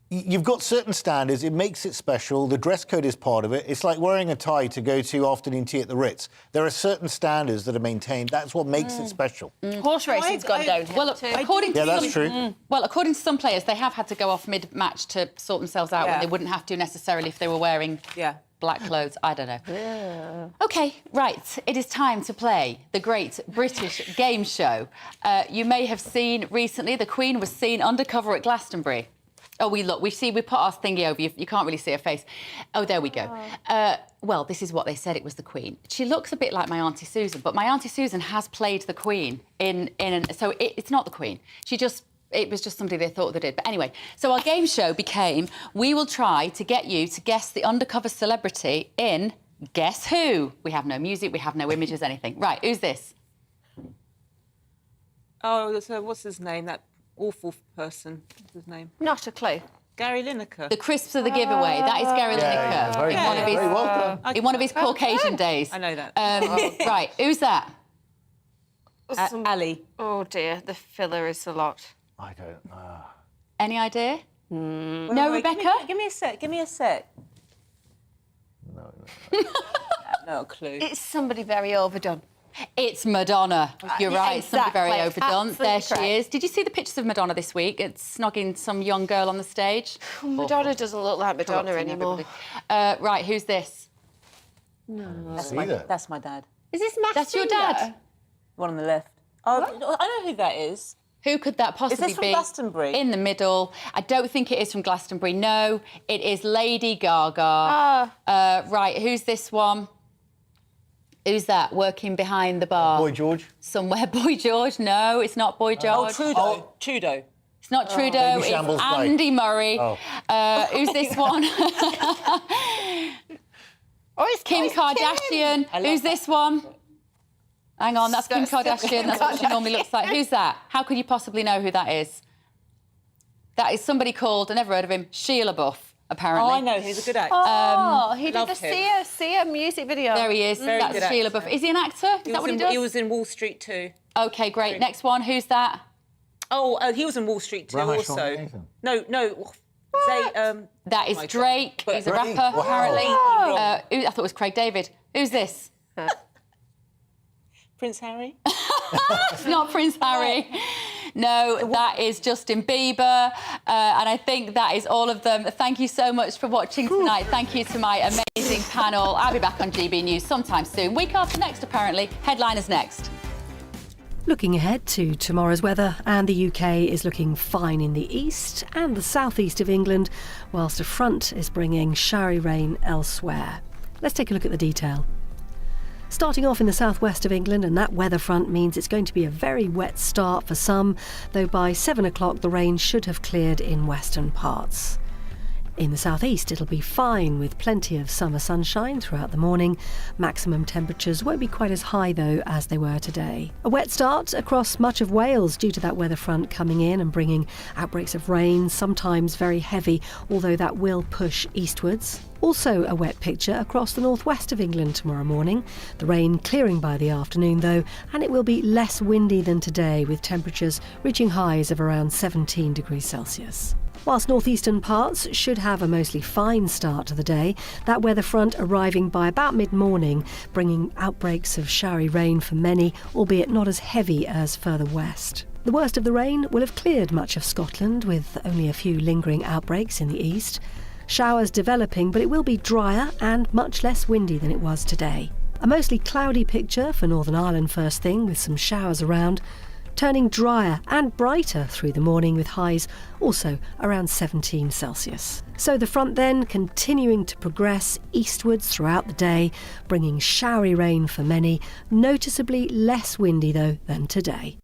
you've got certain standards. It makes it special. The dress code is part of it. It's like wearing a tie to go to afternoon tea at the Ritz. There are certain standards that are maintained. That's what makes it special. Horse racing's gone downhill. Well, according to that's true. Well, according to some players, they have had to go off mid-match to sort themselves out when they wouldn't have to necessarily if they were wearing black clothes. I don't know. Yeah. OK, right. It is time to play the great British game show. You may have seen recently the Queen was seen undercover at Glastonbury. Oh, we put our thingy over. You can't really see her face. Oh, there we go. Well, this is what they said it was the Queen. She looks a bit like my Auntie Susan, but my Auntie Susan has played the Queen so it's not the Queen. It was just somebody they thought they did. But anyway, so our game show became, we will try to get you to guess the undercover celebrity in Guess Who? We have no music, we have no images, anything. Right, who's this? Oh, so what's his name? That awful person. What's his name? Not a clue. Gary Lineker. The crisps are the giveaway. That is Gary Lineker. In one of his Caucasian days. I know that. Right, who's that? Ali. Oh, dear, the filler is a lot. I don't know. Any idea? Wait, No, wait, Rebecca? Give me a sec. Give me a sec. No clue. It's somebody very overdone. It's Madonna. You're right, somebody very Exactly. overdone. Absolutely There she correct. is. Did you see the pictures of Madonna this week? It's snogging some young girl on the stage. Madonna doesn't look like Madonna Corrupting anymore. everybody. Right, who's this? No. That's my dad. Is this Max That's your dad? One on the left. Oh, I know who that is. Who could that possibly Is this from be? Glastonbury? In the middle. I don't think it is from Glastonbury. No, it is Lady Gaga. Right, who's this one? Who's that working behind the bar? Boy George. Somewhere. Boy George? No, it's not Boy George. Oh, Trudeau. It's not Trudeau, Baby it's Shambles Play. Andy Murray. Oh. Who's this one? It's Kim Kardashian. Who's this one? Hang on, that's Kim Kardashian. That's what she normally looks like. Who's that? How could you possibly know who that is? That is somebody called, I never heard of him, Sheila Buff, apparently. Oh, I know. He's a good actor. He did Loved the him. Sia music video. There he is. Very That's good Sheila actor. Buff. Is he an actor? Is that what he does? He was in Wall Street too. OK, great. Next one. Who's that? Oh, he was in Wall Street too Ramesh also. Nathan. No. That is Drake. He's a Drake? rapper, Wow. apparently. I thought it was Craig David. Who's this? Prince Harry. It's not Prince Harry. No, that is Justin Bieber. And I think that is all of them. Thank you so much for watching tonight. Thank you to my amazing panel. I'll be back on GB News sometime soon. Week after next, apparently. Headliners next. Looking ahead to tomorrow's weather, and the UK is looking fine in the east and the southeast of England, whilst a front is bringing showery rain elsewhere. Let's take a look at the detail. Starting off in the southwest of England, and that weather front means it's going to be a very wet start for some, though by 7 o'clock the rain should have cleared in western parts. In the southeast it'll be fine with plenty of summer sunshine throughout the morning. Maximum temperatures won't be quite as high though as they were today. A wet start across much of Wales due to that weather front coming in and bringing outbreaks of rain, sometimes very heavy, although that will push eastwards. Also a wet picture across the northwest of England tomorrow morning. The rain clearing by the afternoon though, and it will be less windy than today with temperatures reaching highs of around 17 degrees Celsius. Whilst northeastern parts should have a mostly fine start to the day, that weather front arriving by about mid-morning, bringing outbreaks of showery rain for many, albeit not as heavy as further west. The worst of the rain will have cleared much of Scotland, with only a few lingering outbreaks in the east. Showers developing, but it will be drier and much less windy than it was today. A mostly cloudy picture for Northern Ireland first thing, with some showers around, turning drier and brighter through the morning with highs also around 17 Celsius. So the front then continuing to progress eastwards throughout the day, bringing showery rain for many, noticeably less windy though than today.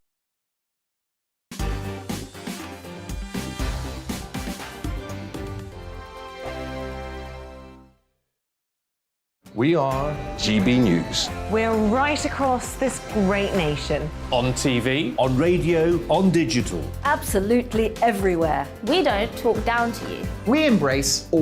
We are GB News. We're right across this great nation. On TV. On radio, on digital. Absolutely everywhere. We don't talk down to you. We embrace all